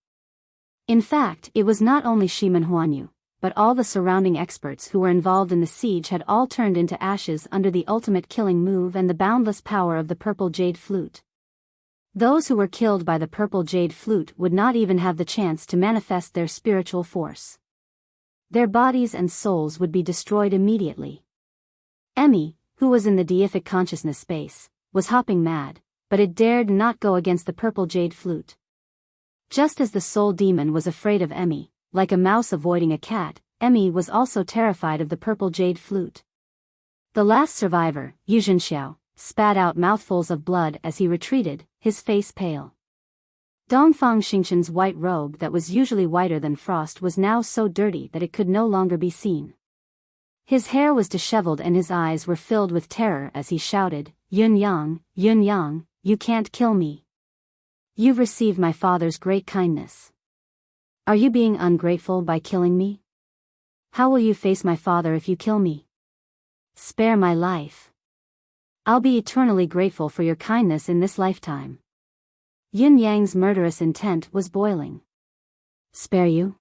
In fact, it was not only Shimen Huanyu, but all the surrounding experts who were involved in the siege had all turned into ashes under the ultimate killing move and the boundless power of the purple jade flute. Those who were killed by the purple jade flute would not even have the chance to manifest their spiritual force. Their bodies and souls would be destroyed immediately. Emmy, who was in the deific consciousness space, was hopping mad, but it dared not go against the purple jade flute. Just as the soul demon was afraid of Emmy, like a mouse avoiding a cat, Emmy was also terrified of the purple jade flute. The last survivor, Yuzhen Xiao, spat out mouthfuls of blood as he retreated, his face pale. Dongfang Xingchen's white robe that was usually whiter than frost was now so dirty that it could no longer be seen. His hair was disheveled and his eyes were filled with terror as he shouted, Yunyang, Yunyang, you can't kill me. You've received my father's great kindness. Are you being ungrateful by killing me? How will you face my father if you kill me? Spare my life. I'll be eternally grateful for your kindness in this lifetime. Yunyang's murderous intent was boiling. Spare you?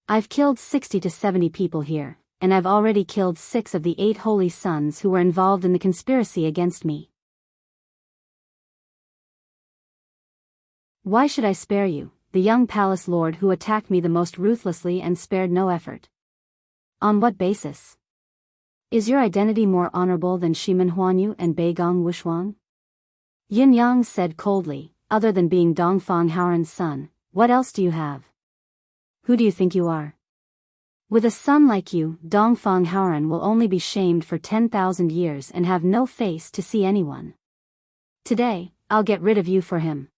I've killed 60 to 70 people here, and I've already killed 6 of the 8 holy sons who were involved in the conspiracy against me. Why should I spare you, the young palace lord who attacked me the most ruthlessly and spared no effort? On what basis? Is your identity more honorable than Shimen Huanyu and Beigong Wushuang? Yin Yang said coldly, other than being Dongfang Haoran's son, what else do you have? Who do you think you are? With a son like you, Dongfang Haoran will only be shamed for 10,000 years and have no face to see anyone. Today, I'll get rid of you for him.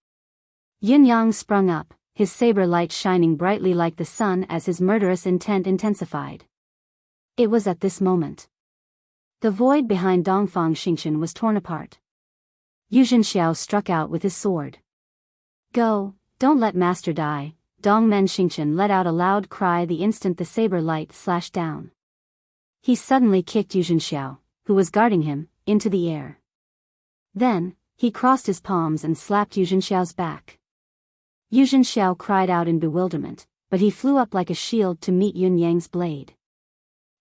Yin Yang sprung up, his saber light shining brightly like the sun as his murderous intent intensified. It was at this moment. The void behind Dongfang Xingchen was torn apart. Yu Zhenxiao struck out with his sword. Go, don't let master die. Dongmen Xingchen let out a loud cry the instant the saber light slashed down. He suddenly kicked Yu Zhenxiao, who was guarding him, into the air. Then, he crossed his palms and slapped Yu Zhenxiao's back. Yu Zhenxiao cried out in bewilderment, but he flew up like a shield to meet Yun Yang's blade.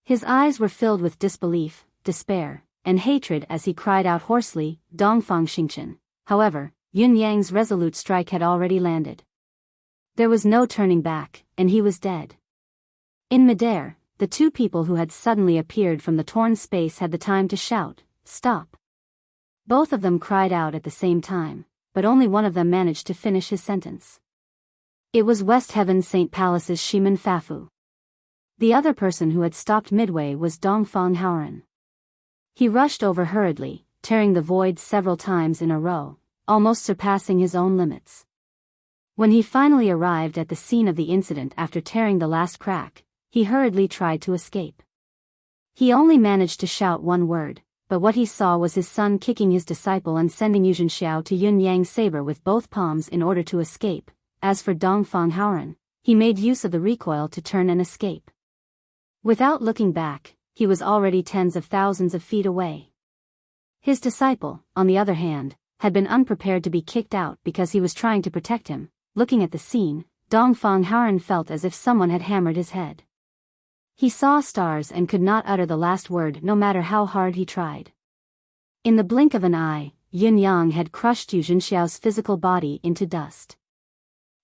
His eyes were filled with disbelief, despair, and hatred as he cried out hoarsely, Dongfang Xingchen. However, Yun Yang's resolute strike had already landed. There was no turning back, and he was dead. In midair, the two people who had suddenly appeared from the torn space had the time to shout, "Stop!" Both of them cried out at the same time, but only one of them managed to finish his sentence. It was West Heaven St. Palace's Shimen Fafu. The other person who had stopped midway was Dongfang Haoran. He rushed over hurriedly, tearing the void several times in a row, almost surpassing his own limits. When he finally arrived at the scene of the incident after tearing the last crack, he hurriedly tried to escape. He only managed to shout one word, but what he saw was his son kicking his disciple and sending Yu Zhenxiao to Yun Yang's saber with both palms in order to escape. As for Dongfang Haoran, he made use of the recoil to turn and escape. Without looking back, he was already tens of thousands of feet away. His disciple, on the other hand, had been unprepared to be kicked out because he was trying to protect him. Looking at the scene, Dongfang Haoran felt as if someone had hammered his head. He saw stars and could not utter the last word no matter how hard he tried. In the blink of an eye, Yin Yang had crushed Yu Zhenxiao's physical body into dust.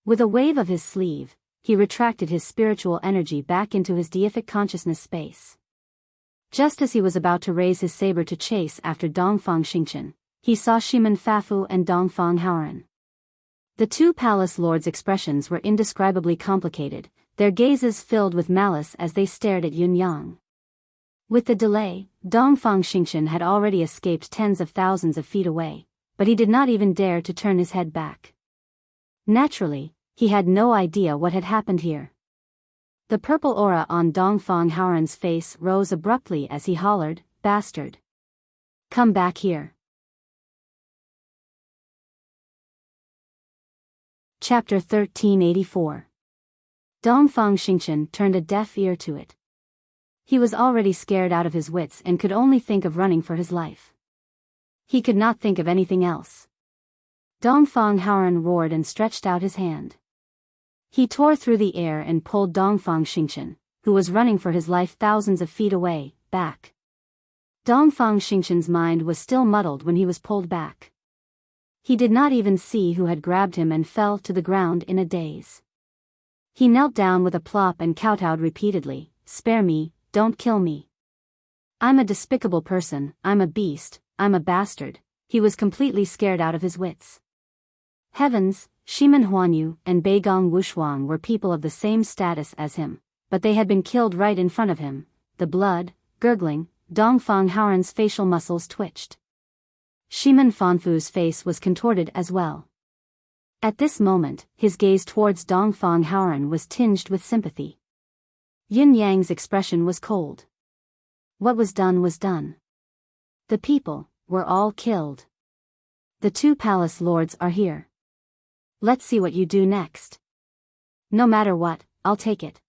With a wave of his sleeve, he retracted his spiritual energy back into his deific consciousness space. Just as he was about to raise his saber to chase after Dongfang Xingchen, he saw Shimen Fafu and Dongfang Haoran. The two palace lords' expressions were indescribably complicated, their gazes filled with malice as they stared at Yun Yang. With the delay, Dongfang Xingchen had already escaped tens of thousands of feet away, but he did not even dare to turn his head back. Naturally, he had no idea what had happened here. The purple aura on Dongfang Haoran's face rose abruptly as he hollered, "Bastard! Come back here." Chapter 1384. Dongfang Xingchen turned a deaf ear to it. He was already scared out of his wits and could only think of running for his life. He could not think of anything else. Dongfang Haoran roared and stretched out his hand. He tore through the air and pulled Dongfang Xingchen, who was running for his life thousands of feet away, back. Dongfang Xingchen's mind was still muddled when he was pulled back. He did not even see who had grabbed him and fell to the ground in a daze. He knelt down with a plop and kowtowed repeatedly, "Spare me, don't kill me. I'm a despicable person, I'm a beast, I'm a bastard." He was completely scared out of his wits. Heavens, Shimen Huanyu and Beigong Wushuang were people of the same status as him, but they had been killed right in front of him. The blood, gurgling, Dongfang Haoran's facial muscles twitched. Shimen Fanfu's face was contorted as well. At this moment, his gaze towards Dongfang Haoran was tinged with sympathy. Yin Yang's expression was cold. What was done was done. The people were all killed. The two palace lords are here. Let's see what you do next. No matter what, I'll take it.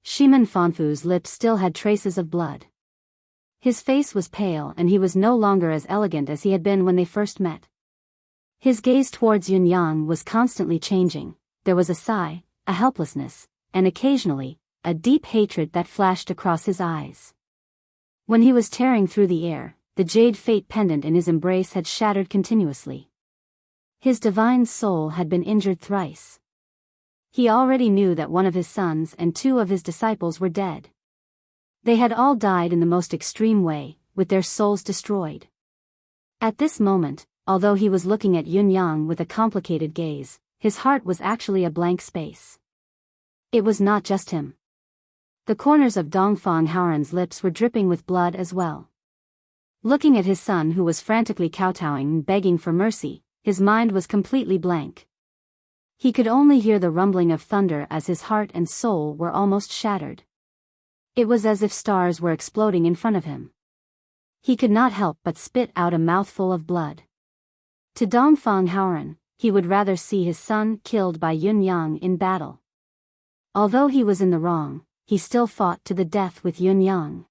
Shimen Fanfu's lips still had traces of blood. His face was pale and he was no longer as elegant as he had been when they first met. His gaze towards Yun Yang was constantly changing. There was a sigh, a helplessness, and occasionally, a deep hatred that flashed across his eyes. When he was tearing through the air, the jade fate pendant in his embrace had shattered continuously. His divine soul had been injured thrice. He already knew that one of his sons and two of his disciples were dead. They had all died in the most extreme way, with their souls destroyed. At this moment, although he was looking at Yun Yang with a complicated gaze, his heart was actually a blank space. It was not just him. The corners of Dongfang Haoran's lips were dripping with blood as well. Looking at his son who was frantically kowtowing and begging for mercy, his mind was completely blank. He could only hear the rumbling of thunder as his heart and soul were almost shattered. It was as if stars were exploding in front of him. He could not help but spit out a mouthful of blood. To Dongfang Haoran, he would rather see his son killed by Yun Yang in battle. Although he was in the wrong, he still fought to the death with Yun Yang.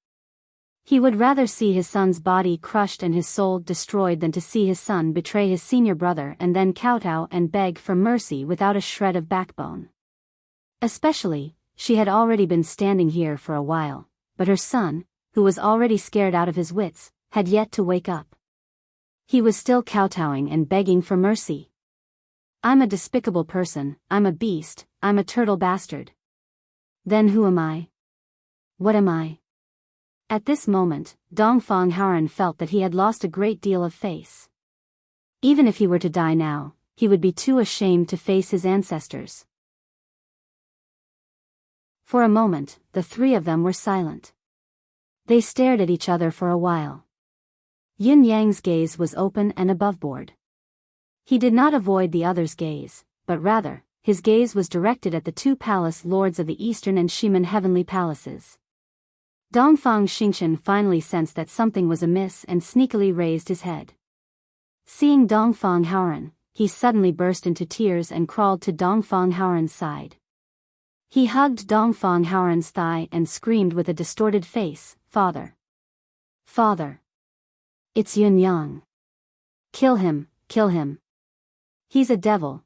He would rather see his son's body crushed and his soul destroyed than to see his son betray his senior brother and then kowtow and beg for mercy without a shred of backbone. Especially, she had already been standing here for a while, but her son, who was already scared out of his wits, had yet to wake up. He was still kowtowing and begging for mercy. I'm a despicable person, I'm a beast, I'm a turtle bastard. Then who am I? What am I? At this moment, Dongfang Haoran felt that he had lost a great deal of face. Even if he were to die now, he would be too ashamed to face his ancestors. For a moment, the three of them were silent. They stared at each other for a while. Yin Yang's gaze was open and aboveboard. He did not avoid the other's gaze, but rather, his gaze was directed at the two palace lords of the Eastern and Shimen heavenly palaces. Dongfang Xingchen finally sensed that something was amiss and sneakily raised his head. Seeing Dongfang Haoran, he suddenly burst into tears and crawled to Dongfang Haoran's side. He hugged Dongfang Haoran's thigh and screamed with a distorted face, "Father! Father! It's Yun Yang! Kill him, kill him! He's a devil,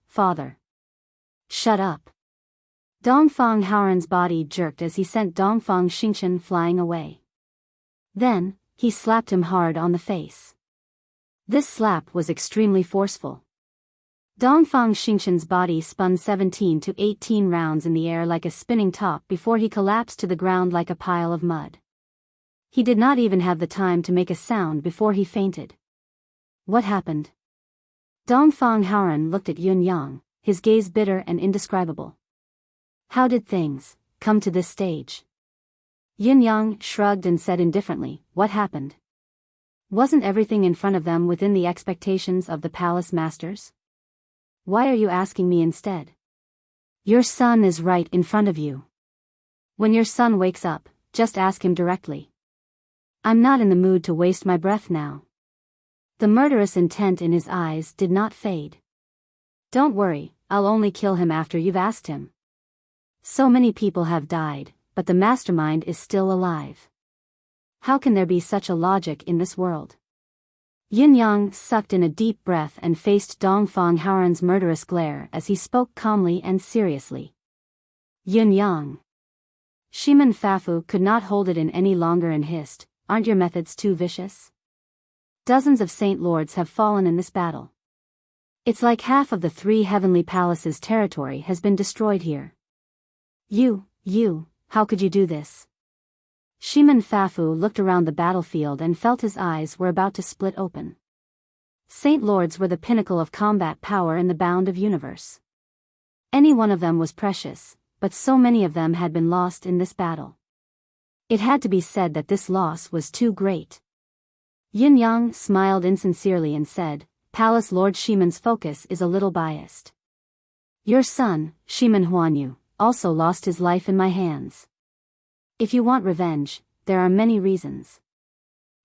father! Shut up!" Dongfang Haoran's body jerked as he sent Dongfang Xingchen flying away. Then, he slapped him hard on the face. This slap was extremely forceful. Dongfang Xingchen's body spun 17 to 18 rounds in the air like a spinning top before he collapsed to the ground like a pile of mud. He did not even have the time to make a sound before he fainted. What happened? Dongfang Haoran looked at Yun Yang, his gaze bitter and indescribable. How did things come to this stage? Yun Yang shrugged and said indifferently, "What happened? Wasn't everything in front of them within the expectations of the palace masters? Why are you asking me instead? Your son is right in front of you. When your son wakes up, just ask him directly. I'm not in the mood to waste my breath now." The murderous intent in his eyes did not fade. "Don't worry, I'll only kill him after you've asked him. So many people have died, but the mastermind is still alive. How can there be such a logic in this world?" Yin Yang sucked in a deep breath and faced Dongfang Haoran's murderous glare as he spoke calmly and seriously. "Yin Yang." Shimen Fafu could not hold it in any longer and hissed, "Aren't your methods too vicious? Dozens of Saint Lords have fallen in this battle. It's like half of the three heavenly palaces' territory has been destroyed here. You, how could you do this?" Shimen Fafu looked around the battlefield and felt his eyes were about to split open. Saint Lords were the pinnacle of combat power in the bound of universe. Any one of them was precious, but so many of them had been lost in this battle. It had to be said that this loss was too great. Yin Yang smiled insincerely and said, "Palace Lord Shimen's focus is a little biased. Your son, Shimen Huanyu, also lost his life in my hands. If you want revenge, there are many reasons.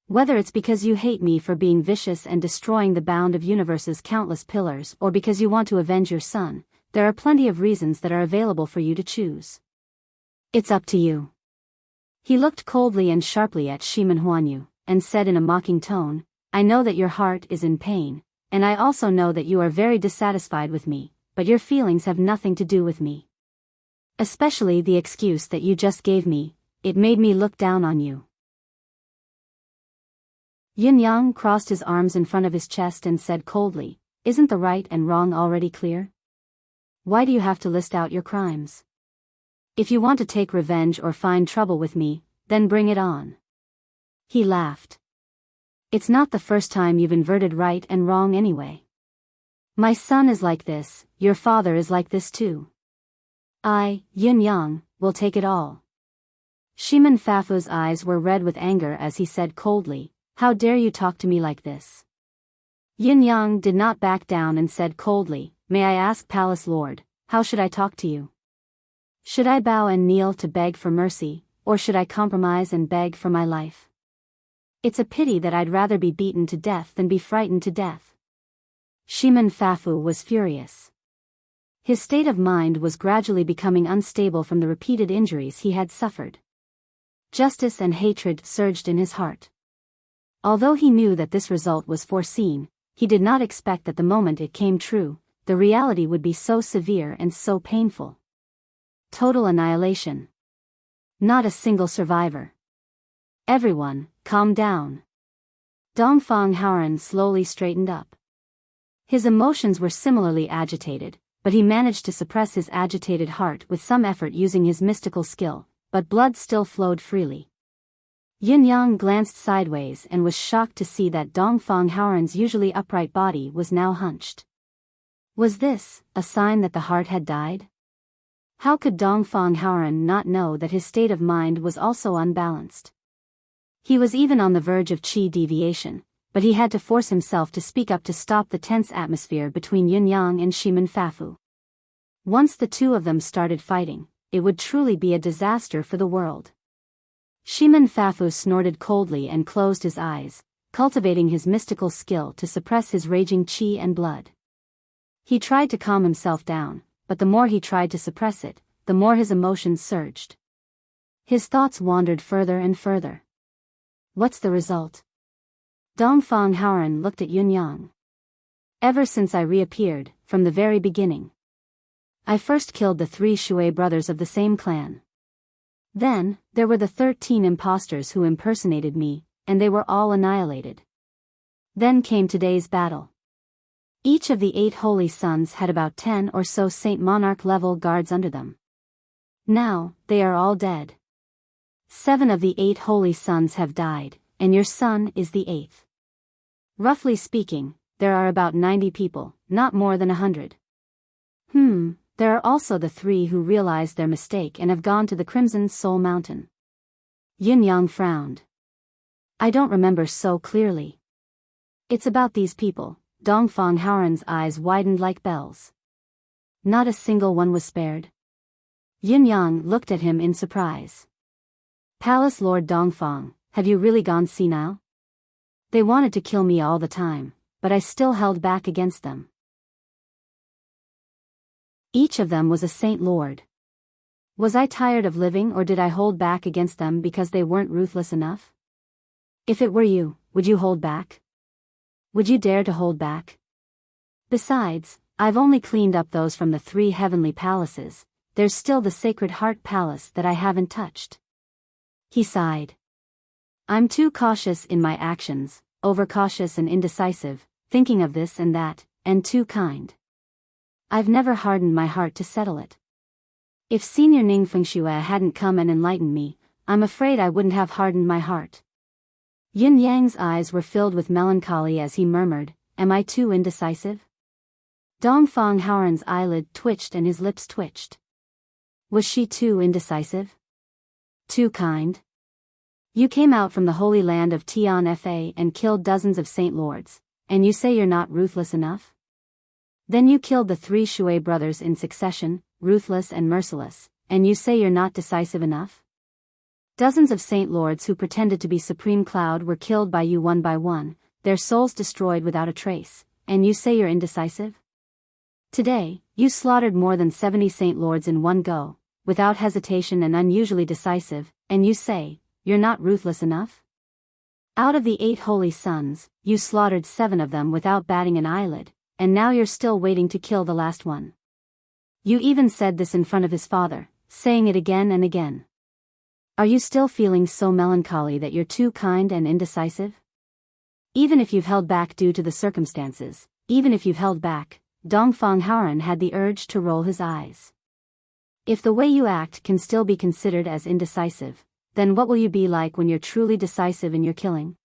Whether it's because you hate me for being vicious and destroying the bound of universe's countless pillars or because you want to avenge your son, there are plenty of reasons that are available for you to choose. It's up to you." He looked coldly and sharply at Shimen Huanyu, and said in a mocking tone, "I know that your heart is in pain, and I also know that you are very dissatisfied with me, but your feelings have nothing to do with me. Especially the excuse that you just gave me, it made me look down on you." Yin Yang crossed his arms in front of his chest and said coldly, "Isn't the right and wrong already clear? Why do you have to list out your crimes? If you want to take revenge or find trouble with me, then bring it on. He laughed. It's not the first time you've inverted right and wrong anyway. My son is like this, your father is like this too. I, Yin Yang, will take it all. Shiman Fafu's eyes were red with anger as he said coldly, how dare you talk to me like this? Yin Yang did not back down and said coldly, may I ask Palace Lord, how should I talk to you? Should I bow and kneel to beg for mercy, or should I compromise and beg for my life? It's a pity that I'd rather be beaten to death than be frightened to death. Shiman Fafu was furious. His state of mind was gradually becoming unstable from the repeated injuries he had suffered. Justice and hatred surged in his heart. Although he knew that this result was foreseen, he did not expect that the moment it came true, the reality would be so severe and so painful. Total annihilation. Not a single survivor. Everyone, calm down. Dongfang Haoran slowly straightened up. His emotions were similarly agitated, but he managed to suppress his agitated heart with some effort using his mystical skill, but blood still flowed freely. Yin Yang glanced sideways and was shocked to see that Dongfang Haoran's usually upright body was now hunched. Was this a sign that the heart had died? How could Dongfang Haoran not know that his state of mind was also unbalanced? He was even on the verge of qi deviation, but he had to force himself to speak up to stop the tense atmosphere between Yin Yang and Shiman Fafu. Once the two of them started fighting, it would truly be a disaster for the world. Shiman Fafu snorted coldly and closed his eyes, cultivating his mystical skill to suppress his raging qi and blood. He tried to calm himself down, but the more he tried to suppress it, the more his emotions surged. His thoughts wandered further and further. What's the result? Dongfang Haoran looked at Yin Yang. Ever since I reappeared, from the very beginning. I first killed the 3 Shui brothers of the same clan. Then, there were the 13 impostors who impersonated me, and they were all annihilated. Then came today's battle. Each of the 8 holy sons had about 10 or so Saint Monarch level guards under them. Now, they are all dead. 7 of the 8 holy sons have died, and your son is the 8th. Roughly speaking, there are about 90 people, not more than 100. There are also the 3 who realized their mistake and have gone to the Crimson Soul Mountain. Yin Yang frowned. I don't remember so clearly. It's about these people. Dongfang Haoran's eyes widened like bells. Not a single one was spared. Yin Yang looked at him in surprise. Palace Lord Dongfang, have you really gone senile? They wanted to kill me all the time, but I still held back against them. Each of them was a saint lord. Was I tired of living or did I hold back against them because they weren't ruthless enough? If it were you, would you hold back? Would you dare to hold back? Besides, I've only cleaned up those from the 3 heavenly palaces, there's still the Sacred Heart Palace that I haven't touched. He sighed. I'm too cautious in my actions, overcautious and indecisive, thinking of this and that, and too kind. I've never hardened my heart to settle it. If Senior Ning Fengxue hadn't come and enlightened me, I'm afraid I wouldn't have hardened my heart. Yin Yang's eyes were filled with melancholy as he murmured, am I too indecisive? Dongfang Haoran's eyelid twitched and his lips twitched. Was she too indecisive? Too kind? You came out from the holy land of Tian Fa and killed dozens of saint lords, and you say you're not ruthless enough? Then you killed the 3 Shui brothers in succession, ruthless and merciless, and you say you're not decisive enough? Dozens of saint lords who pretended to be Supreme Cloud were killed by you one by one, their souls destroyed without a trace, and you say you're indecisive? Today, you slaughtered more than 70 saint lords in one go, without hesitation and unusually decisive, and you say, you're not ruthless enough? Out of the 8 holy sons, you slaughtered 7 of them without batting an eyelid, and now you're still waiting to kill the last one. You even said this in front of his father, saying it again and again. Are you still feeling so melancholy that you're too kind and indecisive? Even if you've held back due to the circumstances, even if you've held back, Dongfang Haoran had the urge to roll his eyes. If the way you act can still be considered as indecisive, then what will you be like when you're truly decisive in your killing?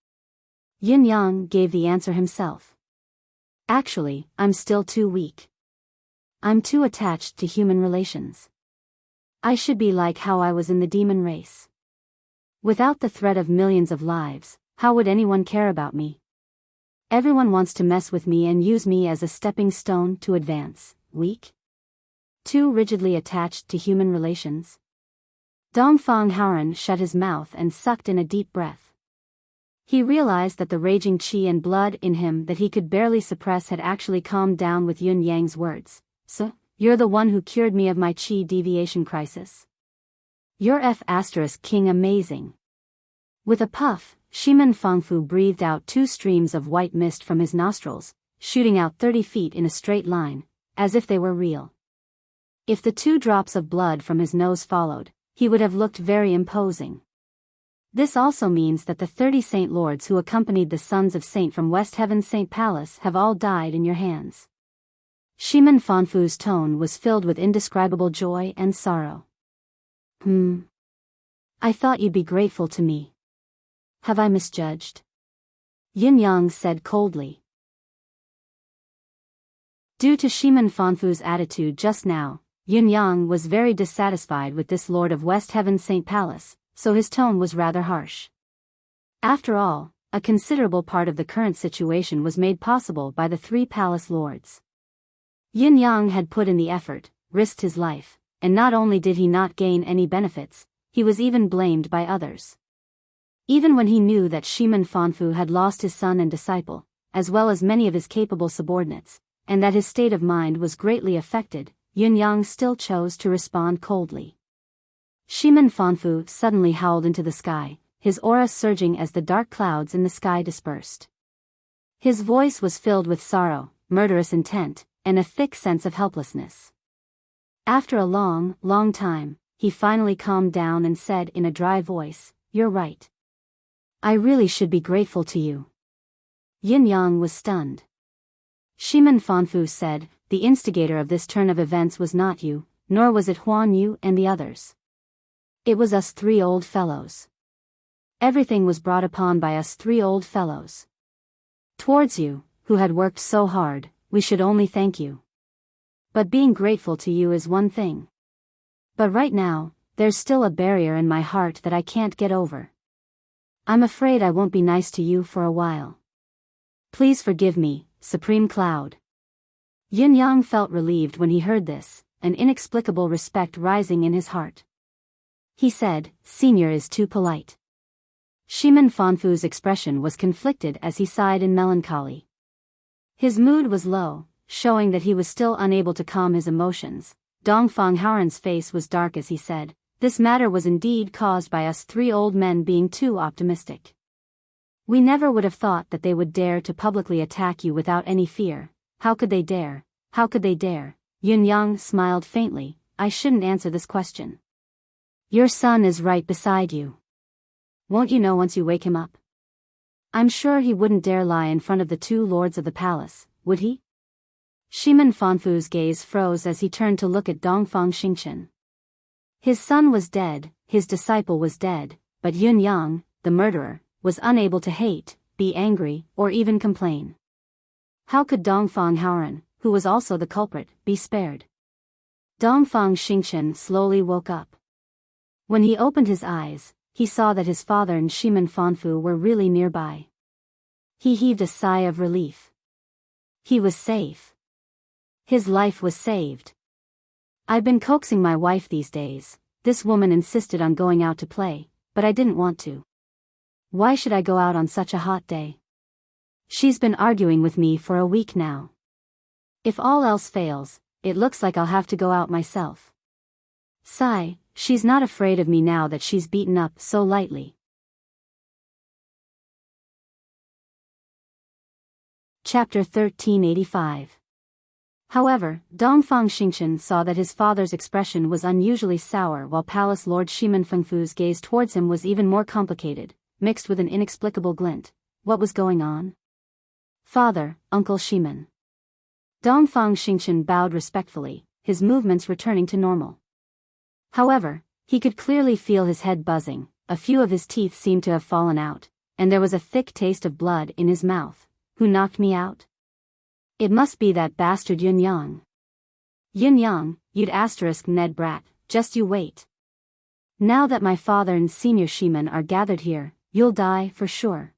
Yin Yang gave the answer himself. Actually, I'm still too weak. I'm too attached to human relations. I should be like how I was in the demon race. Without the threat of millions of lives, how would anyone care about me? Everyone wants to mess with me and use me as a stepping stone to advance. Weak? Too rigidly attached to human relations? Dongfang Haoran shut his mouth and sucked in a deep breath. He realized that the raging qi and blood in him that he could barely suppress had actually calmed down with Yun Yang's words. So, you're the one who cured me of my qi deviation crisis. You're King amazing. With a puff, Shimen Fangfu breathed out 2 streams of white mist from his nostrils, shooting out 30 feet in a straight line, as if they were real. If the 2 drops of blood from his nose followed, he would have looked very imposing. This also means that the 30 Saint Lords who accompanied the Sons of Saint from West Heaven's Saint Palace have all died in your hands. Shimen Fanfu's tone was filled with indescribable joy and sorrow. I thought you'd be grateful to me. Have I misjudged? Yin Yang said coldly. Due to Shimen Fanfu's attitude just now, Yin Yang was very dissatisfied with this Lord of West Heaven's Saint Palace, so his tone was rather harsh. After all, a considerable part of the current situation was made possible by the 3 palace lords. Yin Yang had put in the effort, risked his life, and not only did he not gain any benefits, he was even blamed by others. Even when he knew that Shimen Fanfu had lost his son and disciple, as well as many of his capable subordinates, and that his state of mind was greatly affected, Yin Yang still chose to respond coldly. Shimen Fanfu suddenly howled into the sky, his aura surging as the dark clouds in the sky dispersed. His voice was filled with sorrow, murderous intent, and a thick sense of helplessness. After a long, long time, he finally calmed down and said in a dry voice, "You're right. I really should be grateful to you." Yin Yang was stunned. Shimen Fanfu said, "The instigator of this turn of events was not you, nor was it Huan Yu and the others. It was us 3 old fellows. Everything was brought upon by us 3 old fellows. Towards you, who had worked so hard, we should only thank you. But being grateful to you is one thing. But right now, there's still a barrier in my heart that I can't get over. I'm afraid I won't be nice to you for a while. Please forgive me, Supreme Cloud." Yin Yang felt relieved when he heard this, an inexplicable respect rising in his heart. He said, "Senior is too polite." Shimen Fanfu's expression was conflicted as he sighed in melancholy. His mood was low, showing that he was still unable to calm his emotions. Dongfang Haoran's face was dark as he said, "This matter was indeed caused by us 3 old men being too optimistic. We never would have thought that they would dare to publicly attack you without any fear. How could they dare? How could they dare?" Yin Yang smiled faintly. "I shouldn't answer this question. Your son is right beside you. Won't you know once you wake him up? I'm sure he wouldn't dare lie in front of the 2 lords of the palace, would he?" Shimen Fanfu's gaze froze as he turned to look at Dongfang Xingchen. His son was dead, his disciple was dead, but Yun Yang, the murderer, was unable to hate, be angry, or even complain. How could Dongfang Haoran, who was also the culprit, be spared? Dongfang Xingchen slowly woke up. When he opened his eyes, he saw that his father and Shimen Fanfu were really nearby. He heaved a sigh of relief. He was safe. His life was saved. "I've been coaxing my wife these days. This woman insisted on going out to play, but I didn't want to. Why should I go out on such a hot day? She's been arguing with me for a week now. If all else fails, it looks like I'll have to go out myself. Sigh, she's not afraid of me now that she's beaten up so lightly." Chapter 1385. However, Dongfang Xingchen saw that his father's expression was unusually sour while Palace Lord Shimen Fengfu's gaze towards him was even more complicated, mixed with an inexplicable glint. What was going on? "Father, Uncle Shimen." Dongfang Xingchen bowed respectfully, his movements returning to normal. However, he could clearly feel his head buzzing, a few of his teeth seemed to have fallen out, and there was a thick taste of blood in his mouth. Who knocked me out? It must be that bastard Yun Yang. Yun Yang, you'd asterisk Ned brat, just you wait. Now that my father and senior Shiman are gathered here, you'll die for sure.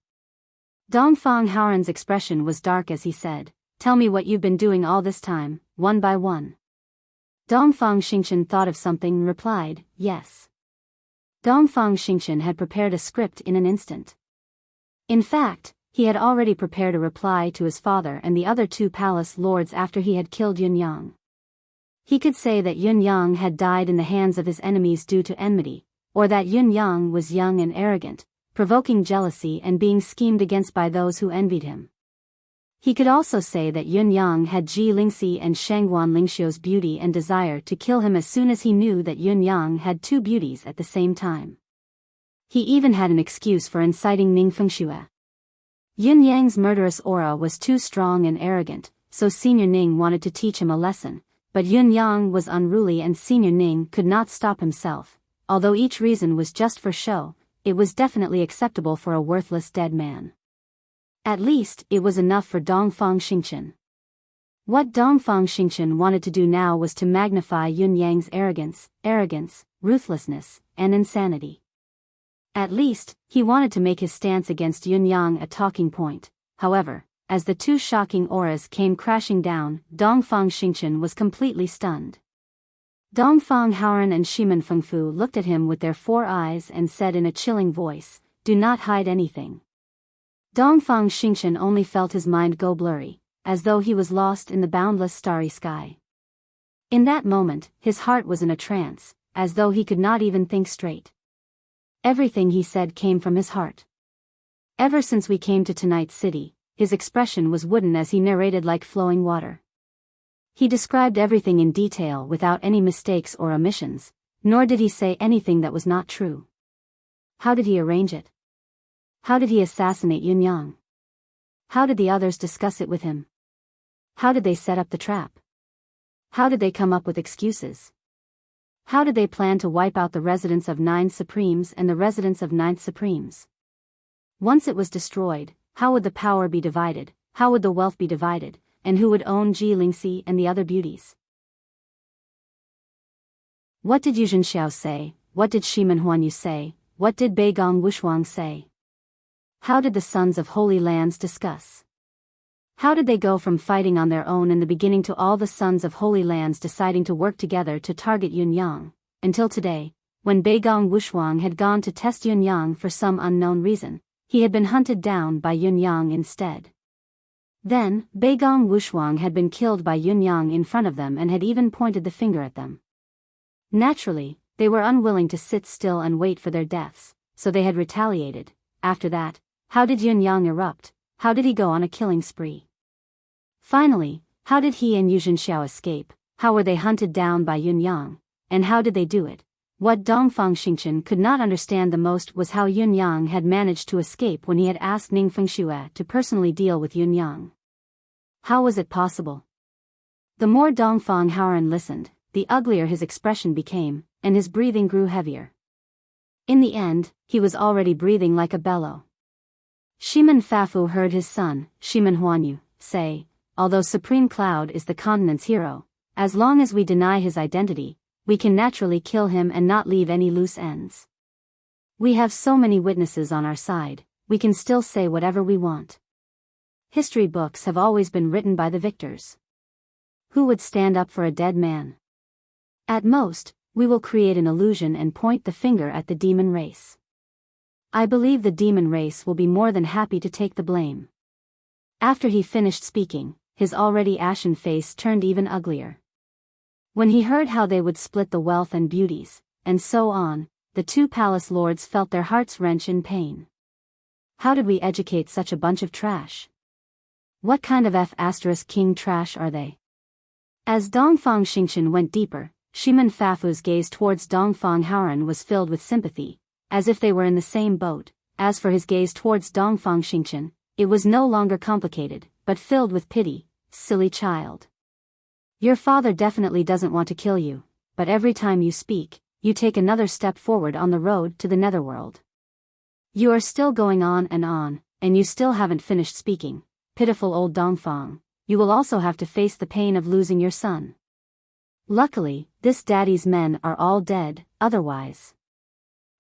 Dongfang Haoran's expression was dark as he said, tell me what you've been doing all this time, one by one. Dongfang Xingchen thought of something and replied, yes. Dongfang Xingchen had prepared a script in an instant. In fact, he had already prepared a reply to his father and the other two palace lords after he had killed Yun Yang. He could say that Yun Yang had died in the hands of his enemies due to enmity, or that Yun Yang was young and arrogant, provoking jealousy and being schemed against by those who envied him. He could also say that Yun Yang had Ji Lingxi and Shangguan Lingxiu's beauty and desire to kill him as soon as he knew that Yun Yang had two beauties at the same time. He even had an excuse for inciting Ning Fengxue. Yun Yang's murderous aura was too strong and arrogant, so Senior Ning wanted to teach him a lesson, but Yun Yang was unruly and Senior Ning could not stop himself. Although each reason was just for show, it was definitely acceptable for a worthless dead man. At least, it was enough for Dongfang Xingchen. What Dongfang Xingchen wanted to do now was to magnify Yun Yang's arrogance, ruthlessness, and insanity. At least, he wanted to make his stance against Yun Yang a talking point. However, as the two shocking auras came crashing down, Dongfang Xingchen was completely stunned. Dongfang Haoran and Shiman Fengfu looked at him with their 4 eyes and said in a chilling voice, do not hide anything. Dongfang Xingchen only felt his mind go blurry, as though he was lost in the boundless starry sky. In that moment, his heart was in a trance, as though he could not even think straight. Everything he said came from his heart. Ever since we came to tonight's city, his expression was wooden as he narrated like flowing water. He described everything in detail without any mistakes or omissions, nor did he say anything that was not true. How did he arrange it? How did he assassinate Yun Yang? How did the others discuss it with him? How did they set up the trap? How did they come up with excuses? How did they plan to wipe out the residents of 9 Supremes and the residents of 9th Supremes? Once it was destroyed, how would the power be divided, how would the wealth be divided, and who would own Ji Lingxi and the other beauties? What did Yu Zhenxiao say? What did Shiman Huanyu say? What did Beigong Wushuang say? How did the sons of holy lands discuss? How did they go from fighting on their own in the beginning to all the sons of holy lands deciding to work together to target Yun Yang, until today, when Beigong Wushuang had gone to test Yun Yang for some unknown reason, he had been hunted down by Yun Yang instead. Then, Beigong Wushuang had been killed by Yun Yang in front of them and had even pointed the finger at them. Naturally, they were unwilling to sit still and wait for their deaths, so they had retaliated. After that, how did Yun Yang erupt? How did he go on a killing spree? Finally, how did he and Yu Zhenxiao escape? How were they hunted down by Yun Yang? And how did they do it? What Dongfang Xingchen could not understand the most was how Yun Yang had managed to escape when he had asked Ning Fengxue to personally deal with Yun Yang. How was it possible? The more Dongfang Haoran listened, the uglier his expression became, and his breathing grew heavier. In the end, he was already breathing like a bellow. Shiman Fafu heard his son, Shiman Huanyu, say, although Supreme Cloud is the continent's hero, as long as we deny his identity, we can naturally kill him and not leave any loose ends. We have so many witnesses on our side, we can still say whatever we want. History books have always been written by the victors. Who would stand up for a dead man? At most, we will create an illusion and point the finger at the demon race. I believe the demon race will be more than happy to take the blame. After he finished speaking, his already ashen face turned even uglier. When he heard how they would split the wealth and beauties, and so on, the 2 palace lords felt their hearts wrench in pain. How did we educate such a bunch of trash? What kind of F***king trash are they? As Dongfang Xingchen went deeper, Shiman Fafu's gaze towards Dongfang Haoran was filled with sympathy, as if they were in the same boat. As for his gaze towards Dongfang Xingchen, it was no longer complicated, but filled with pity. Silly child. Your father definitely doesn't want to kill you, but every time you speak, you take another step forward on the road to the netherworld. You are still going on, and you still haven't finished speaking. Pitiful old Dongfang, you will also have to face the pain of losing your son. Luckily, this daddy's men are all dead, otherwise.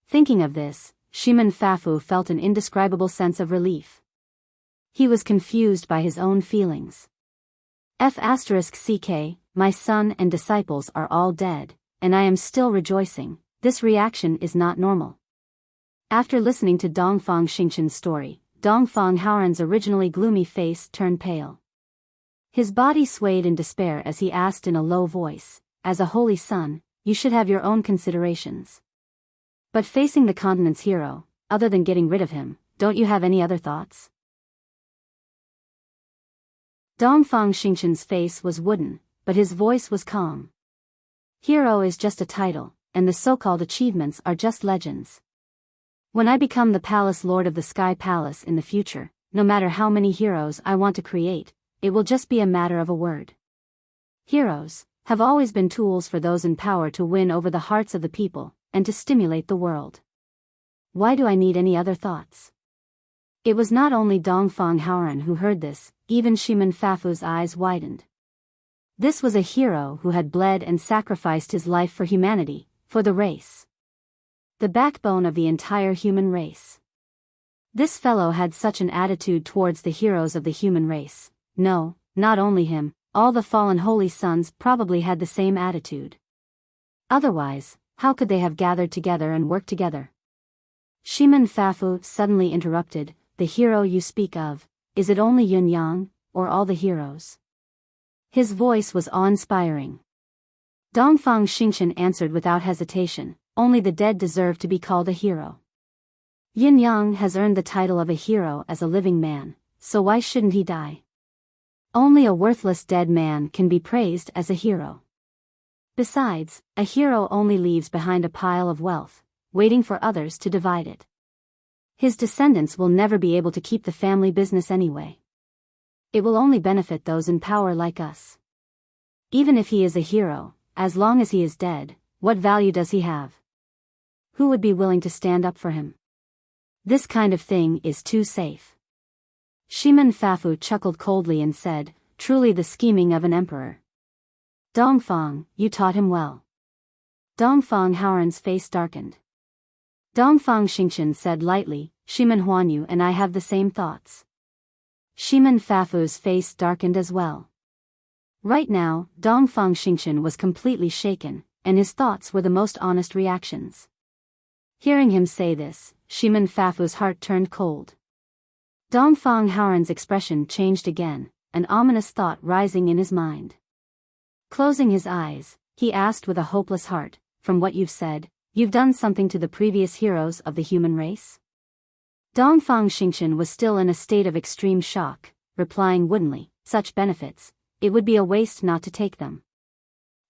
Thinking of this, Shiman Fafu felt an indescribable sense of relief. He was confused by his own feelings. F***ck, my son and disciples are all dead, and I am still rejoicing. This reaction is not normal. After listening to Dongfang Xingqian's story, Dongfang Haoran's originally gloomy face turned pale. His body swayed in despair as he asked in a low voice, as a holy son, you should have your own considerations. But facing the continent's hero, other than getting rid of him, don't you have any other thoughts? Dongfang Xingqian's face was wooden, but his voice was calm. Hero is just a title, and the so-called achievements are just legends. When I become the Palace Lord of the Sky Palace in the future, no matter how many heroes I want to create, it will just be a matter of a word. Heroes have always been tools for those in power to win over the hearts of the people, and to stimulate the world. Why do I need any other thoughts? It was not only Dongfang Haoran who heard this, even Shiman Fafu's eyes widened. This was a hero who had bled and sacrificed his life for humanity, for the race. The backbone of the entire human race. This fellow had such an attitude towards the heroes of the human race. No, not only him, all the fallen holy sons probably had the same attitude. Otherwise, how could they have gathered together and worked together? Shiman Fafu suddenly interrupted, the hero you speak of, is it only Yun Yang, or all the heroes? His voice was awe-inspiring. Dongfang Xingqian answered without hesitation, only the dead deserve to be called a hero. Yin Yang has earned the title of a hero as a living man, so why shouldn't he die? Only a worthless dead man can be praised as a hero. Besides, a hero only leaves behind a pile of wealth, waiting for others to divide it. His descendants will never be able to keep the family business anyway. It will only benefit those in power like us. Even if he is a hero, as long as he is dead, what value does he have? Who would be willing to stand up for him? This kind of thing is too safe. Shiman Fafu chuckled coldly and said, truly the scheming of an emperor. Dongfang, you taught him well. Dongfang Haoran's face darkened. Dongfang Xingqian said lightly, Shiman Huanyu and I have the same thoughts. Shiman Fafu's face darkened as well. Right now, Dongfang Xingqian was completely shaken, and his thoughts were the most honest reactions. Hearing him say this, Shiman Fafu's heart turned cold. Dongfang Haoran's expression changed again, an ominous thought rising in his mind. Closing his eyes, he asked with a hopeless heart, from what you've said, you've done something to the previous heroes of the human race? Dongfang Xingqian was still in a state of extreme shock, replying woodenly, such benefits, it would be a waste not to take them.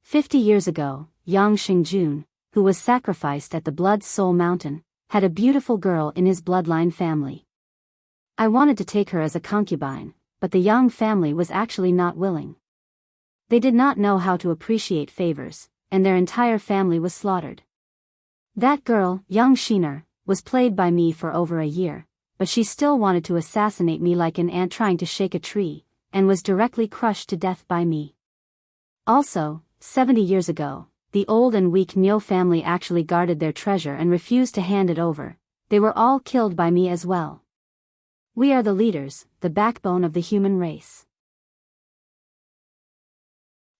50 years ago, Yang Xingjun, who was sacrificed at the Blood Soul Mountain, had a beautiful girl in his bloodline family. I wanted to take her as a concubine, but the Yang family was actually not willing. They did not know how to appreciate favors, and their entire family was slaughtered. That girl, Yang Xinar, was played by me for over a year, but she still wanted to assassinate me like an ant trying to shake a tree, and was directly crushed to death by me. Also, 70 years ago, the old and weak Niu family actually guarded their treasure and refused to hand it over. They were all killed by me as well. We are the leaders, the backbone of the human race.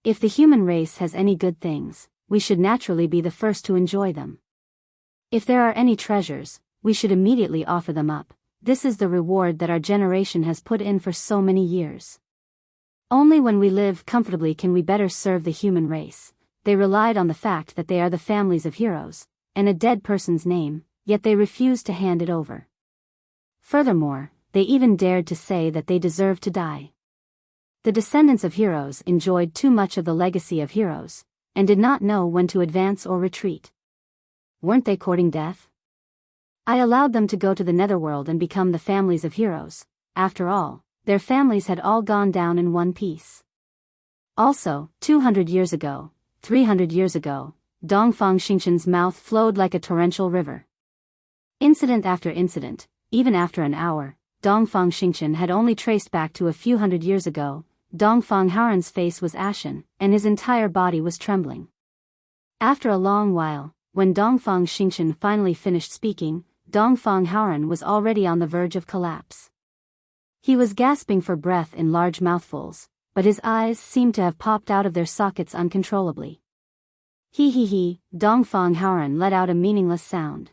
If the human race has any good things, we should naturally be the first to enjoy them. If there are any treasures, we should immediately offer them up. This is the reward that our generation has put in for so many years. Only when we live comfortably can we better serve the human race. They relied on the fact that they are the families of heroes, and a dead person's name, yet they refused to hand it over. Furthermore, they even dared to say that they deserved to die. The descendants of heroes enjoyed too much of the legacy of heroes, and did not know when to advance or retreat. Weren't they courting death? I allowed them to go to the netherworld and become the families of heroes. After all, their families had all gone down in one piece. Also, 200 years ago, 300 years ago, Dongfang Xingqian's mouth flowed like a torrential river. Incident after incident, even after an hour, Dongfang Xingqian had only traced back to a few hundred years ago. Dongfang Haoran's face was ashen, and his entire body was trembling. After a long while, when Dongfang Xingqian finally finished speaking, Dongfang Haoran was already on the verge of collapse. He was gasping for breath in large mouthfuls, but his eyes seemed to have popped out of their sockets uncontrollably. He, Dongfang Haoran let out a meaningless sound.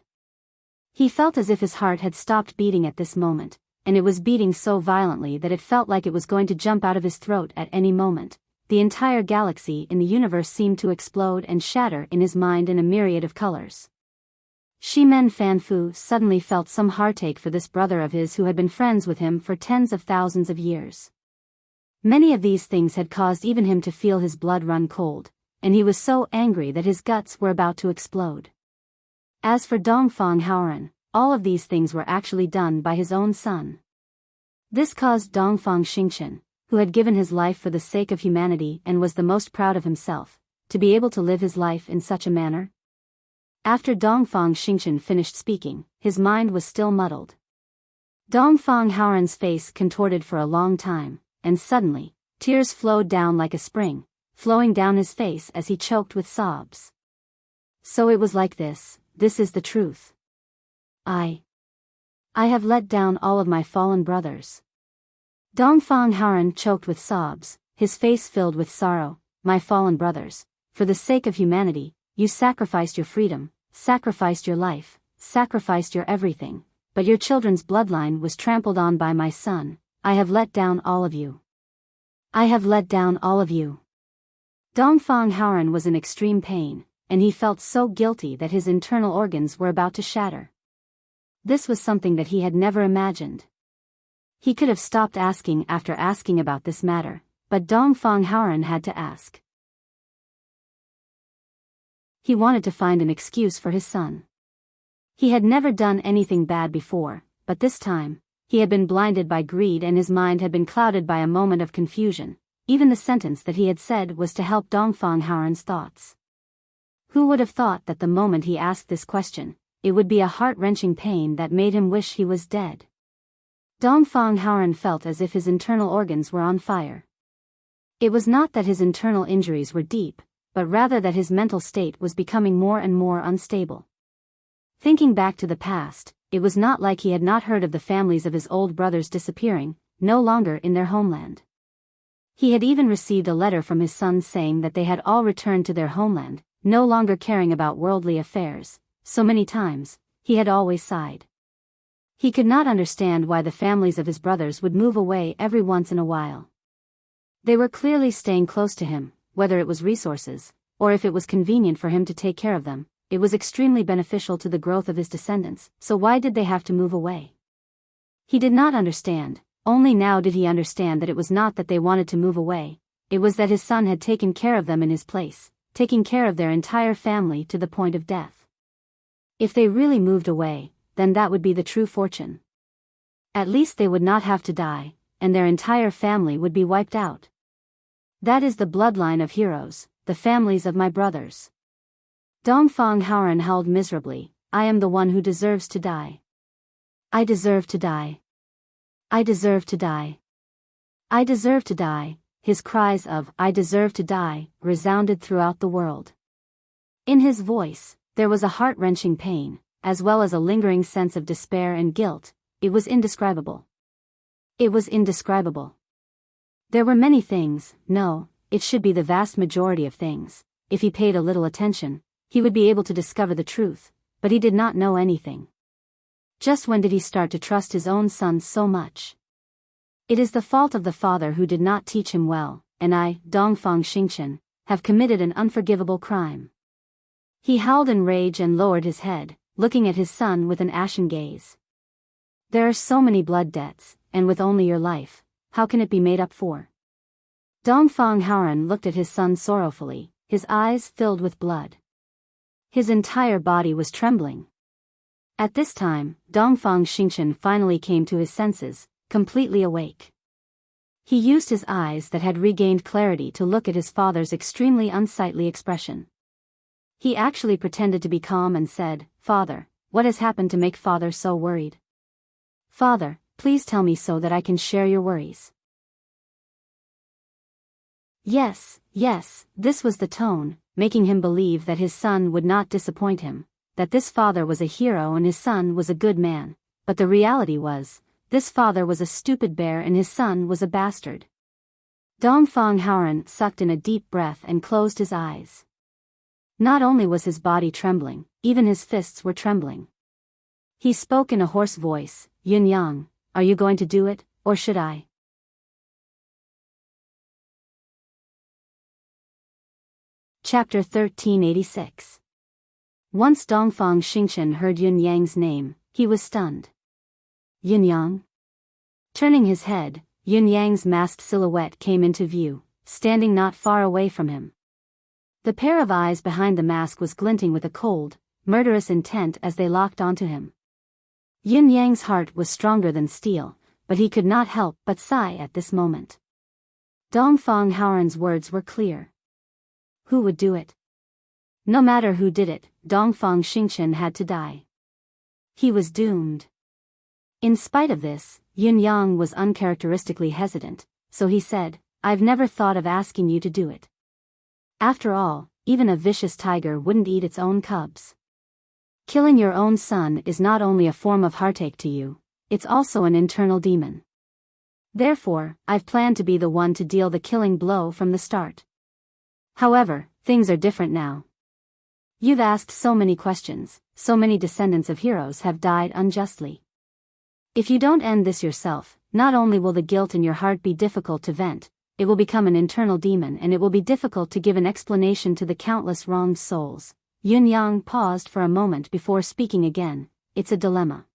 He felt as if his heart had stopped beating at this moment, and it was beating so violently that it felt like it was going to jump out of his throat at any moment. The entire galaxy in the universe seemed to explode and shatter in his mind in a myriad of colors. Shimen Fanfu suddenly felt some heartache for this brother of his who had been friends with him for tens of thousands of years. Many of these things had caused even him to feel his blood run cold, and he was so angry that his guts were about to explode. As for Dongfang Haoran, all of these things were actually done by his own son. This caused Dongfang Xingqian, who had given his life for the sake of humanity and was the most proud of himself, to be able to live his life in such a manner. After Dongfang Xingqian finished speaking, his mind was still muddled. Dongfang Haoran's face contorted for a long time, and suddenly, tears flowed down like a spring, flowing down his face as he choked with sobs. So it was like this is the truth. I have let down all of my fallen brothers. Dongfang Haoran choked with sobs, his face filled with sorrow. My fallen brothers, for the sake of humanity, you sacrificed your freedom, sacrificed your life, sacrificed your everything, but your children's bloodline was trampled on by my son. I have let down all of you. I have let down all of you. Dongfang Haoran was in extreme pain, and he felt so guilty that his internal organs were about to shatter. This was something that he had never imagined. He could have stopped asking after asking about this matter, but Dongfang Haoran had to ask. He wanted to find an excuse for his son. He had never done anything bad before, but this time, he had been blinded by greed and his mind had been clouded by a moment of confusion. Even the sentence that he had said was to help Dongfang Haoran's thoughts. Who would have thought that the moment he asked this question, it would be a heart-wrenching pain that made him wish he was dead. Dongfang Haoran felt as if his internal organs were on fire. It was not that his internal injuries were deep, but rather that his mental state was becoming more and more unstable. Thinking back to the past, it was not like he had not heard of the families of his old brothers disappearing, no longer in their homeland. He had even received a letter from his sons saying that they had all returned to their homeland, no longer caring about worldly affairs. So many times, he had always sighed. He could not understand why the families of his brothers would move away every once in a while. They were clearly staying close to him, whether it was resources, or if it was convenient for him to take care of them. It was extremely beneficial to the growth of his descendants, so why did they have to move away? He did not understand. Only now did he understand that it was not that they wanted to move away, it was that his son had taken care of them in his place, taking care of their entire family to the point of death. If they really moved away, then that would be the true fortune. At least they would not have to die, and their entire family would be wiped out. That is the bloodline of heroes, the families of my brothers. Dongfang Haoran howled miserably. I am the one who deserves to die. I deserve to die. I deserve to die. I deserve to die. His cries of, I deserve to die, resounded throughout the world. In his voice, there was a heart-wrenching pain, as well as a lingering sense of despair and guilt. It was indescribable. It was indescribable. There were many things, no, it should be the vast majority of things. If he paid a little attention, he would be able to discover the truth, but he did not know anything. Just when did he start to trust his own son so much? It is the fault of the father who did not teach him well, and I, Dongfang Xingqian, have committed an unforgivable crime. He howled in rage and lowered his head, looking at his son with an ashen gaze. There are so many blood debts, and with only your life, how can it be made up for? Dongfang Haoran looked at his son sorrowfully, his eyes filled with blood. His entire body was trembling. At this time, Dongfang Xingqian finally came to his senses, completely awake. He used his eyes that had regained clarity to look at his father's extremely unsightly expression. He actually pretended to be calm and said, "Father, what has happened to make father so worried? Father, please tell me so that I can share your worries." Yes, yes, this was the tone, making him believe that his son would not disappoint him, that this father was a hero and his son was a good man, but the reality was, this father was a stupid bear and his son was a bastard. Dongfang Haoran sucked in a deep breath and closed his eyes. Not only was his body trembling, even his fists were trembling. He spoke in a hoarse voice, "Yun Yang, are you going to do it, or should I?" Chapter 1386. Once Dongfang Xingchen heard Yun Yang's name, he was stunned. Yun Yang? Turning his head, Yun Yang's masked silhouette came into view, standing not far away from him. The pair of eyes behind the mask was glinting with a cold, murderous intent as they locked onto him. Yun Yang's heart was stronger than steel, but he could not help but sigh at this moment. Dongfang Haoran's words were clear. Who would do it? No matter who did it, Dongfang Xingchen had to die. He was doomed. In spite of this, Yun Yang was uncharacteristically hesitant, so he said, "I've never thought of asking you to do it. After all, even a vicious tiger wouldn't eat its own cubs. Killing your own son is not only a form of heartache to you, it's also an internal demon. Therefore, I've planned to be the one to deal the killing blow from the start. However, things are different now. You've asked so many questions, so many descendants of heroes have died unjustly. If you don't end this yourself, not only will the guilt in your heart be difficult to vent, it will become an internal demon and it will be difficult to give an explanation to the countless wronged souls." Yun Yang paused for a moment before speaking again. "It's a dilemma.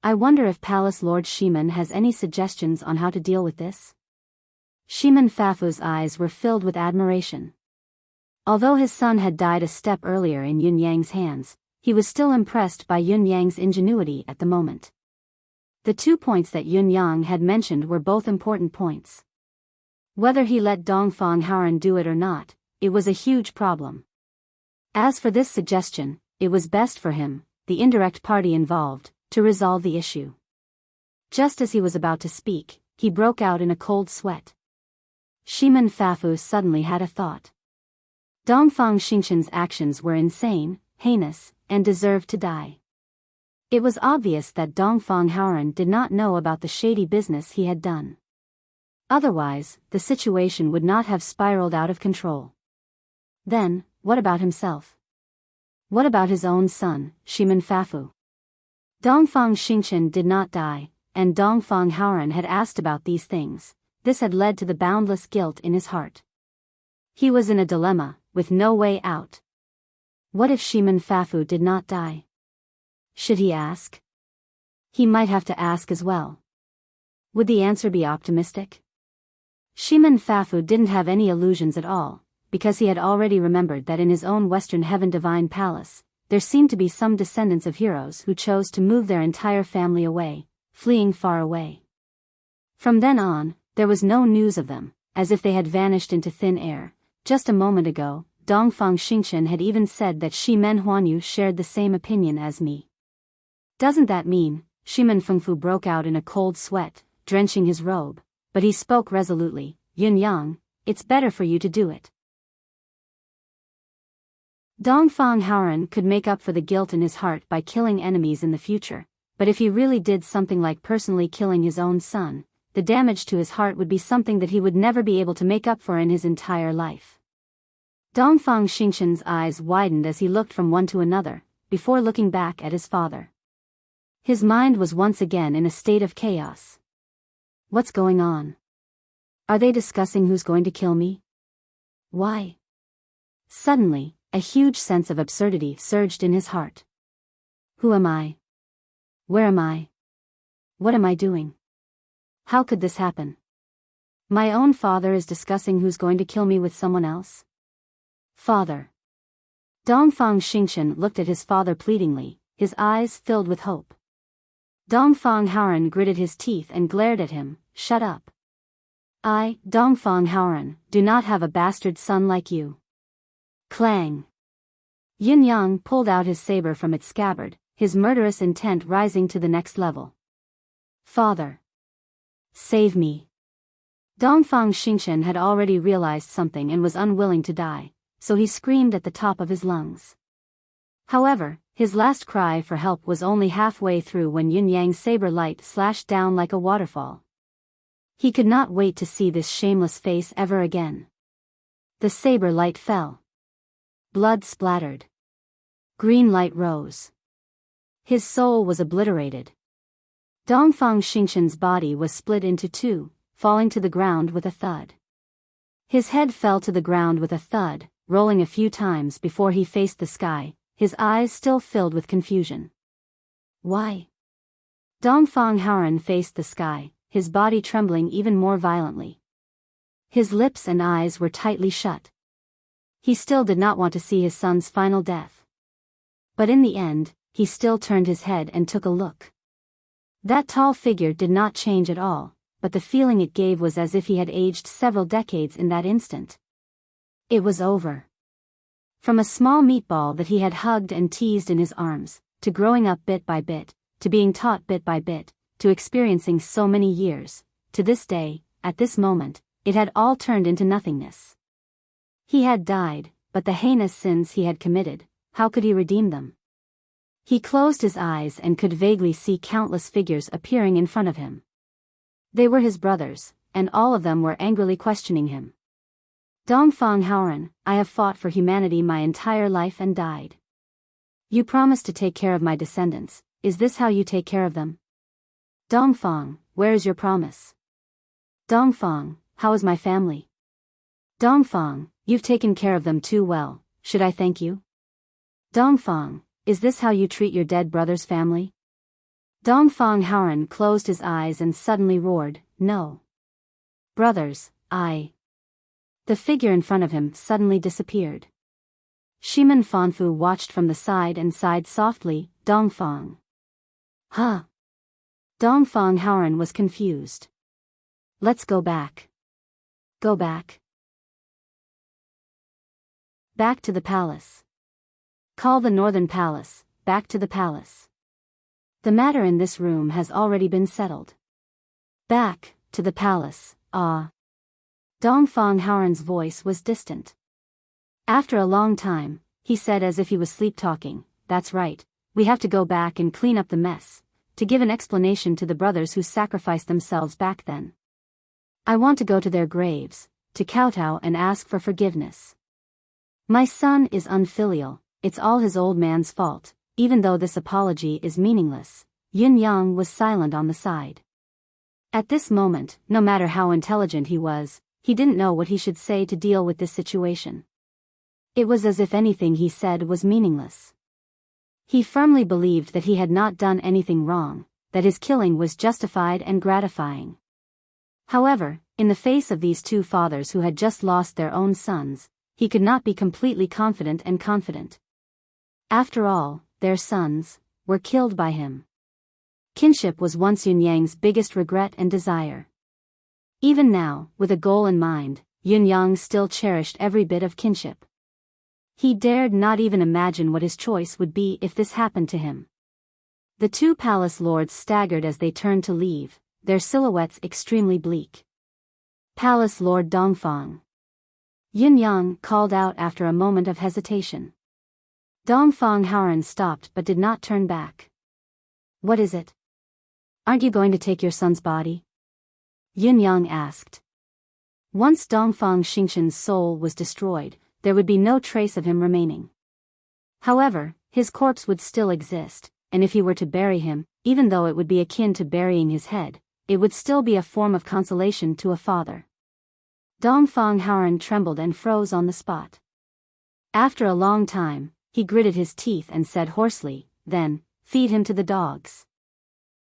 I wonder if Palace Lord Shiman has any suggestions on how to deal with this?" Shiman Fafu's eyes were filled with admiration. Although his son had died a step earlier in Yun Yang's hands, he was still impressed by Yun Yang's ingenuity at the moment. The 2 points that Yun Yang had mentioned were both important points. Whether he let Dongfang Haoran do it or not, it was a huge problem. As for this suggestion, it was best for him, the indirect party involved, to resolve the issue. Just as he was about to speak, he broke out in a cold sweat. Shiman Fafu suddenly had a thought. Dongfang Xingchen's actions were insane, heinous, and deserved to die. It was obvious that Dongfang Haoran did not know about the shady business he had done. Otherwise, the situation would not have spiraled out of control. Then, what about himself? What about his own son, Shiman Fafu? Dongfang Xingchen did not die, and Dongfang Haoran had asked about these things. This had led to the boundless guilt in his heart. He was in a dilemma, with no way out. What if Shiman Fafu did not die? Should he ask? He might have to ask as well. Would the answer be optimistic? Shiman Fafu didn't have any illusions at all, because he had already remembered that in his own Western Heaven Divine Palace, there seemed to be some descendants of heroes who chose to move their entire family away, fleeing far away. From then on, there was no news of them, as if they had vanished into thin air. Just a moment ago, Dongfang Xingchen had even said that Shimen Huanyu shared the same opinion as me. Doesn't that mean? Shimen Fengfu broke out in a cold sweat, drenching his robe, but he spoke resolutely, "Yun Yang, it's better for you to do it." Dongfang Haoran could make up for the guilt in his heart by killing enemies in the future, but if he really did something like personally killing his own son, the damage to his heart would be something that he would never be able to make up for in his entire life. Dongfang Xingchen's eyes widened as he looked from one to another, before looking back at his father. His mind was once again in a state of chaos. What's going on? Are they discussing who's going to kill me? Why? Suddenly, a huge sense of absurdity surged in his heart. Who am I? Where am I? What am I doing? How could this happen? My own father is discussing who's going to kill me with someone else? Father. Dongfang Xingchen looked at his father pleadingly, his eyes filled with hope. Dongfang Haoran gritted his teeth and glared at him. "Shut up. I, Dongfang Haoran, do not have a bastard son like you." Clang. Yin Yang pulled out his saber from its scabbard, his murderous intent rising to the next level. Father! Save me! Dongfang Xingchen had already realized something and was unwilling to die, so he screamed at the top of his lungs. However, his last cry for help was only halfway through when Yin Yang's saber light slashed down like a waterfall. He could not wait to see this shameless face ever again. The saber light fell. Blood splattered. Green light rose. His soul was obliterated. Dongfang Xingchen's body was split into two, falling to the ground with a thud. His head fell to the ground with a thud, rolling a few times before he faced the sky, his eyes still filled with confusion. Why? Dongfang Haoran faced the sky, his body trembling even more violently. His lips and eyes were tightly shut. He still did not want to see his son's final death. But in the end, he still turned his head and took a look. That tall figure did not change at all, but the feeling it gave was as if he had aged several decades in that instant. It was over. From a small meatball that he had hugged and teased in his arms, to growing up bit by bit, to being taught bit by bit, to experiencing so many years, to this day, at this moment, it had all turned into nothingness. He had died, but the heinous sins he had committed, how could he redeem them? He closed his eyes and could vaguely see countless figures appearing in front of him. They were his brothers, and all of them were angrily questioning him. Dongfang Haoran, I have fought for humanity my entire life and died. You promised to take care of my descendants, is this how you take care of them? Dongfang, where is your promise? Dongfang, how is my family? Dongfang, you've taken care of them too well, should I thank you? Dongfang, is this how you treat your dead brother's family? Dongfang Haoran closed his eyes and suddenly roared, no. Brothers, The figure in front of him suddenly disappeared. Shimen Fanfu watched from the side and sighed softly, Dongfang. Huh? Dongfang Haoran was confused. Let's go back. Go back. Back to the palace. Call the northern palace, back to the palace. The matter in this room has already been settled. Back, to the palace, Dongfang Haoran's voice was distant. After a long time, he said as if he was sleep-talking, that's right, we have to go back and clean up the mess, to give an explanation to the brothers who sacrificed themselves back then. I want to go to their graves, to kowtow and ask for forgiveness. My son is unfilial, it's all his old man's fault, even though this apology is meaningless. Yin Yang was silent on the side. At this moment, no matter how intelligent he was, he didn't know what he should say to deal with this situation. It was as if anything he said was meaningless. He firmly believed that he had not done anything wrong, that his killing was justified and gratifying. However, in the face of these two fathers who had just lost their own sons, he could not be completely confident. After all, their sons were killed by him. Kinship was once Yin Yang's biggest regret and desire. Even now, with a goal in mind, Yin Yang still cherished every bit of kinship. He dared not even imagine what his choice would be if this happened to him. The two palace lords staggered as they turned to leave, their silhouettes extremely bleak. Palace Lord Dongfang. Yin Yang called out after a moment of hesitation. Dongfang Haoran stopped but did not turn back. What is it? Aren't you going to take your son's body? Yin Yang asked. Once Dongfang Xingchen's soul was destroyed, there would be no trace of him remaining. However, his corpse would still exist, and if he were to bury him, even though it would be akin to burying his head, it would still be a form of consolation to a father. Dongfang Haoran trembled and froze on the spot. After a long time, he gritted his teeth and said hoarsely, then, feed him to the dogs.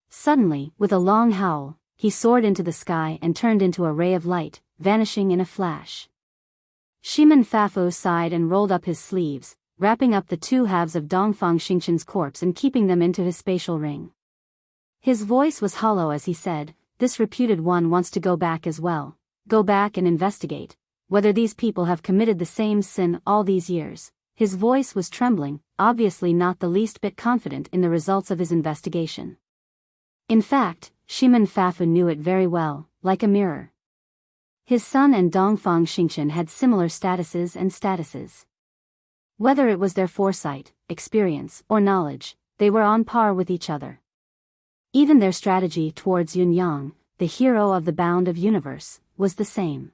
Suddenly, with a long howl, he soared into the sky and turned into a ray of light, vanishing in a flash. Shimen Fanfu sighed and rolled up his sleeves, wrapping up the two halves of Dongfang Xingchen's corpse and keeping them into his spatial ring. His voice was hollow as he said, this reputed one wants to go back as well, go back and investigate, whether these people have committed the same sin all these years, His voice was trembling, obviously not the least bit confident in the results of his investigation. In fact, Shimen Fafu knew it very well, like a mirror. His son and Dongfang Xingchen had similar statuses. Whether it was their foresight, experience, or knowledge, they were on par with each other. Even their strategy towards Yun Yang, the hero of the bound of universe, was the same.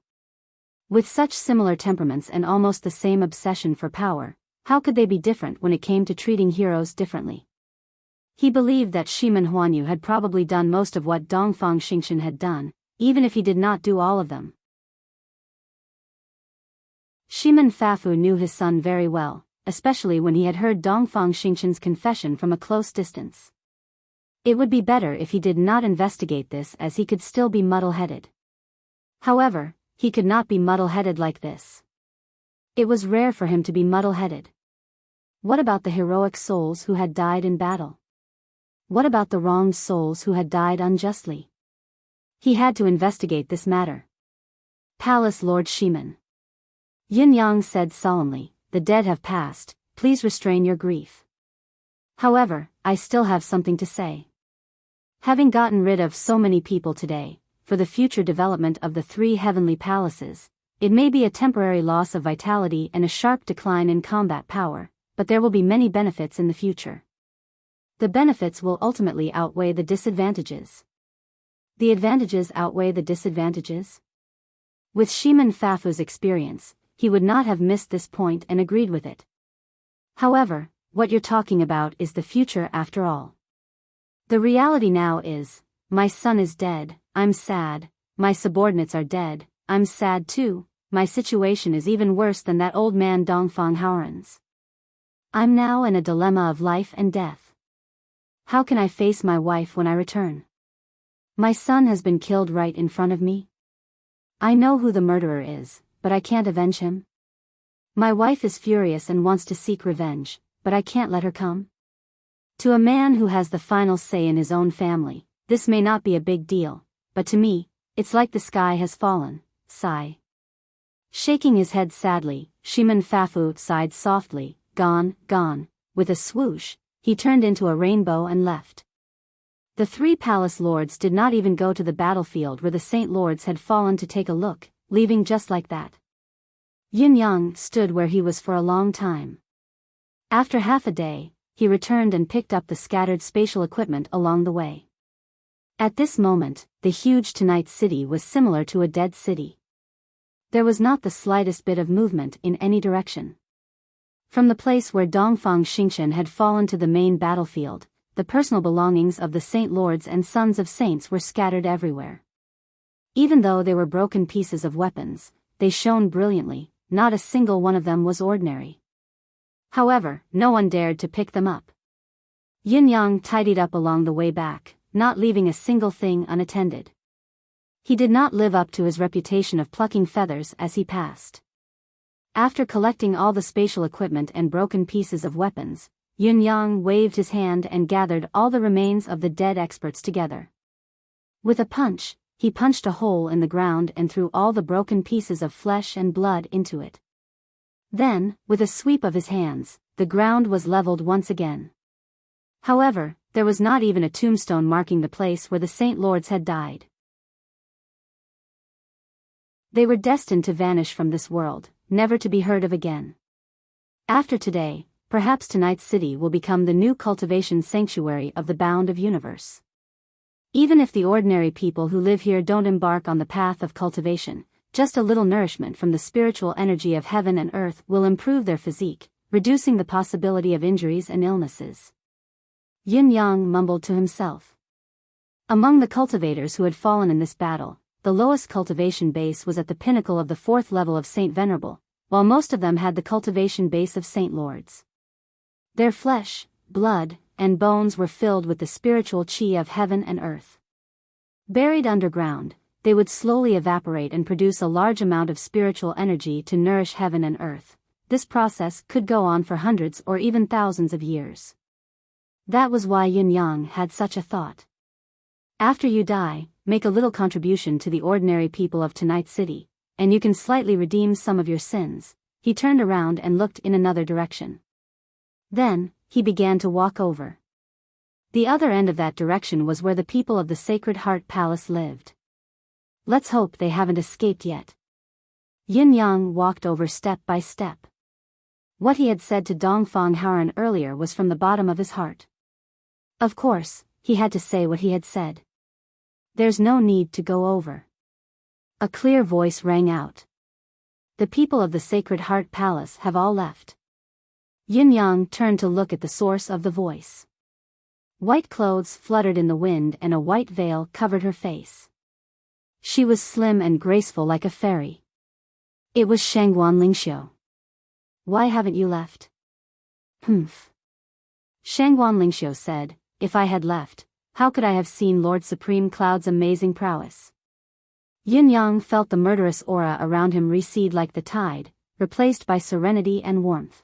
With such similar temperaments and almost the same obsession for power, how could they be different when it came to treating heroes differently? He believed that Shimen Huanyu had probably done most of what Dongfang Xingchen had done, even if he did not do all of them. Shimen Fafu knew his son very well, especially when he had heard Dongfang Xingchen's confession from a close distance. It would be better if he did not investigate this, as he could still be muddle-headed. However, he could not be muddle-headed like this. It was rare for him to be muddle-headed. What about the heroic souls who had died in battle? What about the wronged souls who had died unjustly? He had to investigate this matter. Palace Lord Shimen. Yin Yang said solemnly, "The dead have passed, please restrain your grief. However, I still have something to say. Having gotten rid of so many people today, for the future development of the 3 heavenly palaces, it may be a temporary loss of vitality and a sharp decline in combat power, but there will be many benefits in the future. The benefits will ultimately outweigh the disadvantages." The advantages outweigh the disadvantages? With Shimen Fafu's experience, he would not have missed this point and agreed with it. However, what you're talking about is the future after all. The reality now is, my son is dead, I'm sad, my subordinates are dead, I'm sad too, my situation is even worse than that old man Dongfang Haoran's. I'm now in a dilemma of life and death. How can I face my wife when I return? My son has been killed right in front of me. I know who the murderer is, but I can't avenge him. My wife is furious and wants to seek revenge, but I can't let her come. To a man who has the final say in his own family, this may not be a big deal, but to me, it's like the sky has fallen. Sigh. Shaking his head sadly, Shimen Fafu sighed softly. Gone, gone. With a swoosh, he turned into a rainbow and left. The 3 palace lords did not even go to the battlefield where the Saint Lords had fallen to take a look, leaving just like that. Yin Yang stood where he was for a long time. After half a day, he returned and picked up the scattered spatial equipment along the way. At this moment, the huge Tonight City was similar to a dead city. There was not the slightest bit of movement in any direction. From the place where Dongfang Xingchen had fallen to the main battlefield, the personal belongings of the Saint Lords and Sons of Saints were scattered everywhere. Even though they were broken pieces of weapons, they shone brilliantly, not a single one of them was ordinary. However, no one dared to pick them up. Yin Yang tidied up along the way back, not leaving a single thing unattended. He did not live up to his reputation of plucking feathers as he passed. After collecting all the spatial equipment and broken pieces of weapons, Yin Yang waved his hand and gathered all the remains of the dead experts together. With a punch, he punched a hole in the ground and threw all the broken pieces of flesh and blood into it. Then, with a sweep of his hands, the ground was leveled once again. However, there was not even a tombstone marking the place where the Saint Lords had died. They were destined to vanish from this world, never to be heard of again. After today, perhaps tonight's city will become the new cultivation sanctuary of the bound of universe. Even if the ordinary people who live here don't embark on the path of cultivation, just a little nourishment from the spiritual energy of heaven and earth will improve their physique, reducing the possibility of injuries and illnesses. Yin Yang mumbled to himself. Among the cultivators who had fallen in this battle, the lowest cultivation base was at the pinnacle of the 4th level of Saint Venerable, while most of them had the cultivation base of Saint Lords. Their flesh, blood, and bones were filled with the spiritual chi of heaven and earth. Buried underground, they would slowly evaporate and produce a large amount of spiritual energy to nourish heaven and earth. This process could go on for hundreds or even thousands of years. That was why Yin Yang had such a thought. After you die, make a little contribution to the ordinary people of tonight's city, and you can slightly redeem some of your sins. he turned around and looked in another direction. Then, he began to walk over. The other end of that direction was where the people of the Sacred Heart Palace lived. Let's hope they haven't escaped yet. Yin Yang walked over step by step. What he had said to Dongfang Haoran earlier was from the bottom of his heart. Of course, he had to say what he had said. There's no need to go over. A clear voice rang out. The people of the Sacred Heart Palace have all left. Yin Yang turned to look at the source of the voice. White clothes fluttered in the wind and a white veil covered her face. She was slim and graceful like a fairy. It was Shangguan Lingxiu. Why haven't you left? Humph. Shangguan Lingxiu said, if I had left, how could I have seen Lord Supreme Cloud's amazing prowess? Yin Yang felt the murderous aura around him recede like the tide, replaced by serenity and warmth.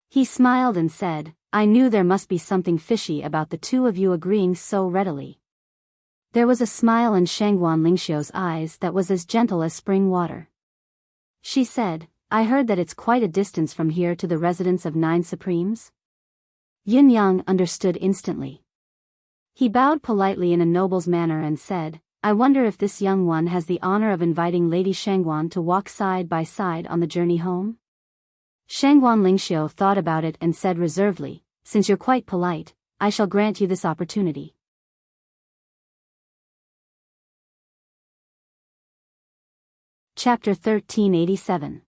He smiled and said, I knew there must be something fishy about the two of you agreeing so readily. There was a smile in Shangguan Lingxiu's eyes that was as gentle as spring water. She said, I heard that it's quite a distance from here to the residence of 9 Supremes. Yin Yang understood instantly. He bowed politely in a noble's manner and said, I wonder if this young one has the honor of inviting Lady Shangguan to walk side by side on the journey home? Shangguan Lingxiu thought about it and said reservedly, since you're quite polite, I shall grant you this opportunity. Chapter 1387.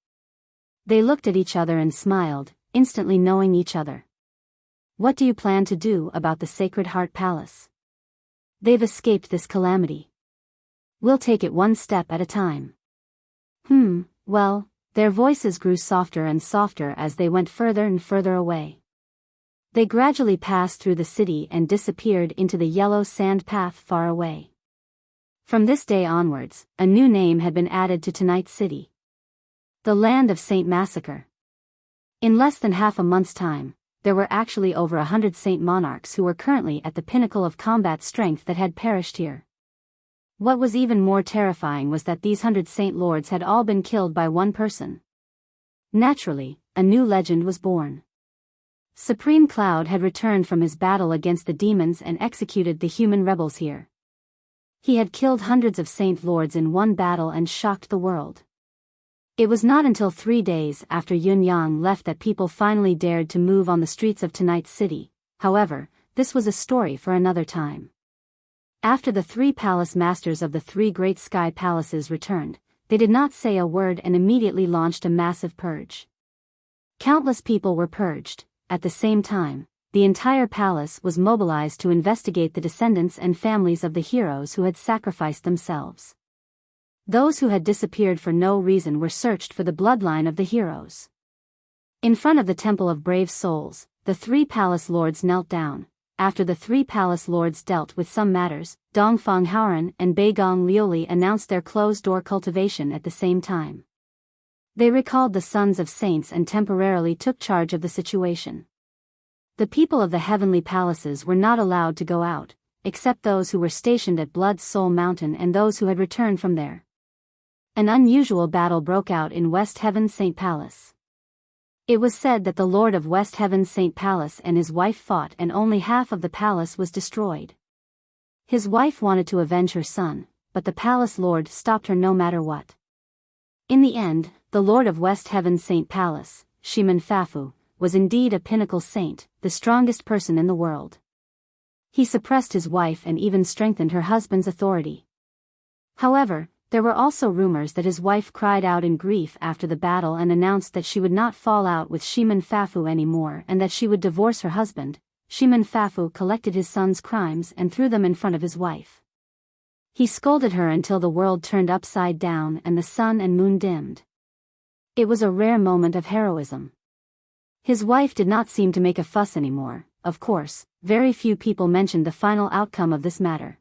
They looked at each other and smiled, instantly knowing each other. What do you plan to do about the Sacred Heart Palace? They've escaped this calamity. We'll take it one step at a time. Well, their voices grew softer and softer as they went further and further away. They gradually passed through the city and disappeared into the yellow sand path far away. From this day onwards, a new name had been added to tonight's city. The Land of Saint Massacre. In less than half a month's time, there were actually over 100 Saint Monarchs who were currently at the pinnacle of combat strength that had perished here. What was even more terrifying was that these 100 Saint Lords had all been killed by one person. Naturally, a new legend was born. Supreme Cloud had returned from his battle against the demons and executed the human rebels here. He had killed hundreds of Saint Lords in one battle and shocked the world. It was not until 3 days after Yun Yang left that people finally dared to move on the streets of tonight's city. However, this was a story for another time. After the 3 palace masters of the 3 great sky palaces returned, they did not say a word and immediately launched a massive purge. Countless people were purged. At the same time, the entire palace was mobilized to investigate the descendants and families of the heroes who had sacrificed themselves. Those who had disappeared for no reason were searched for the bloodline of the heroes. In front of the Temple of Brave Souls, the 3 palace lords knelt down. After the 3 palace lords dealt with some matters, Dongfang Haoran and Beigong Liuli announced their closed-door cultivation at the same time. They recalled the sons of saints and temporarily took charge of the situation. The people of the heavenly palaces were not allowed to go out, except those who were stationed at Blood Soul Mountain and those who had returned from there. An unusual battle broke out in West Heaven Saint Palace. It was said that the Lord of West Heaven Saint Palace and his wife fought and only half of the palace was destroyed. His wife wanted to avenge her son, but the palace lord stopped her no matter what. In the end, the Lord of West Heaven Saint Palace, Shiman Fafu, was indeed a pinnacle saint, the strongest person in the world. He suppressed his wife and even strengthened her husband's authority. However, there were also rumors that his wife cried out in grief after the battle and announced that she would not fall out with Shiman Fafu anymore and that she would divorce her husband. Shiman Fafu collected his son's crimes and threw them in front of his wife. He scolded her until the world turned upside down and the sun and moon dimmed. It was a rare moment of heroism. His wife did not seem to make a fuss anymore. Of course, very few people mentioned the final outcome of this matter.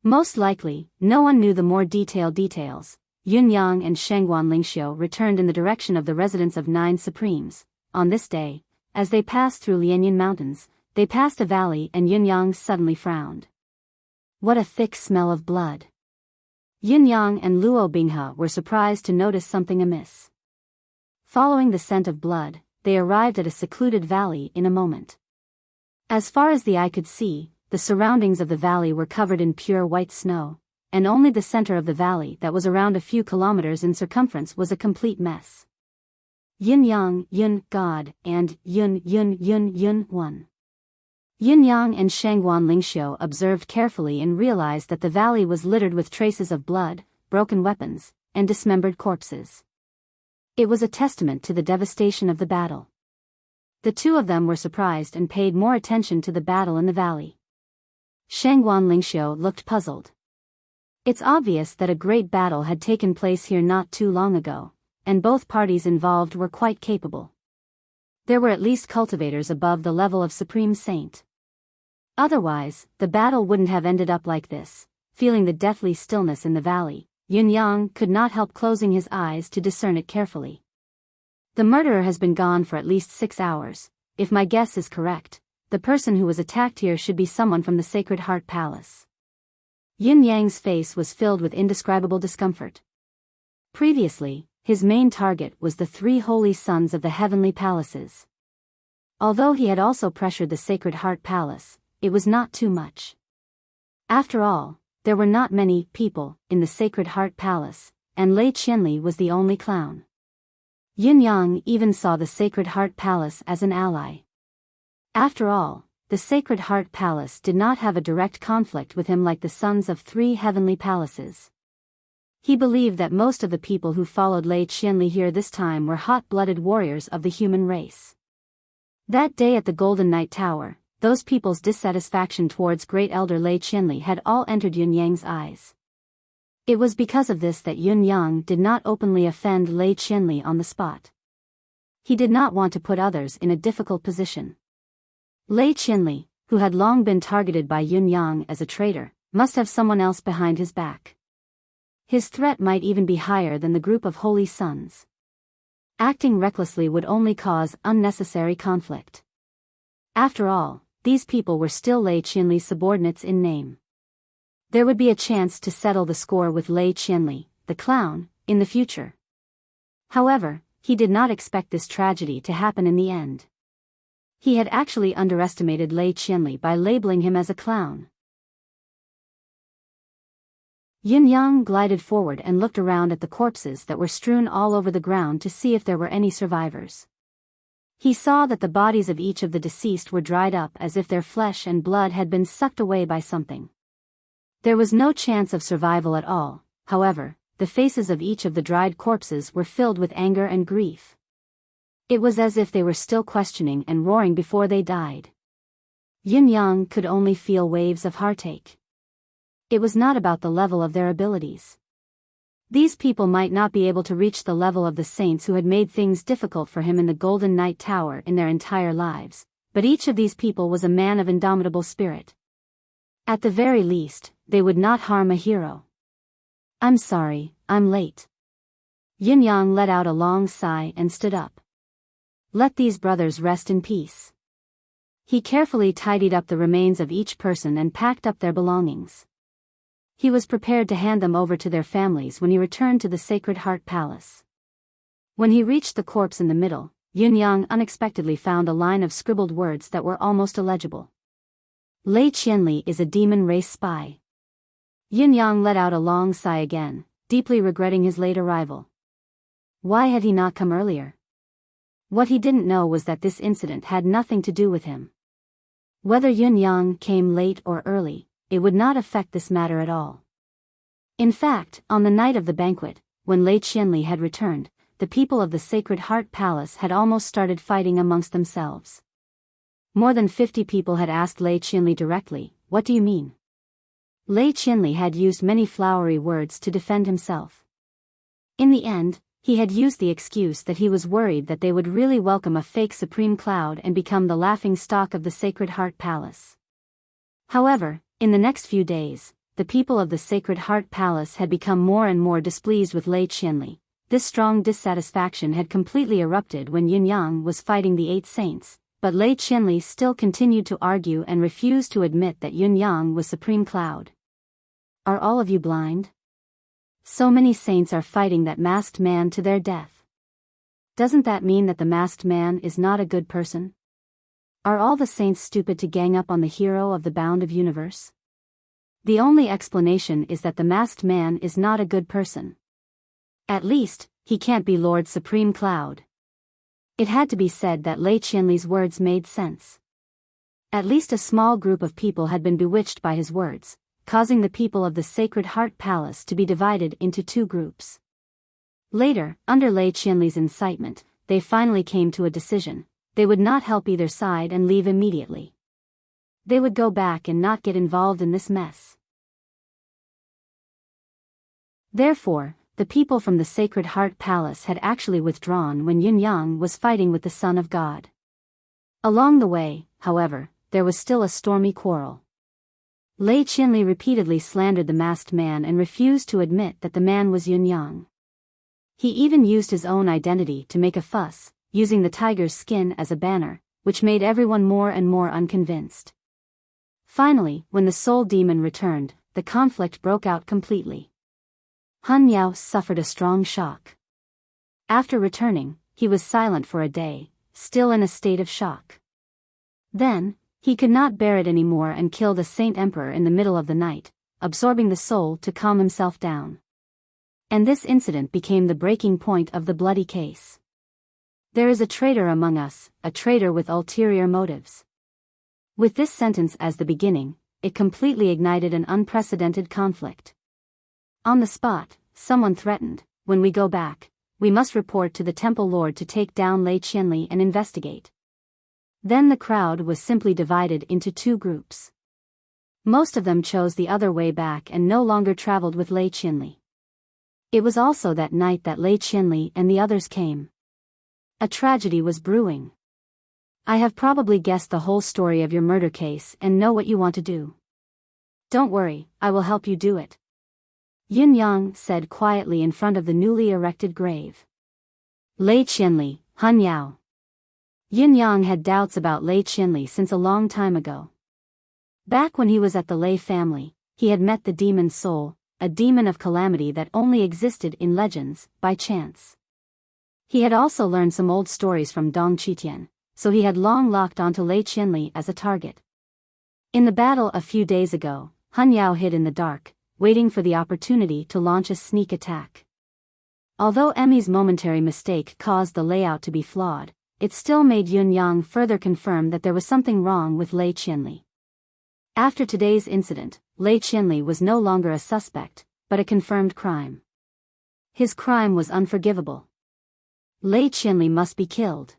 Most likely, no one knew the more detailed details. Yun Yang and Shangguan Lingxiu returned in the direction of the residence of 9 Supremes. On this day, as they passed through Lianyan Mountains, they passed a valley and Yun Yang suddenly frowned. What a thick smell of blood. Yin Yang and Luo Binghe were surprised to notice something amiss. Following the scent of blood, they arrived at a secluded valley in a moment. As far as the eye could see, the surroundings of the valley were covered in pure white snow, and only the center of the valley that was around a few kilometers in circumference was a complete mess. Yin Yang, Yun, God, and Yun, Yun, Yun, Yun, One. Yin Yang and Shangguan Lingxiu observed carefully and realized that the valley was littered with traces of blood, broken weapons, and dismembered corpses. It was a testament to the devastation of the battle. The two of them were surprised and paid more attention to the battle in the valley. Shangguan Lingxiu looked puzzled. It's obvious that a great battle had taken place here not too long ago, and both parties involved were quite capable. There were at least cultivators above the level of Supreme Saint. Otherwise, the battle wouldn't have ended up like this. Feeling the deathly stillness in the valley, Yin Yang could not help closing his eyes to discern it carefully. The murderer has been gone for at least 6 hours. If my guess is correct, the person who was attacked here should be someone from the Sacred Heart Palace. Yin Yang's face was filled with indescribable discomfort. Previously, his main target was the 3 holy sons of the heavenly palaces. Although he had also pressured the Sacred Heart Palace, it was not too much. After all, there were not many people in the Sacred Heart Palace, and Lei Qianli was the only clown. Yin Yang even saw the Sacred Heart Palace as an ally. After all, the Sacred Heart Palace did not have a direct conflict with him like the sons of 3 heavenly palaces. He believed that most of the people who followed Lei Qianli here this time were hot-blooded warriors of the human race. That day at the Golden Knight Tower, those people's dissatisfaction towards Great Elder Lei Qianli had all entered Yin Yang's eyes. It was because of this that Yin Yang did not openly offend Lei Qianli on the spot. He did not want to put others in a difficult position. Lei Qianli, who had long been targeted by Yin Yang as a traitor, must have someone else behind his back. His threat might even be higher than the group of holy sons. Acting recklessly would only cause unnecessary conflict. After all, these people were still Lei Qianli's subordinates in name. There would be a chance to settle the score with Lei Qianli, the clown, in the future. However, he did not expect this tragedy to happen in the end. He had actually underestimated Lei Qianli by labeling him as a clown. Yin Yang glided forward and looked around at the corpses that were strewn all over the ground to see if there were any survivors. He saw that the bodies of each of the deceased were dried up as if their flesh and blood had been sucked away by something. There was no chance of survival at all. However, the faces of each of the dried corpses were filled with anger and grief. It was as if they were still questioning and roaring before they died. Yin Yang could only feel waves of heartache. It was not about the level of their abilities. These people might not be able to reach the level of the saints who had made things difficult for him in the Golden Knight Tower in their entire lives, but each of these people was a man of indomitable spirit. At the very least, they would not harm a hero. I'm sorry, I'm late. Yin Yang let out a long sigh and stood up. Let these brothers rest in peace. He carefully tidied up the remains of each person and packed up their belongings. He was prepared to hand them over to their families when he returned to the Sacred Heart Palace. When he reached the corpse in the middle, Yin Yang unexpectedly found a line of scribbled words that were almost illegible. Lei Qianli is a demon race spy. Yin Yang let out a long sigh again, deeply regretting his late arrival. Why had he not come earlier? What he didn't know was that this incident had nothing to do with him. Whether Yin Yang came late or early, it would not affect this matter at all. In fact, on the night of the banquet, when Lei Qianli had returned, the people of the Sacred Heart Palace had almost started fighting amongst themselves. More than 50 people had asked Lei Qianli directly, "What do you mean?" Lei Qianli had used many flowery words to defend himself. In the end, he had used the excuse that he was worried that they would really welcome a fake Supreme Cloud and become the laughing stock of the Sacred Heart Palace. However, in the next few days, the people of the Sacred Heart Palace had become more and more displeased with Lei Qianli. This strong dissatisfaction had completely erupted when Yin Yang was fighting the 8 saints, but Lei Qianli still continued to argue and refused to admit that Yin Yang was Supreme Cloud. Are all of you blind? So many saints are fighting that masked man to their death. Doesn't that mean that the masked man is not a good person? Are all the saints stupid to gang up on the hero of the bound of universe? The only explanation is that the masked man is not a good person. At least, he can't be Lord Supreme Cloud. It had to be said that Lei Qianli's words made sense. At least a small group of people had been bewitched by his words, causing the people of the Sacred Heart Palace to be divided into two groups. Later, under Lei Qianli's incitement, they finally came to a decision. They would not help either side and leave immediately. They would go back and not get involved in this mess. Therefore, the people from the Sacred Heart Palace had actually withdrawn when Yin Yang was fighting with the Son of God. Along the way, however, there was still a stormy quarrel. Lei Qianli repeatedly slandered the masked man and refused to admit that the man was Yin Yang. He even used his own identity to make a fuss, using the tiger's skin as a banner, which made everyone more and more unconvinced. Finally, when the soul demon returned, the conflict broke out completely. Han Yao suffered a strong shock. After returning, he was silent for a day, still in a state of shock. Then, he could not bear it anymore and killed a saint emperor in the middle of the night, absorbing the soul to calm himself down. And this incident became the breaking point of the bloody case. There is a traitor among us, a traitor with ulterior motives. With this sentence as the beginning, it completely ignited an unprecedented conflict. On the spot, someone threatened, when we go back, we must report to the Temple Lord to take down Lei Qianli and investigate. Then the crowd was simply divided into two groups. Most of them chose the other way back and no longer traveled with Lei Qianli. It was also that night that Lei Qianli and the others came. A tragedy was brewing. I have probably guessed the whole story of your murder case and know what you want to do. Don't worry, I will help you do it. Yin Yang said quietly in front of the newly erected grave. Lei Qianli, Han Yao. Yin Yang had doubts about Lei Qianli since a long time ago. Back when he was at the Lei family, he had met the demon soul, a demon of calamity that only existed in legends, by chance. He had also learned some old stories from Dong Qitian, so he had long locked onto Lei Qianli as a target. In the battle a few days ago, Han Yao hid in the dark, waiting for the opportunity to launch a sneak attack. Although Emmy's momentary mistake caused the layout to be flawed, it still made Yin Yang further confirm that there was something wrong with Lei Qianli. After today's incident, Lei Qianli was no longer a suspect, but a confirmed crime. His crime was unforgivable. Lei Qianli must be killed.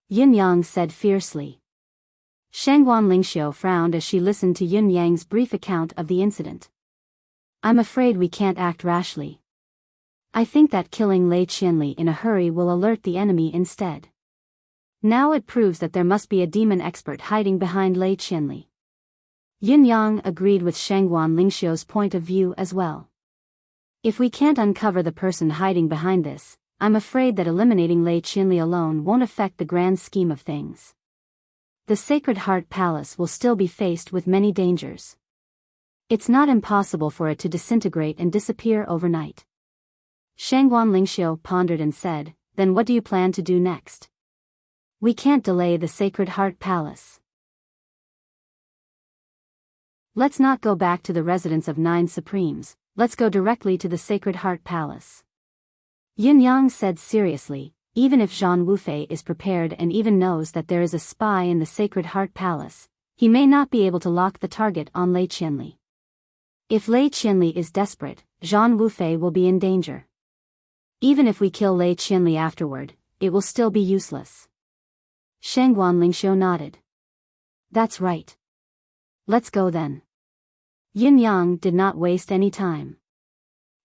Yin Yang said fiercely. Shangguan Lingxiu frowned as she listened to Yin Yang's brief account of the incident. I'm afraid we can't act rashly. I think that killing Lei Qianli in a hurry will alert the enemy instead. Now it proves that there must be a demon expert hiding behind Lei Qianli. Yin Yang agreed with Shangguan Lingxiu's point of view as well. If we can't uncover the person hiding behind this, I'm afraid that eliminating Lei Qianli alone won't affect the grand scheme of things. The Sacred Heart Palace will still be faced with many dangers. It's not impossible for it to disintegrate and disappear overnight. Shangguan Lingxiu pondered and said, then what do you plan to do next? We can't delay the Sacred Heart Palace. Let's not go back to the residence of 9 Supremes, let's go directly to the Sacred Heart Palace. Yin Yang said seriously, even if Zhang Wufei is prepared and even knows that there is a spy in the Sacred Heart Palace, he may not be able to lock the target on Lei Qianli. If Lei Qianli is desperate, Zhang Wufei will be in danger. Even if we kill Lei Qianli afterward, it will still be useless. Shangguan Lingxiu nodded. That's right. Let's go then. Yin Yang did not waste any time.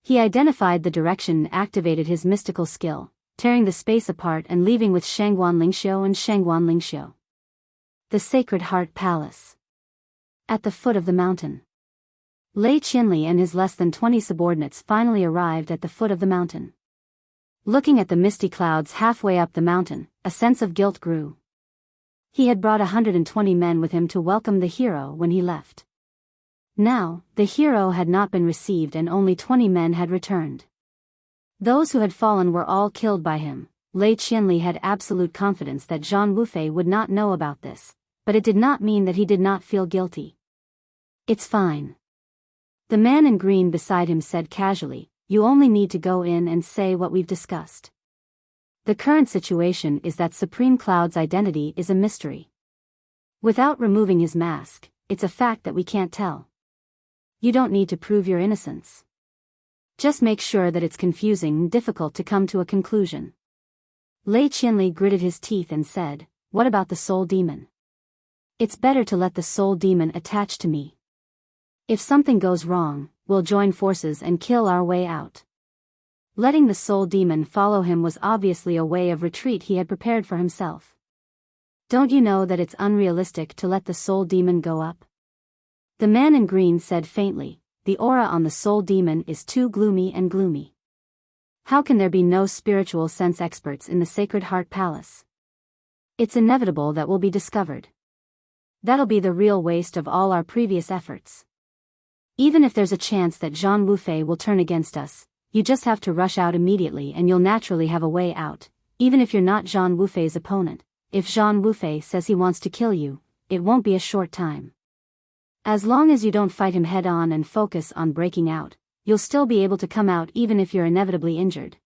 He identified the direction and activated his mystical skill, tearing the space apart and leaving with Shangguan Lingxiu and Shangguan Lingxiu. The Sacred Heart Palace. At the foot of the mountain. Lei Qianli and his less than 20 subordinates finally arrived at the foot of the mountain. Looking at the misty clouds halfway up the mountain, a sense of guilt grew. He had brought 120 men with him to welcome the hero when he left. Now, the hero had not been received and only 20 men had returned. Those who had fallen were all killed by him. Lei Qianli had absolute confidence that Zhang Wufei would not know about this, but it did not mean that he did not feel guilty. It's fine. The man in green beside him said casually, you only need to go in and say what we've discussed. The current situation is that Supreme Cloud's identity is a mystery. Without removing his mask, it's a fact that we can't tell. You don't need to prove your innocence. Just make sure that it's confusing and difficult to come to a conclusion. Lei Qianli gritted his teeth and said, what about the soul demon? It's better to let the soul demon attach to me. If something goes wrong, we'll join forces and kill our way out. Letting the soul demon follow him was obviously a way of retreat he had prepared for himself. Don't you know that it's unrealistic to let the soul demon go up? The man in green said faintly, the aura on the soul demon is too gloomy and gloomy. How can there be no spiritual sense experts in the Sacred Heart Palace? It's inevitable that will be discovered. That'll be the real waste of all our previous efforts. Even if there's a chance that Zhang Wufei will turn against us, you just have to rush out immediately and you'll naturally have a way out, even if you're not Zhang Wufei's opponent. If Zhang Wufei says he wants to kill you, it won't be a short time. As long as you don't fight him head-on and focus on breaking out, you'll still be able to come out even if you're inevitably injured.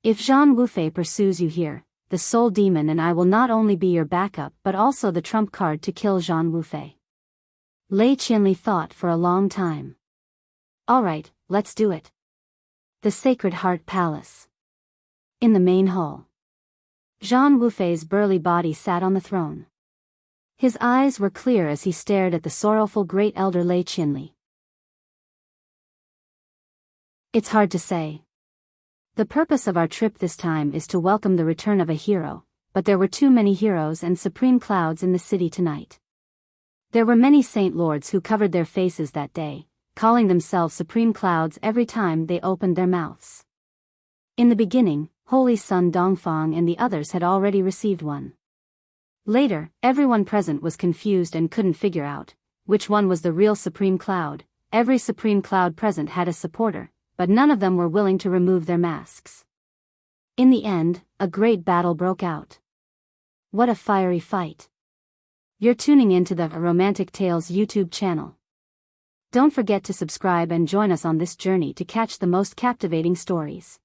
If Zhang Wufei pursues you here, the soul demon and I will not only be your backup but also the trump card to kill Zhang Wufei. Lei Qianli thought for a long time. Alright, let's do it. The Sacred Heart Palace. In the main hall. Zhang Wufei's burly body sat on the throne. His eyes were clear as he stared at the sorrowful great elder Lei Qianli. It's hard to say. The purpose of our trip this time is to welcome the return of a hero, but there were too many heroes and supreme clouds in the city tonight. There were many saint lords who covered their faces that day, calling themselves supreme clouds every time they opened their mouths. In the beginning, Holy Sun Dongfang and the others had already received one. Later, everyone present was confused and couldn't figure out which one was the real supreme cloud. Every supreme cloud present had a supporter, but none of them were willing to remove their masks. In the end, a great battle broke out. What a fiery fight. You're tuning into the Romantic Tales YouTube channel. Don't forget to subscribe and join us on this journey to catch the most captivating stories.